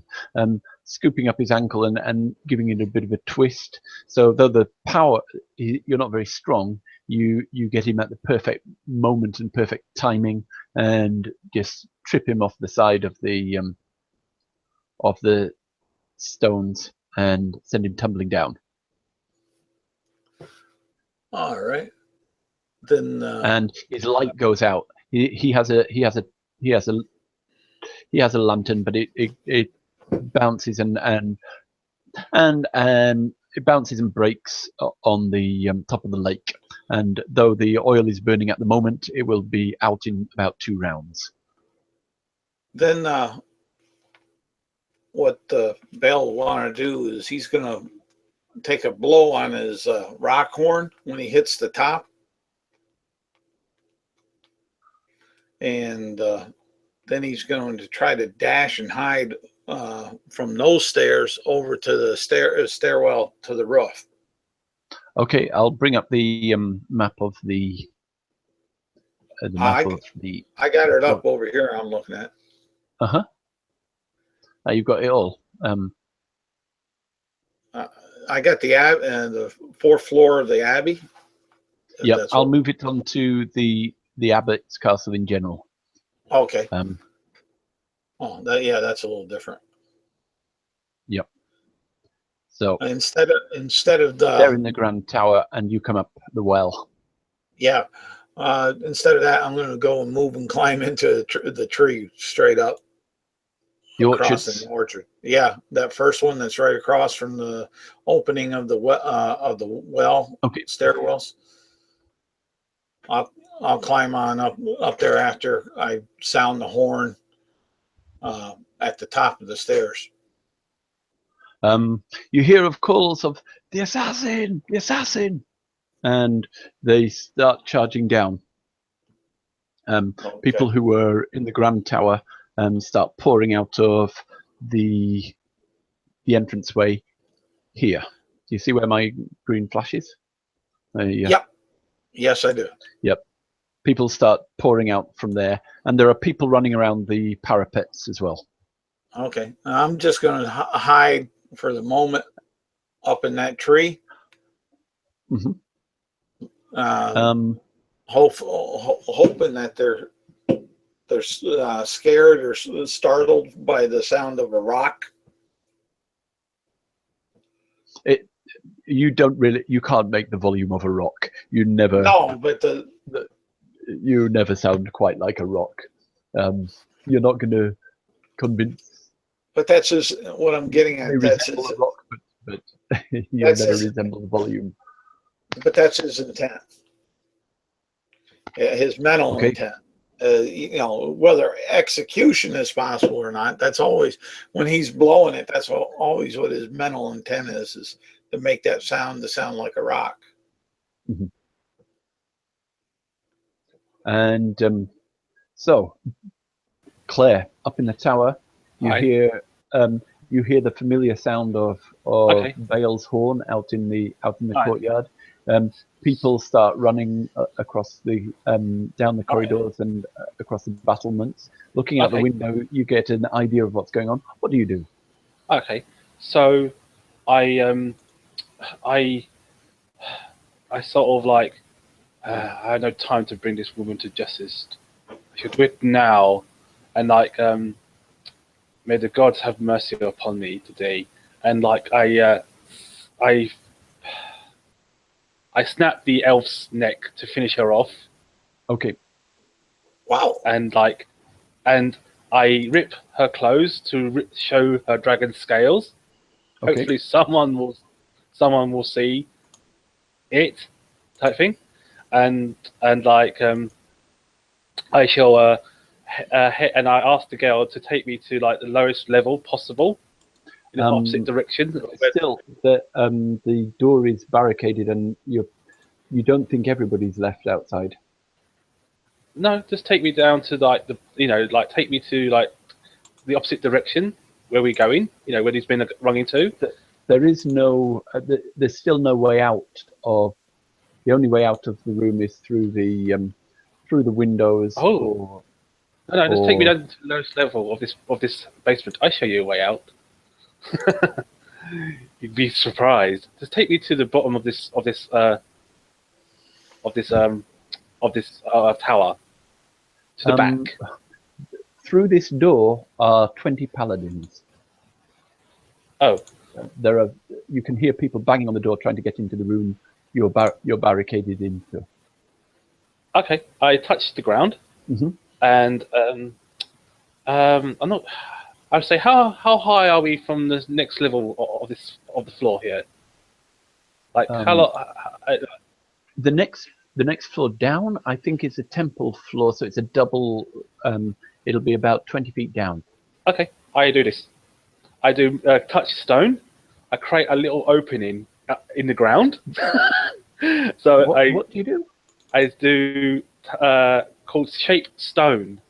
scooping up his ankle and giving it a bit of a twist. So though the power, you're not very strong, you get him at the perfect moment and perfect timing, and just trip him off the side of the stones and send him tumbling down. All right. Then and his light goes out. He has he has a lantern, but it bounces and it bounces and breaks on the top of the lake. And though the oil is burning at the moment, it will be out in about 2 rounds. Then what Bale will want to do is he's going to take a blow on his rock horn when he hits the top. And then he's going to try to dash and hide from those stairs over to the stairwell to the roof. Okay, I'll bring up the map of the I got it up over here. I'm looking at. You've got it all. I got the 4th floor of the Abbey. Yeah, I'll move it onto the Abbot's Castle in general. Okay. Yeah, that's a little different. Yep. So instead of the, they're in the Grand Tower, and you come up the well. Yeah. Instead of that, I'm going to go and move and climb into the tree straight up. The orchards. The orchard. Yeah, that first one that's right across from the opening of the well. Okay. Stairwells. I'll climb on up there after I sound the horn at the top of the stairs. You hear of calls of the assassin, the assassin, and they start charging down. Okay. People who were in the Grand Tower start pouring out of the entranceway here. Do you see where my green flashes? Yep. Yes, I do. Yep. People start pouring out from there, and there are people running around the parapets as well. Okay. I'm just going to hide for the moment up in that tree. Mm-hmm. Hoping that they're scared or startled by the sound of a rock. You can't make the volume of a rock. You never. No, but you never sound quite like a rock. You're not going to convince. But that's just what I'm getting at. That's a rock, but you never resemble the volume. But that's his intent. His mental intent. Whether execution is possible or not, that's always, when he's blowing it, that's always what his mental intent is to make that sound like a rock. Mm-hmm. And so, Claire, up in the tower, you hear the familiar sound of Bale's horn out in the courtyard. People start running across the down the corridors and across the battlements. Looking out the window, you get an idea of what's going on. What do you do? Okay, so I sort of like I had no time to bring this woman to justice. I should do it now, and like may the gods have mercy upon me today. And like I snapped the elf's neck to finish her off. Okay. Wow. And I rip her clothes to show her dragon scales. Okay. Hopefully someone will see it, type thing. And like I shall and I asked the girl to take me to like the lowest level possible in the opposite direction. Still, the door is barricaded, and you don't think everybody's left outside. No, just take me down to like take me to like the opposite direction where we're going. Where he's been rung into. There is no. There's still no way out of. The only way out of the room is through the windows. Oh. No, just take me down to the lowest level of this basement. I show you a way out. You'd be surprised. Just take me to the bottom of this tower, to the back. Through this door are 20 paladins. Oh, you can hear people banging on the door trying to get into the room you're barricaded into. Okay, I touch the ground. Mm-hmm. And I'm not. I'd say how high are we from the next level of the floor here? Like how long? The next floor down, I think, is a temple floor, so it's a double. It'll be about 20 feet down. Okay, I do this. I do touch stone. I create a little opening in the ground. So what do you do? I do called shape stone.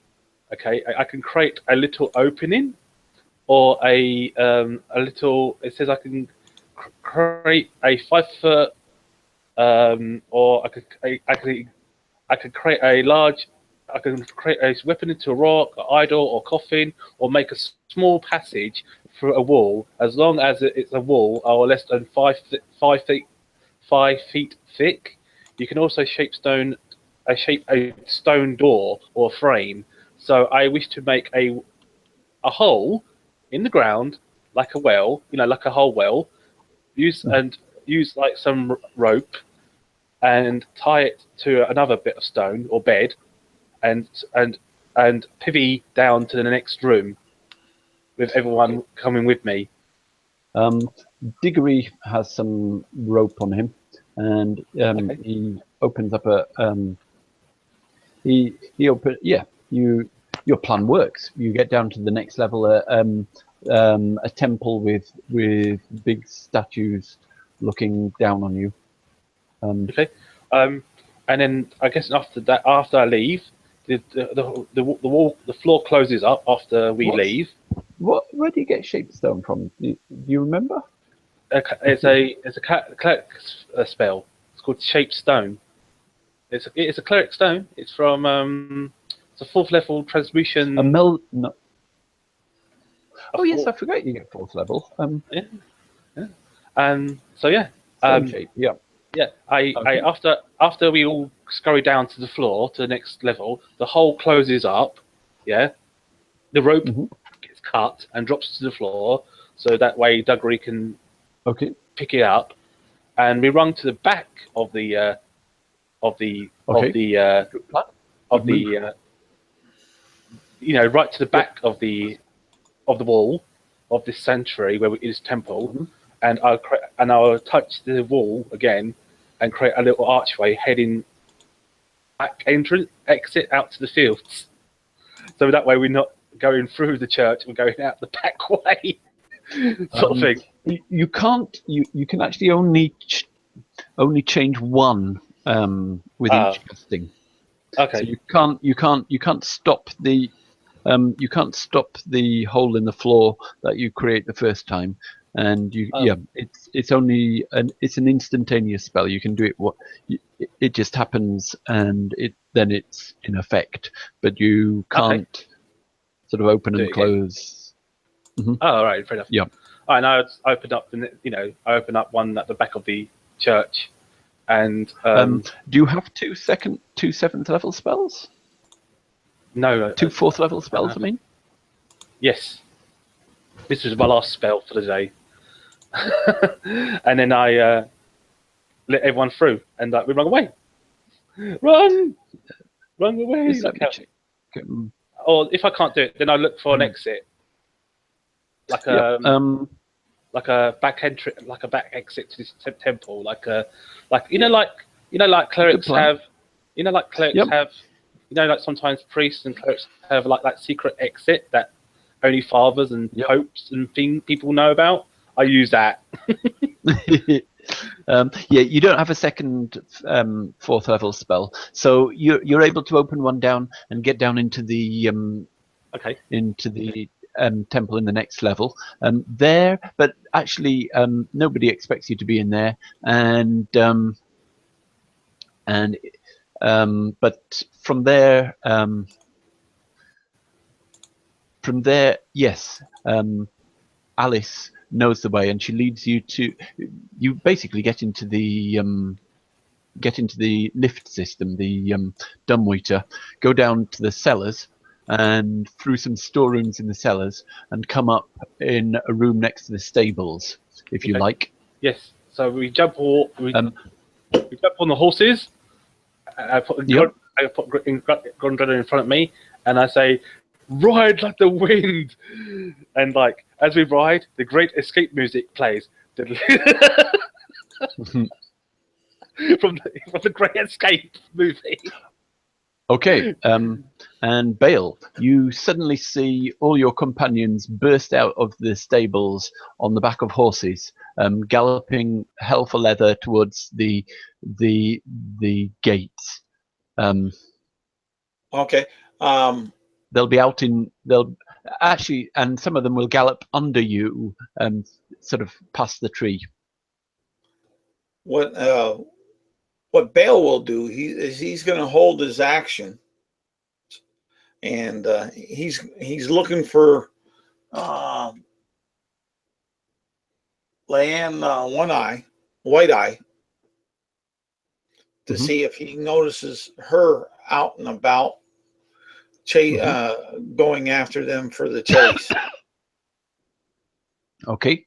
Okay, I can create a little opening, or a little. It says I can create a 5 foot, or I could create a large. I can create a weapon into a rock, an idol, or coffin, or make a small passage through a wall, as long as it's a wall or less than 5 feet thick. You can also shape a stone door or frame. So I wish to make a hole in the ground, like a well, like a whole well. Use like some rope and tie it to another bit of stone or bed, and pivy down to the next room with everyone coming with me. Diggory has some rope on him, and Okay. he opens up a your plan works. You get down to the next level, a temple with big statues looking down on you. Okay. And then I guess after I leave, the floor closes up after we leave. Where do you get shaped stone from? Do you remember? It's a cleric spell. It's called shape stone. It's a cleric stone. It's from it's a 4th level transmutation. No. Oh yes, I forgot you get 4th level. Yeah. And so yeah. Stone shape. Yeah. Yeah. Okay. After we all scurry down to the floor to the next level, the hole closes up. Yeah. The rope gets cut and drops to the floor, so that way Duggery can pick it up, and we run to the back of the right to the back of the wall of this sanctuary where it is temple, and I'll touch the wall again and create a little archway heading back exit out to the fields. So that way we're not going through the church, we're going out the back way, sort of thing. You can't. You can actually only change one with each casting. Okay. So you can't stop the hole in the floor that you create the first time, and it's only it's an instantaneous spell. You can do it it just happens, and then it's in effect, but you can't sort of open and close. Oh, all right, fair enough. Yeah. All right, now I opened up I opened up one at the back of the church, and do you have two 7th level spells? No, 2 4th level spells. I mean, yes. This was my last spell for the day, and then I let everyone through, and we run away. Run away! Or if I can't do it, then I look for an exit, like a back entry, like a back exit to this temple, like clerics have, like sometimes priests and clerics have like that secret exit that only fathers and popes and people know about. I use that. You don't have a second 4th level spell, so you're able to open one down and get down into the temple in the next level there, but actually nobody expects you to be in there, but from there, yes, Alice knows the way, and she leads you to. You basically get into the lift system, the dumbwaiter, go down to the cellars, and through some storerooms in the cellars, and come up in a room next to the stables, if you like. Yes. So we jump on the horses. I put Gondrena in front of me, and I say, ride like the wind, and like as we ride, the Great Escape music plays from the Great Escape movie. Okay, and Bale, you suddenly see all your companions burst out of the stables on the back of horses, galloping hell for leather towards the gates. Okay. They'll be out in. They'll actually, and some of them will gallop under you, sort of past the tree. What Bale will do, he's going to hold his action, and he's looking for Leanne White Eye, to see if he notices her out and about, going after them for the chase. Okay,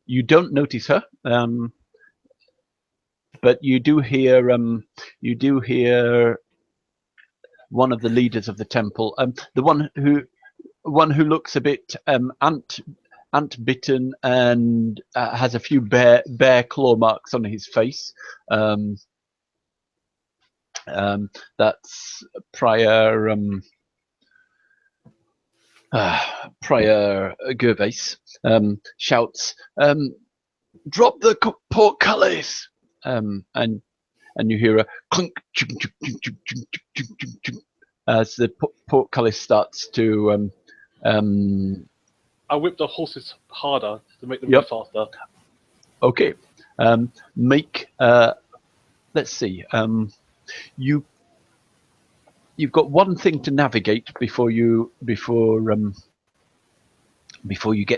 you don't notice her. But you do hear one of the leaders of the temple, the one who looks a bit ant bitten and has a few bear claw marks on his face. That's Prior Gervais, shouts, "Drop the portcullis!" And you hear a clunk as the portcullis starts to. I whip the horses harder to make them go faster. Okay, make. Let's see. You've got one thing to navigate before you get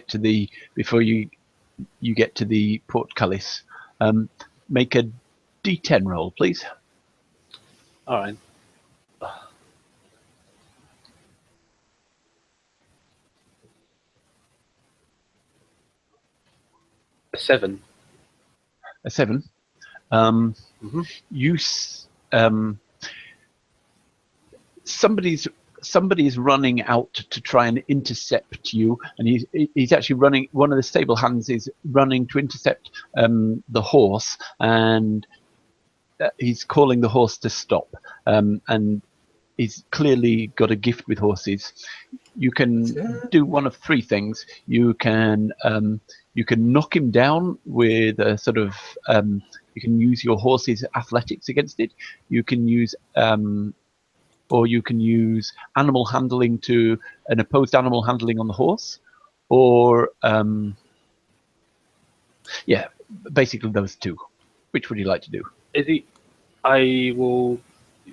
to the portcullis. Make a D10 roll, please. All right. A 7. A 7. Somebody's running out to try and intercept you, and he's actually running. One of the stable hands is running to intercept the horse, and he's calling the horse to stop. And he's clearly got a gift with horses. You can do one of three things. You can knock him down with a sort of. You can use your horse's athletics against it. You can use. Or you can use animal handling to an opposed animal handling on the horse, or basically those two. Which would you like to do? I will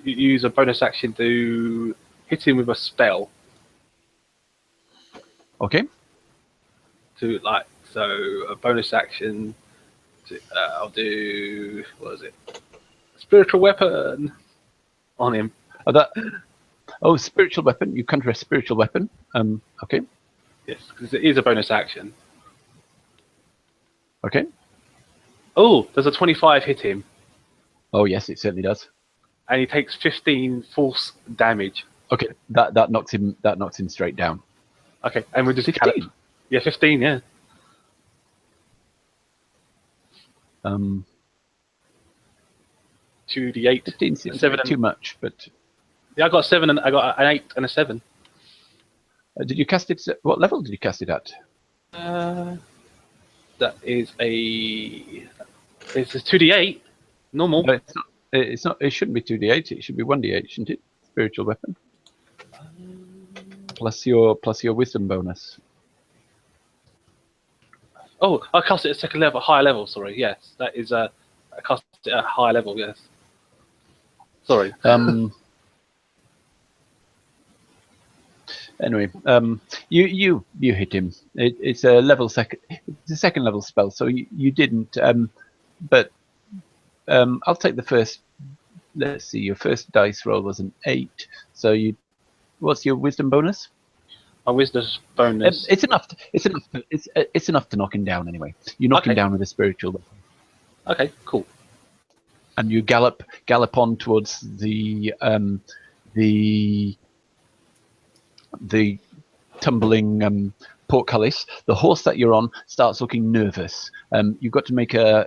use a bonus action to hit him with a spell. Okay. So a bonus action. I'll do, what is it? Spiritual weapon on him. Spiritual weapon. You conjure a spiritual weapon. Okay. Yes, because it is a bonus action. Okay. Oh, does a 25 hit him? Oh yes, it certainly does. And he takes 15 force damage. Okay, that knocks him straight down. Okay, and we just 15. Yeah, 15. Yeah. 2d8. 15 seems 7 too much, but yeah, I got 7 and I got an 8 and a 7. Did you cast it? What level did you cast it at? That is it's a 2d8 normal. No, it's not. It shouldn't be 2d8. It should be 1d8, shouldn't it? Spiritual weapon. Plus your wisdom bonus. Oh, I cast it at second level, higher level. Sorry, yes, that is I cast it at higher level. Yes. Sorry. Anyway, you hit him. It's a level second. It's a second level spell, so you didn't. But I'll take the first. Let's see. Your first dice roll was an 8. So what's your wisdom bonus? My wisdom bonus. It's enough. It's enough to knock him down anyway. You knock him down with a spiritual weapon. Okay, cool. And you gallop the tumbling portcullis. The horse that you're on starts looking nervous. You've got to make a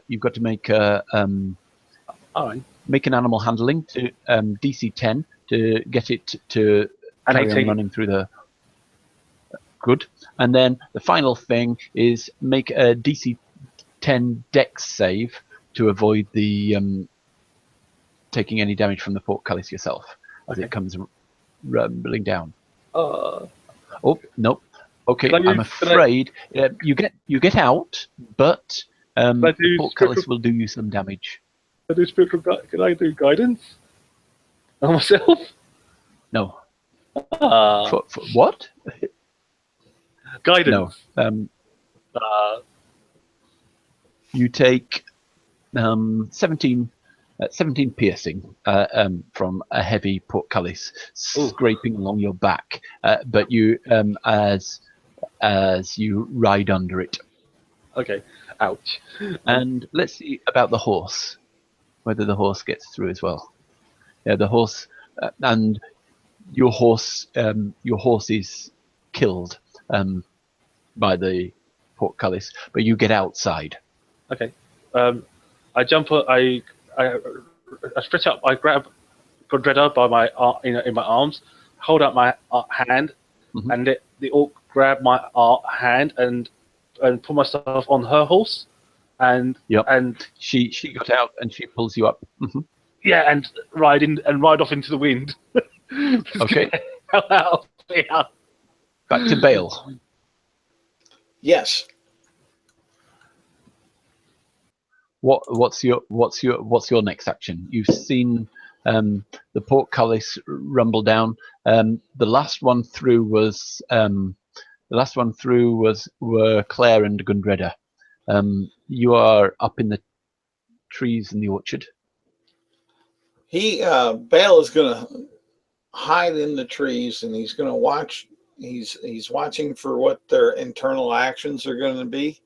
All right. make an animal handling to DC 10 to get it to And carry on 18. running through the good. And then the final thing is make a DC 10 Dex save to avoid the taking any damage from the portcullis yourself as it comes rumbling down. Oh nope. Okay, I'm afraid you get out, but the portcullis will do you some damage. Can I do guidance on myself? No. For what? Guidance. No. You take 17 piercing from a heavy portcullis scraping along your back, but you as you ride under it. Okay. Ouch. And let's see about the horse, whether the horse gets through as well. Yeah, the horse and your horse is killed by the portcullis, but you get outside. Okay. I jump. I stretch up. I grab Godreda by my in my arms, hold up my hand, and let the orc grab my hand and put myself on her horse, and she got out and she pulls you up. Yeah, and ride off into the wind. Okay. Out here. Back to Bale. Yes. What's your next action? You've seen the portcullis rumble down. The last one through were Claire and Gundreda. You are up in the trees in the orchard. Bale is going to hide in the trees, and he's going to watch. He's watching for what their internal actions are going to be,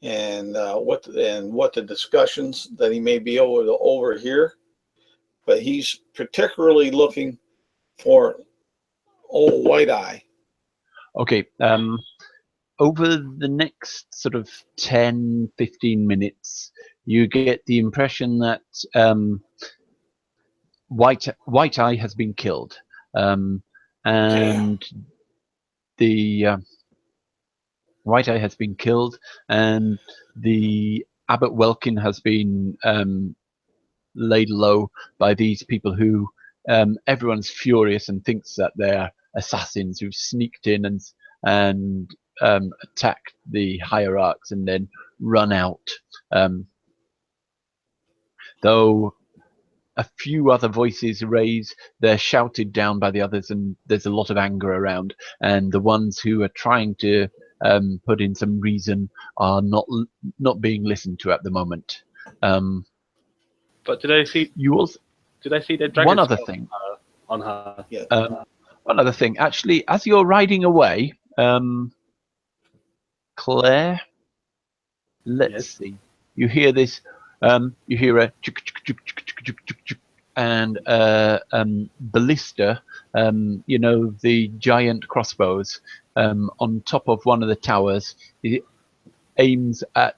and what the discussions that he may be able to overhear. But he's particularly looking for old White Eye. Okay. Over the next sort of 10, 15 minutes, you get the impression that White Eye has been killed, and the White Eye has been killed, and the Abbot Welkin has been laid low by these people who everyone's furious and thinks that they're assassins who've sneaked in and attacked the hierarchs and then run out. Though a few other voices raise, they're shouted down by the others, and there's a lot of anger around. And the ones who are trying to put in some reason are not being listened to at the moment. But did I see? Did I see the dragon? One other thing on her. Yeah. One other thing, actually, as you're riding away, Claire, let's see. You hear this. You hear a and ballista. The giant crossbows on top of one of the towers. It aims at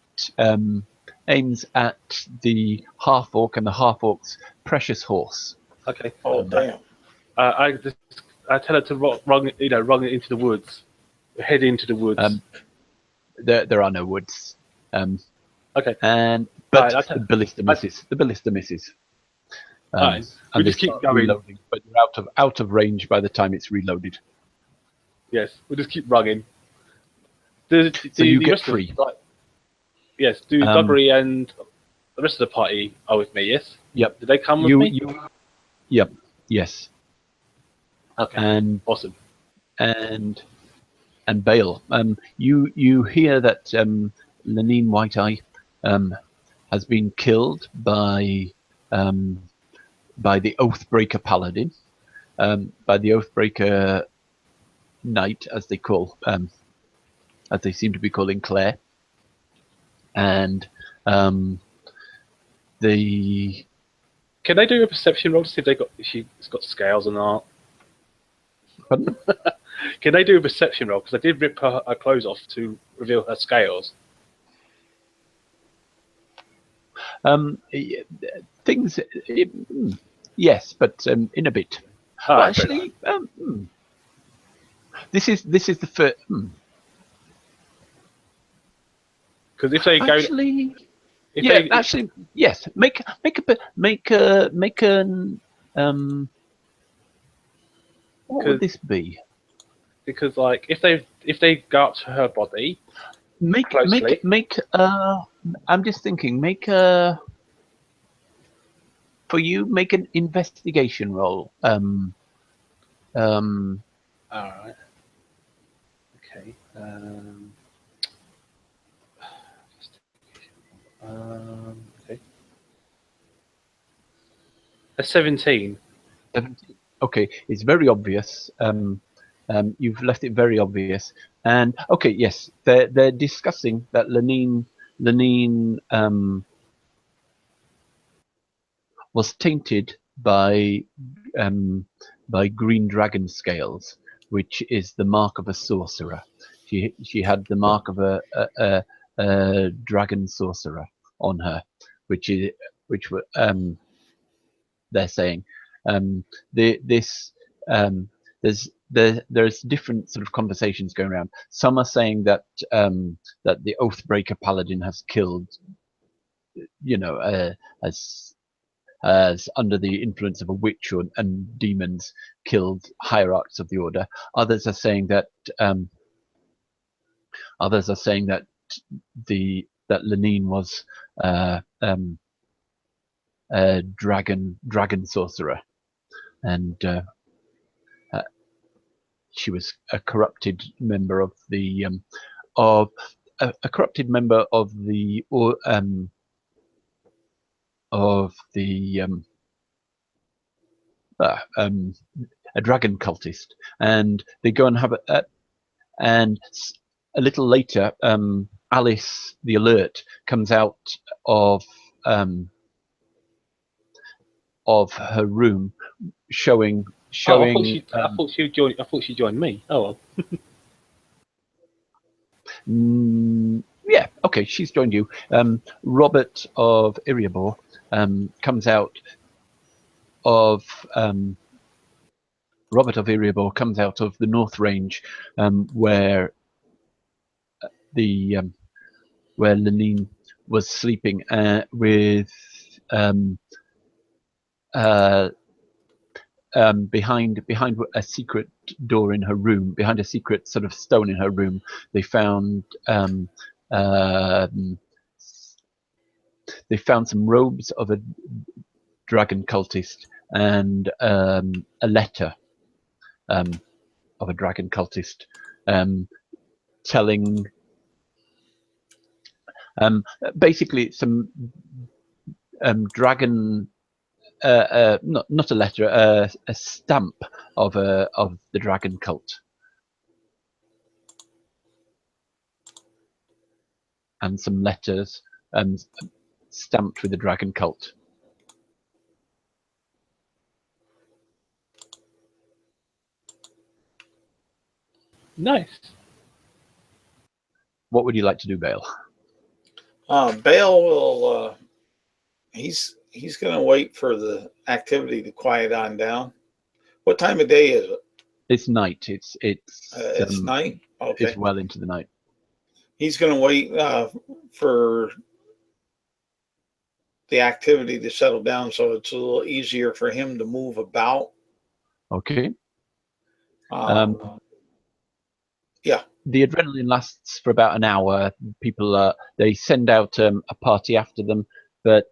the half orc and the half orc's precious horse. Okay. Oh damn! I tell her to run it into the woods, head into the woods. There are no woods. Okay. But the ballista misses. The ballista misses. And we just keep going. Reloading, but you're out of range by the time it's reloaded. Yes, we'll just keep running. So you get free. Yes. Do Doggery and the rest of the party are with me? Yes. Yep. Did they come with me? Yep. Yes. Okay. And awesome. And Bale, you hear that Lenine White Eye has been killed by the Oathbreaker Paladin, by the Oathbreaker Knight, as they seem to be calling Claire, and the. Can they do a perception roll to see if she's got scales or not? Pardon? Can they do a perception roll? Because I did rip her clothes off to reveal her scales. Things, yes, but in a bit. Well, Right, actually, this is the first. because if they go, Actually, if yeah, they, actually, yes. Make an what would this be? because like if they go up to her body closely, I'm just thinking. For you, make an investigation roll. all right, okay, okay, a 17. 17. Okay, it's very obvious. You've left it very obvious. And okay, yes, they're discussing that Lenine was tainted um, by green dragon scales, which is the mark of a sorcerer. She had the mark of a dragon sorcerer on her, which they're saying this there's different sort of conversations going around. Some are saying that that the Oathbreaker paladin has killed, as under the influence of a witch and demons killed hierarchs of the order. Others are saying that that Lenine was a dragon sorcerer, and she was a corrupted member of the of a corrupted member of the a dragon cultist, and they go and have and a little later, Alice the Alert comes out of her room, showing. Oh, I thought she joined. I thought she joined me. Oh well. Yeah, okay, she's joined you. Robert of Iriabor comes out of the North Range, where where Lenine was sleeping with behind a secret door in her room, behind a secret sort of stone in her room. They found some robes of a dragon cultist and a letter of a dragon cultist telling basically some dragon not a letter, a stamp of the dragon cult, and some letters stamped with the dragon cult. Nice. What would you like to do, Bale? Bale will. He's going to wait for the activity to quiet on down. What time of day is it? It's night. It's night. Okay. It's well into the night. He's going to wait for the activity to settle down, so it's a little easier for him to move about. Okay. Yeah. The adrenaline lasts for about an hour. People they send out a party after them, but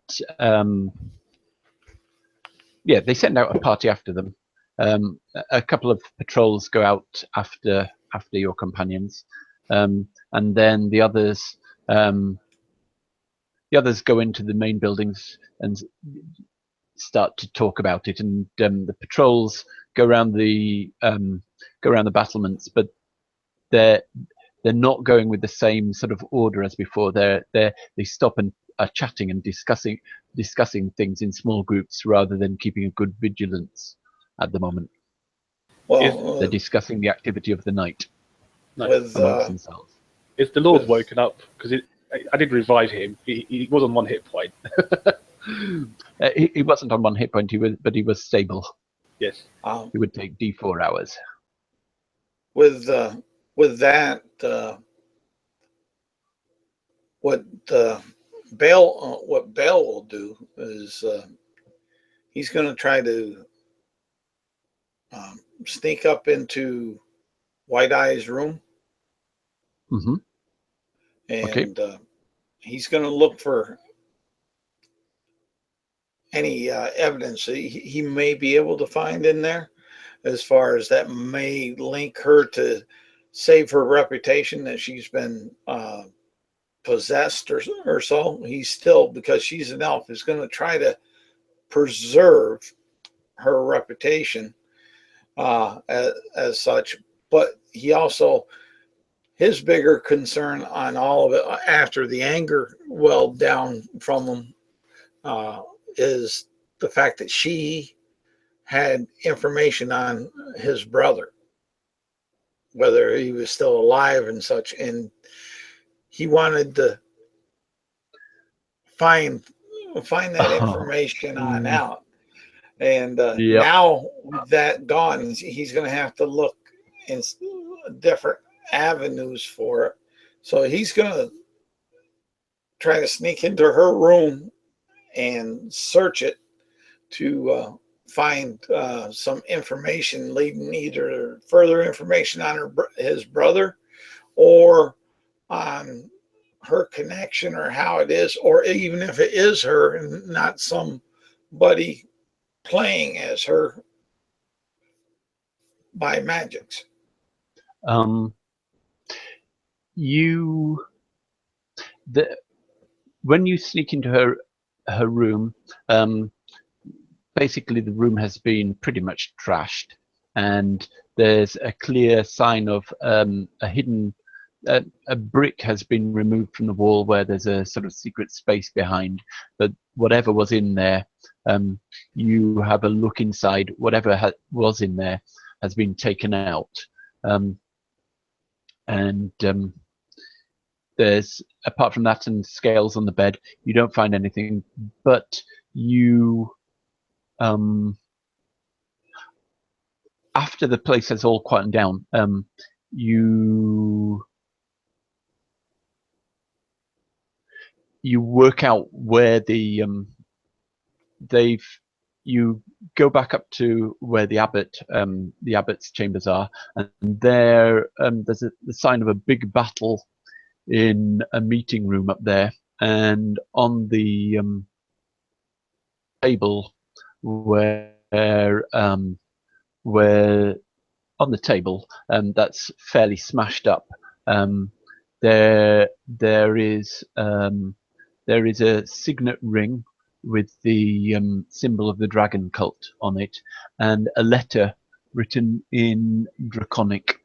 they send out a party after them. A couple of patrols go out after your companions, and then the others go into the main buildings and start to talk about it. And the patrols go around the battlements, but they're not going with the same sort of order as before. They stop and are chatting and discussing things in small groups rather than keeping a good vigilance at the moment. Well, They're discussing the activity of the night No. with amongst themselves. Is the Lord Yes. woken up? Because I did revive him. He was on 1 hit point. He wasn't on 1 hit point, but he was stable. Yes. He would take D4 hours. With that, what Bale will do is he's going to try to sneak up into White Eye's room, Mm-hmm. and he's going to look for any evidence he may be able to find in there, as far as that may link her to save her reputation that she's been possessed or so. He's still, because she's an elf, is going to try to preserve her reputation as such. But he also, his bigger concern on all of it after the anger welled down from him is the fact that she had information on his brother, whether he was still alive and such, and he wanted to find that information on out. And Yep. now with that gone, he's going to have to look in different avenues for it. So he's going to try to sneak into her room and search it to find some information leading either further information on his brother or on her connection or how it is, or even if it is her and not somebody playing as her by magics. When you sneak into her room, basically the room has been pretty much trashed, and there's a clear sign of a hidden a brick has been removed from the wall where there's a sort of secret space behind, but whatever was in there, you have a look inside. Whatever was in there has been taken out, and there's, apart from that and scales on the bed, you don't find anything. But you, after the place has all quietened down, you work out where the you go back up to where the abbot's chambers are, and there there's the sign of a big battle in a meeting room up there, and on the table where on the table that's fairly smashed up, there is a signet ring with the symbol of the dragon cult on it, and a letter written in Draconic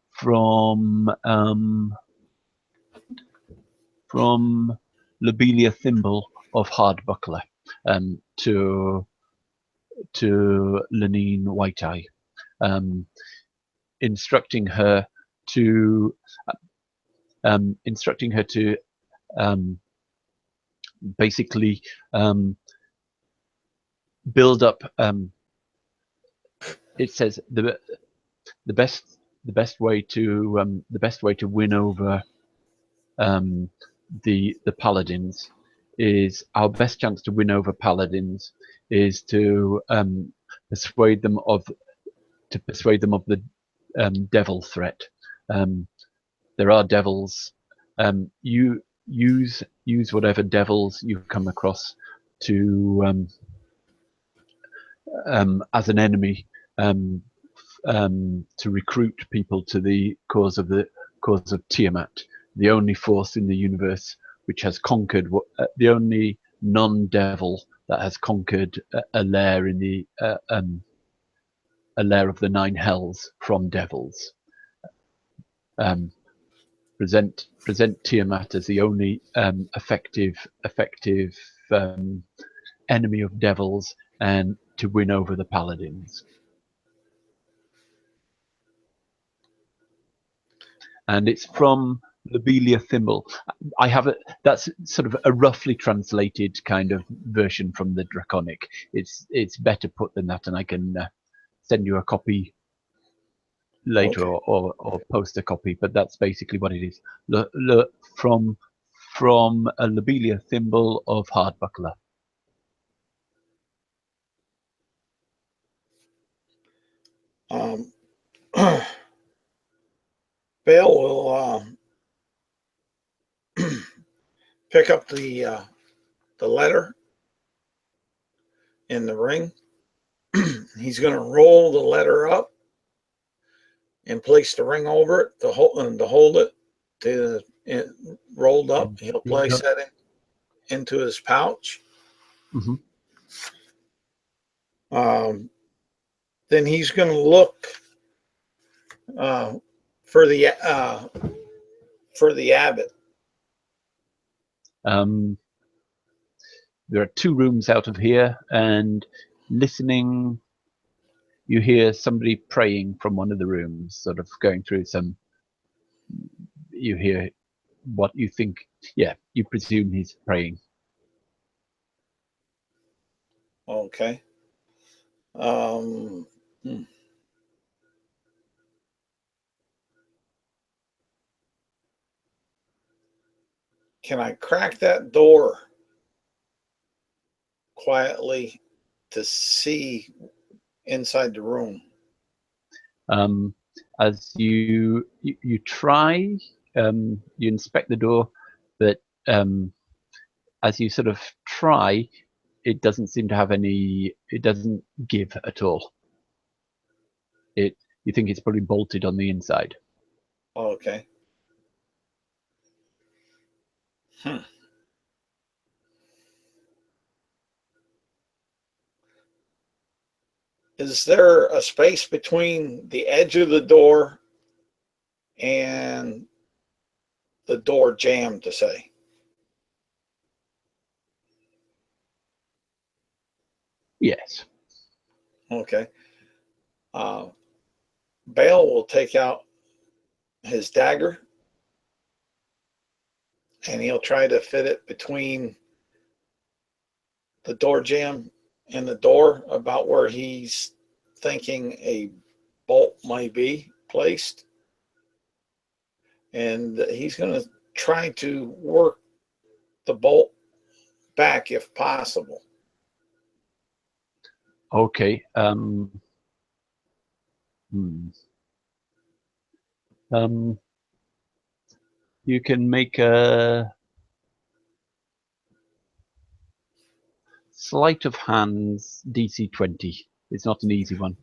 from Lobelia Thimble of Hardbuckler to Lenine Whiteeye, instructing her to basically build up. It says the best way to win over the paladins is, our best chance to win over paladins is to persuade them of the devil threat. There are devils. You use whatever devils you come across to as an enemy, to recruit people to the cause of Tiamat, the only force in the universe which has conquered, the only non-devil that has conquered a lair in the a lair of the 9 hells from devils. Present Tiamat as the only effective enemy of devils, and to win over the paladins. and it's from Lobelia Thimble. I have it. That's sort of a roughly translated kind of version from the Draconic. It's better put than that, and I can send you a copy later, Okay. or post a copy. But that's basically what it is. From a Lobelia Thimble of Hardbuckler. Bale will pick up the letter in the ring. He's going to roll the letter up and place the ring over it to hold it to it rolled up. He'll place that into his pouch. Mm-hmm. Then he's going to look for the abbot. There are 2 rooms out of here, and listening, you hear somebody praying from one of the rooms, sort of going through some. You hear what you think. Yeah, you presume he's praying. Okay. Can I crack that door quietly to see inside the room? As you try, you inspect the door, but as you sort of try, it doesn't seem to have any. It doesn't give at all. You think it's probably bolted on the inside. Okay. Is there a space between the edge of the door and the door jamb, to say? Yes. Okay. Bale will take out his dagger and he'll try to fit it between the door jamb and the door, about where he's thinking a bolt might be placed. And he's going to try to work the bolt back if possible. Okay. You can make a sleight of hands DC 20. It's not an easy one.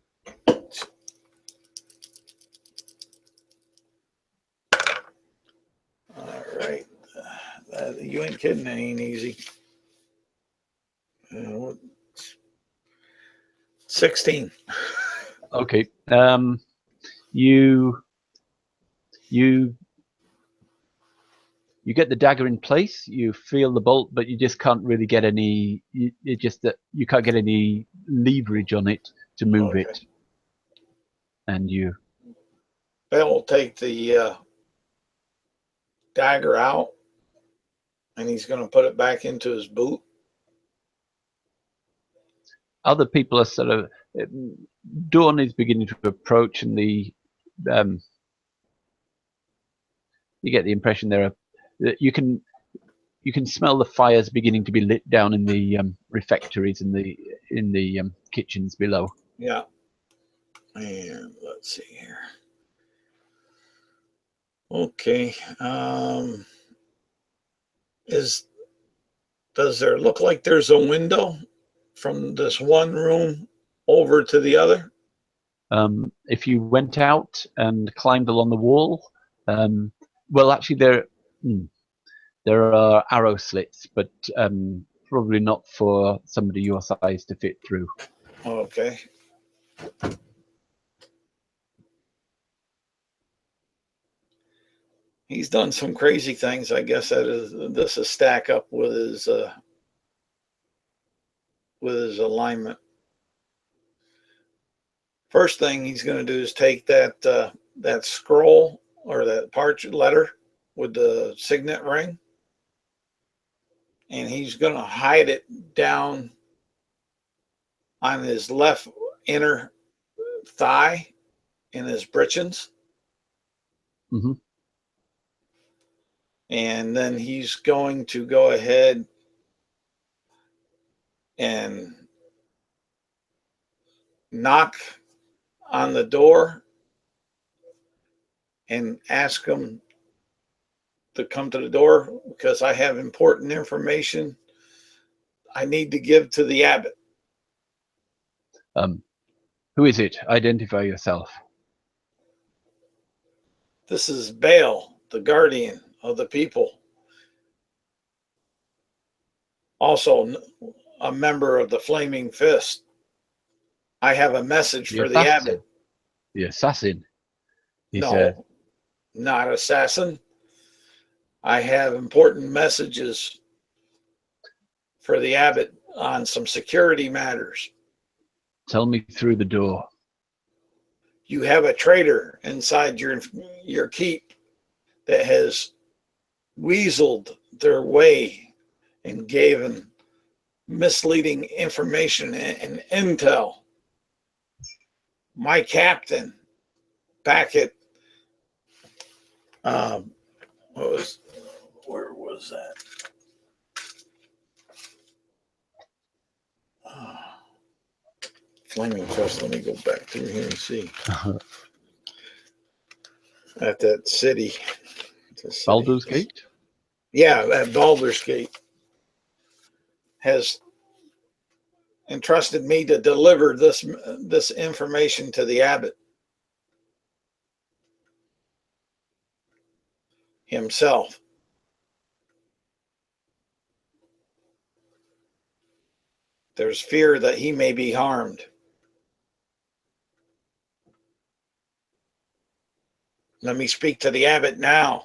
All right. You ain't kidding. It ain't easy. 16. Okay. You get the dagger in place. You feel the bolt, but you just can't really get any. It just that you can't get any leverage on it to move it. And Ben will take the dagger out, and he's going to put it back into his boot. Other people are sort of. Dawn is beginning to approach, and you get the impression that you can smell the fires beginning to be lit down in the refectories in the kitchens below. Yeah. And let's see here. Okay. Does there look like there's a window from this one room over to the other? If you went out and climbed along the wall, well, actually there are arrow slits, but probably not for somebody your size to fit through. Okay. He's done some crazy things. I guess this is stack up with his alignment. First thing he's going to do is take that scroll or that parchment letter with the signet ring, and he's going to hide it down on his left inner thigh in his breeches. Mm-hmm. And then he's going to go ahead and knock on the door and ask him to come to the door because I have important information I need to give to the abbot. Who is it? Identify yourself. This is Baal, the guardian of the people. Also a member of the Flaming Fist. I have a message for the abbot. The assassin. No, not assassin. I have important messages for the abbot on some security matters. Tell me through the door. You have a traitor inside your keep that has weaseled their way and given misleading information and intel. My captain back at where was that? Flaming Fist. Let me go back through here and see. At that city. Baldur's Gate? Yeah, at Baldur's Gate. Has entrusted me to deliver this information to the abbot himself. There's fear that he may be harmed. Let me speak to the abbot now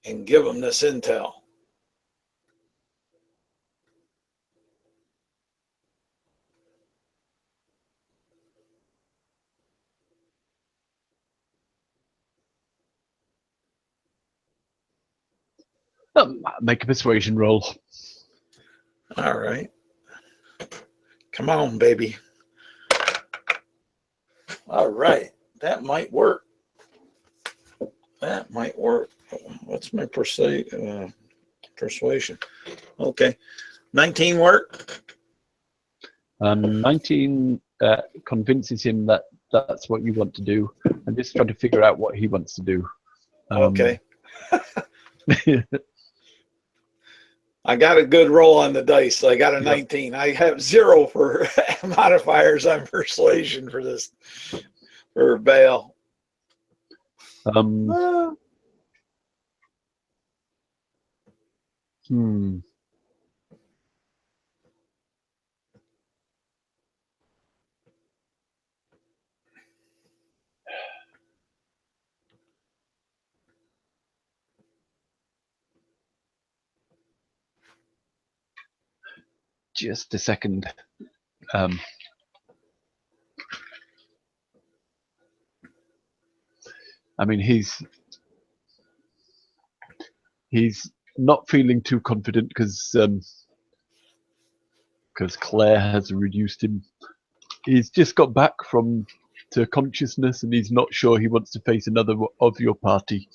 and give him this intel. Make a persuasion roll. All right. Come on, baby. All right. That might work. That might work. What's my persuasion? Okay. 19 work? 19 convinces him that that's what you want to do. I'm just trying to figure out what he wants to do. Okay. I got a good roll on the dice. I got a 19. Yep. I have 0 for modifiers on persuasion for this, for Baal. Just a second. I mean, he's not feeling too confident because Claire has reduced him. He's just got back to consciousness, and he's not sure he wants to face another of your party.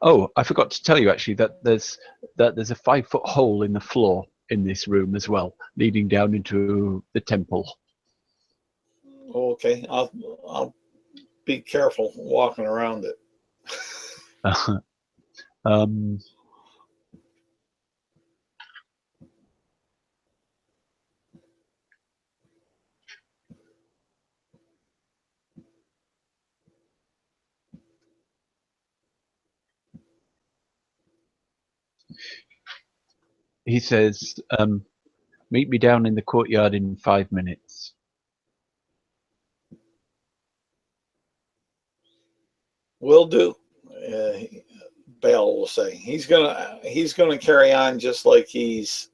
Oh, I forgot to tell you actually that there's a 5-foot hole in the floor in this room as well, leading down into the temple. Okay, I'll be careful walking around it. he says, meet me down in the courtyard in 5 minutes. Will do. Bale will say he's gonna carry on just like he's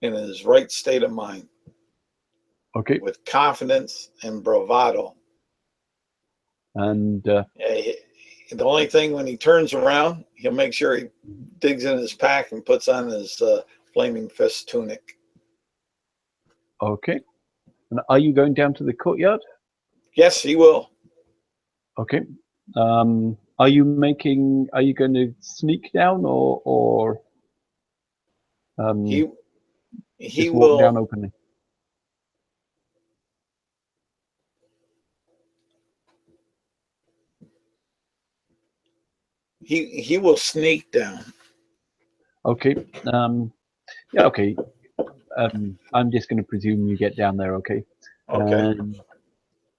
in his right state of mind, Okay. with confidence and bravado. And The only thing, when he turns around, he'll make sure he digs in his pack and puts on his flaming fist tunic. okay. And are you going down to the courtyard? Yes, he will. Okay. Are you going to sneak down or He just walk down will. openly? He will sneak down. Okay. Yeah. Okay. I'm just going to presume you get down there. Okay. Okay.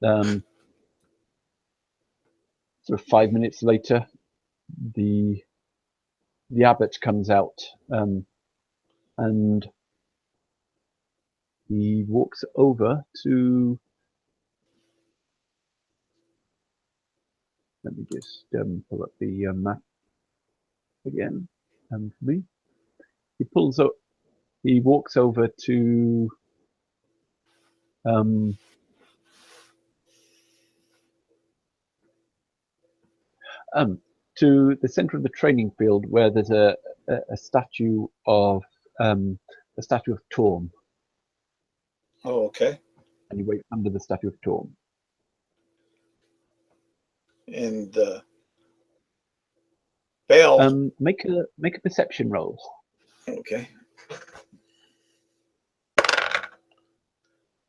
And sort of 5 minutes later, the abbot comes out, and he walks over to. Let me just pull up the map again. For me, he pulls up. He walks over to to the center of the training field, where there's a statue of Torm, Oh, okay. and you wait under the statue of Torm. And Bale. Make a perception roll. Okay.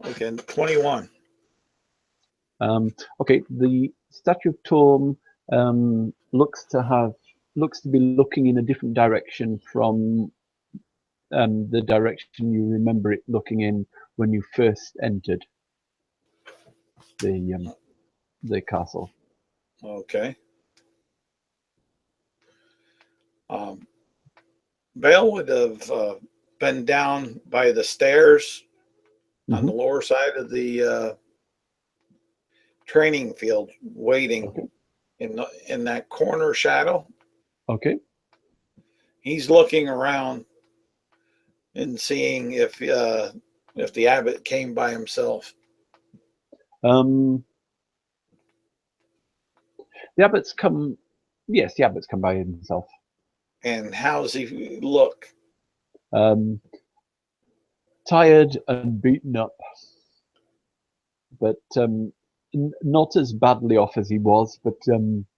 Okay. 21. Okay, the statue of Torm looks to be looking in a different direction from the direction you remember it looking in when you first entered the castle. Okay. Bale would have been down by the stairs on the lower side of the training field, waiting in that corner shadow. Okay. He's looking around and seeing if the abbot came by himself. The abbot's come. Yes, the abbot's come by himself. And how's he look? Tired and beaten up, but not as badly off as he was, but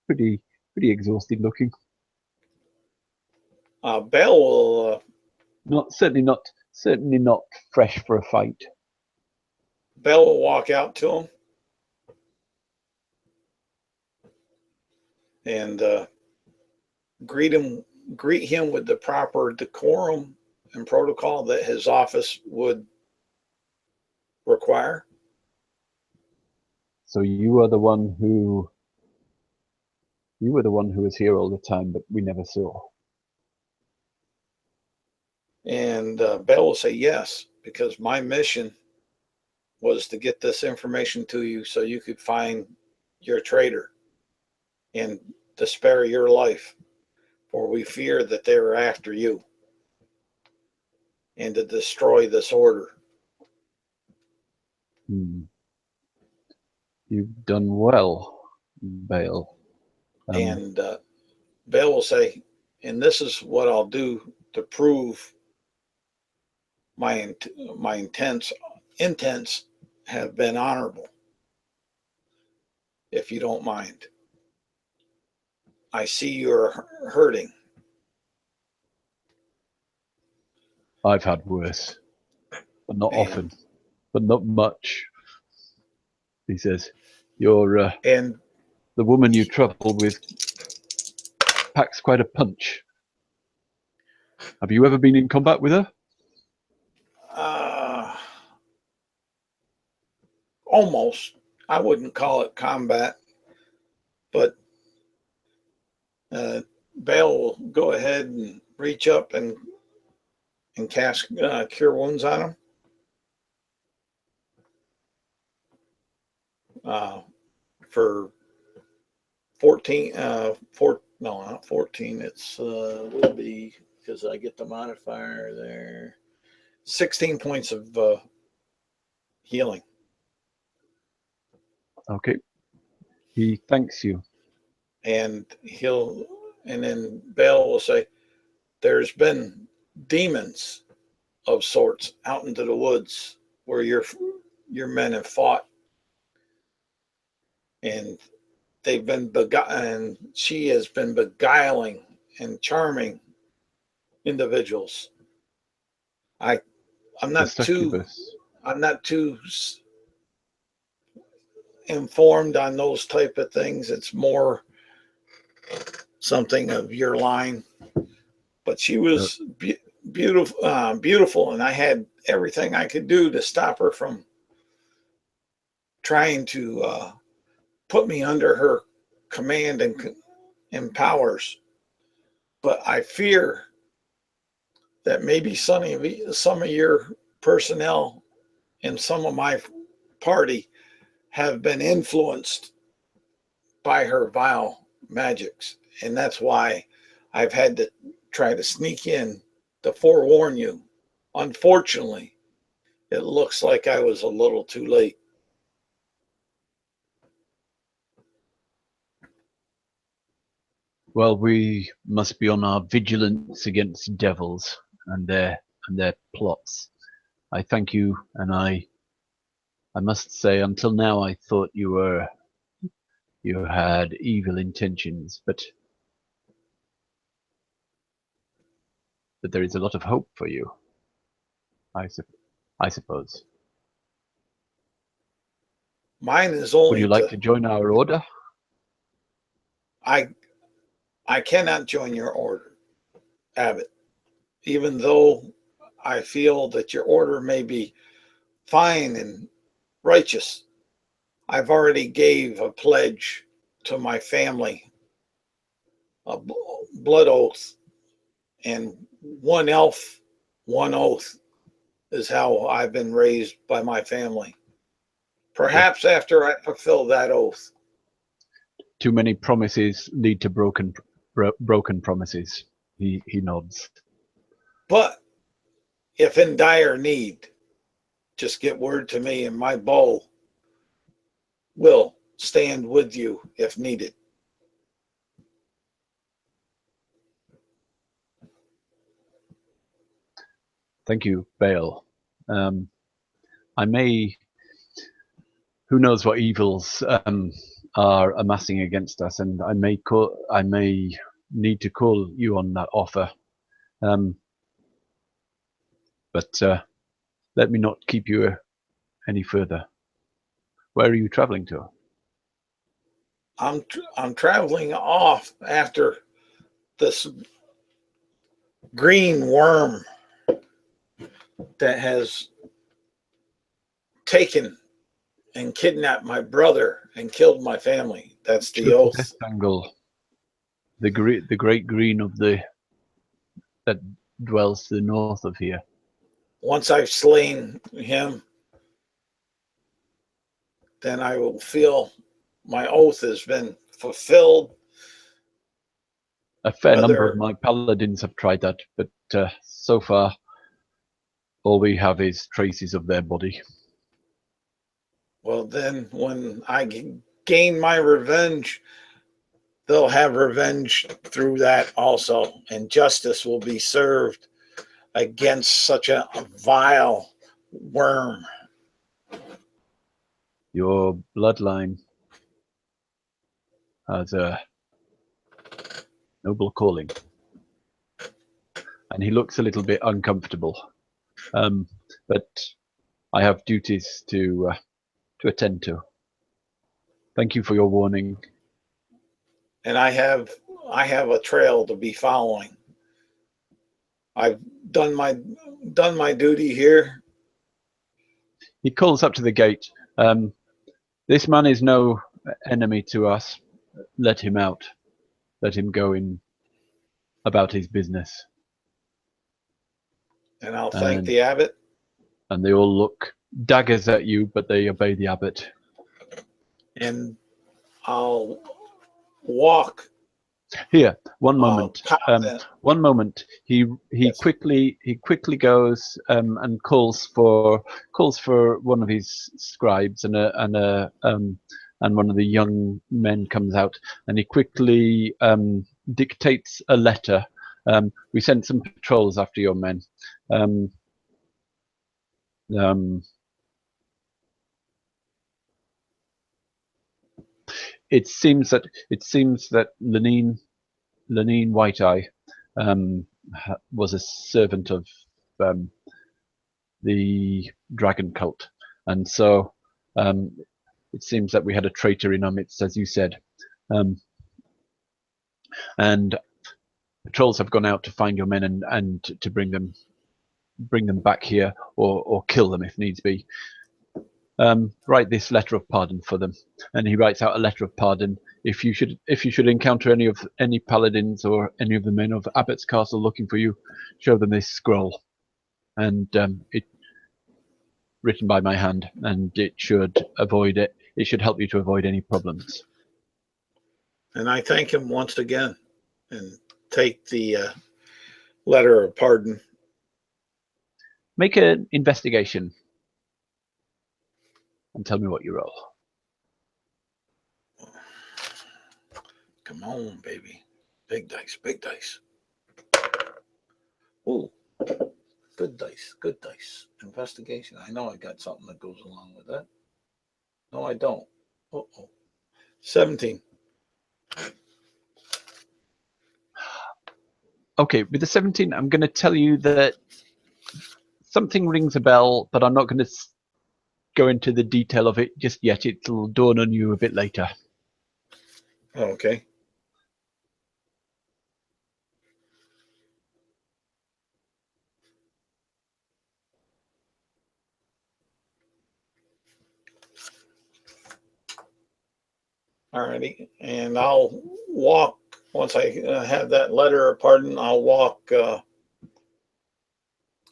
pretty exhausted looking. Bale will Certainly not fresh for a fight. Bale will walk out to him and greet him with the proper decorum and protocol that his office would require. So you were the one who was here all the time, but we never saw. And Bale will say yes, because my mission was to get this information to you so you could find your traitor and to spare your life, for we fear that they are after you, and to destroy this order. You've done well, Bale. And Bale will say, and this is what I'll do to prove my intents have been honorable, if you don't mind. I see you're hurting. I've had worse, but not often, but not much. He says, "You're and the woman you travel with packs quite a punch. Have you ever been in combat with her?" Almost. I wouldn't call it combat, but Bale will go ahead and reach up and and cast Cure Wounds on him. For 14, no, not 14. It's would be, because I get the modifier there. 16 points of healing. Okay. He thanks you. And then Bale will say, "There's been demons of sorts out into the woods where your men have fought, and they've been and she has been beguiling and charming individuals. I'm not too informed on those type of things. It's more something of your line, but she was beautiful, and I had everything I could do to stop her from trying to put me under her command and powers. But I fear that maybe some of your personnel and some of my party have been influenced by her vile magics. And that's why I've had to try to sneak in to forewarn you. Unfortunately, it looks like I was a little too late." Well, we must be on our vigilance against devils and their plots. I thank you, and I must say, until now I thought you had evil intentions, but there is a lot of hope for you, I suppose. Mine is only. Would you like to join our order? I cannot join your order, Abbot, even though I feel that your order may be fine and righteous. I've already gave a pledge to my family, a blood oath, and one elf, one oath is how I've been raised by my family. Perhaps after I fulfill that oath. Too many promises lead to broken promises. He nods. But if in dire need, just get word to me, and my bow will stand with you if needed. Thank you, Bale. I may, who knows what evils are amassing against us, and I may need to call you on that offer. But let me not keep you any further. Where are you traveling to? I'm traveling off after this green worm that has taken and kidnapped my brother and killed my family. That's the oath. Angle. The great green of that dwells to the north of here. Once I've slain him, then I will feel my oath has been fulfilled. A fair number of my paladins have tried that, but so far all we have is traces of their body. Well, then when I gain my revenge, they'll have revenge through that also, and justice will be served against such a vile worm. Your bloodline has a noble calling. And he looks a little bit uncomfortable. But I have duties to attend to. Thank you for your warning. And I have a trail to be following. I've done my duty here. He calls up to the gate. This man is no enemy to us. Let him out. Let him go in about his business. And I'll thank the abbot. And they all look daggers at you, but they obey the abbot. And I'll walk. Here, one moment. One moment. He Yes. quickly goes and calls for one of his scribes, and one of the young men comes out, and he quickly dictates a letter. We sent some patrols after your men. It seems that Lenine Whiteeye was a servant of the dragon cult, and so it seems that we had a traitor in our midst, as you said, and patrols have gone out to find your men and to bring them back here, or kill them if needs be. Write this letter of pardon for them. And he writes out a letter of pardon. If you should encounter any paladins or any of the men of Abbott's Castle looking for you, show them this scroll, and it written by my hand, and it should help you to avoid any problems. And I thank him once again, and take the letter of pardon. Make an investigation and tell me what you roll. Come on, baby. Big dice, big dice. Ooh, good dice, good dice. Investigation. I know I got something that goes along with that. No, I don't. Uh-oh. 17. Okay, with the 17, I'm going to tell you that something rings a bell, but I'm not going to go into the detail of it just yet. It'll dawn on you a bit later. Okay. Alrighty, and I'll walk, once I have that letter of pardon, I'll walk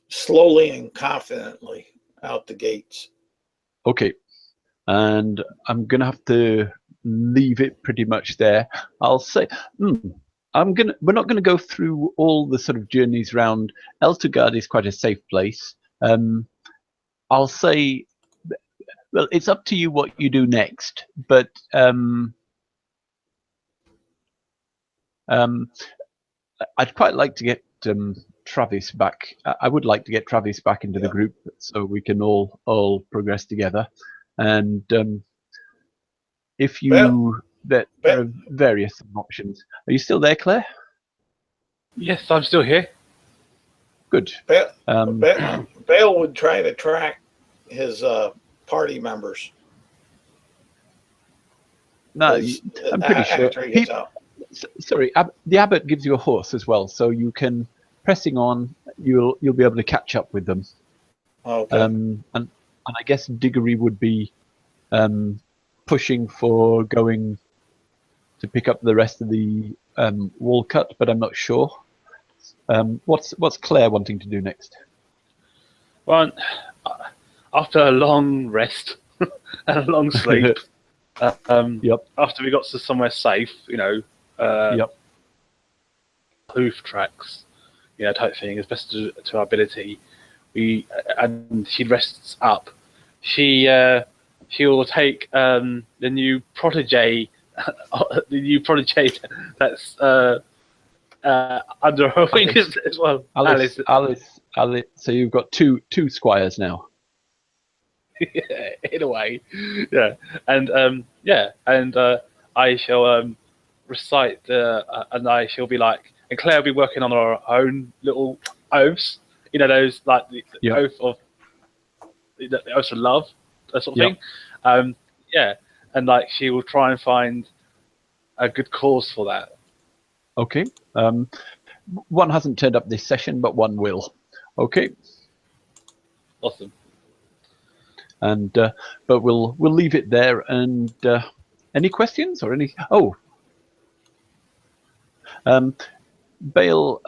slowly and confidently out the gates. Okay, and I'm gonna have to leave it pretty much there. I'll say, we're not gonna go through all the sort of journeys around. Eltergard is quite a safe place. I'll say, well, it's up to you what you do next, but I'd quite like to get Travis back. I would like to get Travis back into the group so we can all progress together. And if you, there are various options. Are you still there, Claire? Yes, I'm still here. Good. Bale would try to track his party members. No, I'm pretty sure. After he gets out. Sorry, the abbot gives you a horse as well, so you can, pressing on, you'll be able to catch up with them. Okay. And I guess Diggory would be pushing for going to pick up the rest of the wall cut, but I'm not sure. What's Claire wanting to do next? Well, after a long rest and a long sleep, after we got to somewhere safe, hoof tracks, type thing, as best to our ability, and she rests up. She will take the new protege, that's under her wing as well. Alice. So you've got two squires now. Yeah, in a way, yeah, and I shall recite and she'll be like, and Claire will be working on her own little oaths, those like the oath of the oath of love, that sort of thing. And like she will try and find a good cause for that. Okay. One hasn't turned up this session, but one will. Okay. Awesome. And but we'll leave it there. And any questions or any? Oh, Bale,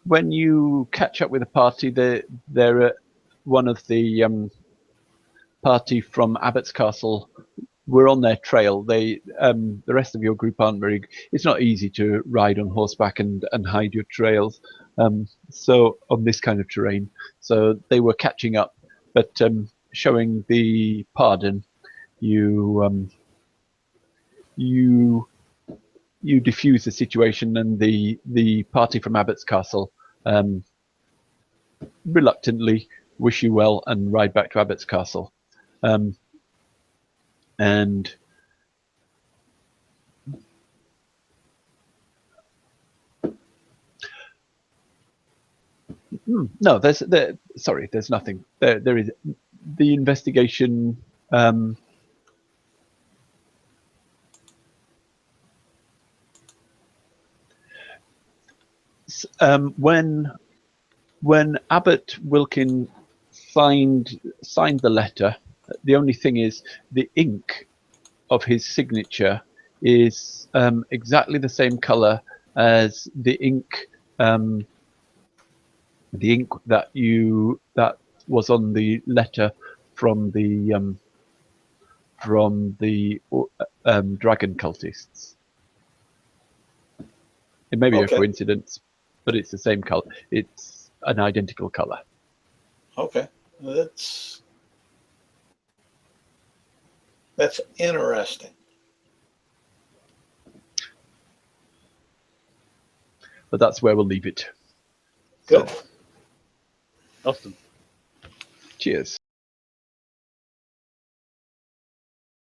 when you catch up with the party, they're one of the party from Abbott's Castle. We're on their trail. The rest of your group aren't very. It's not easy to ride on horseback and hide your trails. So on this kind of terrain, so they were catching up, but showing the pardon, you diffuse the situation, and the party from Abbott's Castle reluctantly wish you well and ride back to Abbott's Castle. And no, there's nothing. There is the investigation. When Abbot Wilkin signed the letter, the only thing is the ink of his signature is exactly the same color as the ink that was on the letter from the dragon cultists. It may be a coincidence, but it's the same color. It's an identical color. Okay, that's interesting. But that's where we'll leave it. Good. So, Awesome. cheers.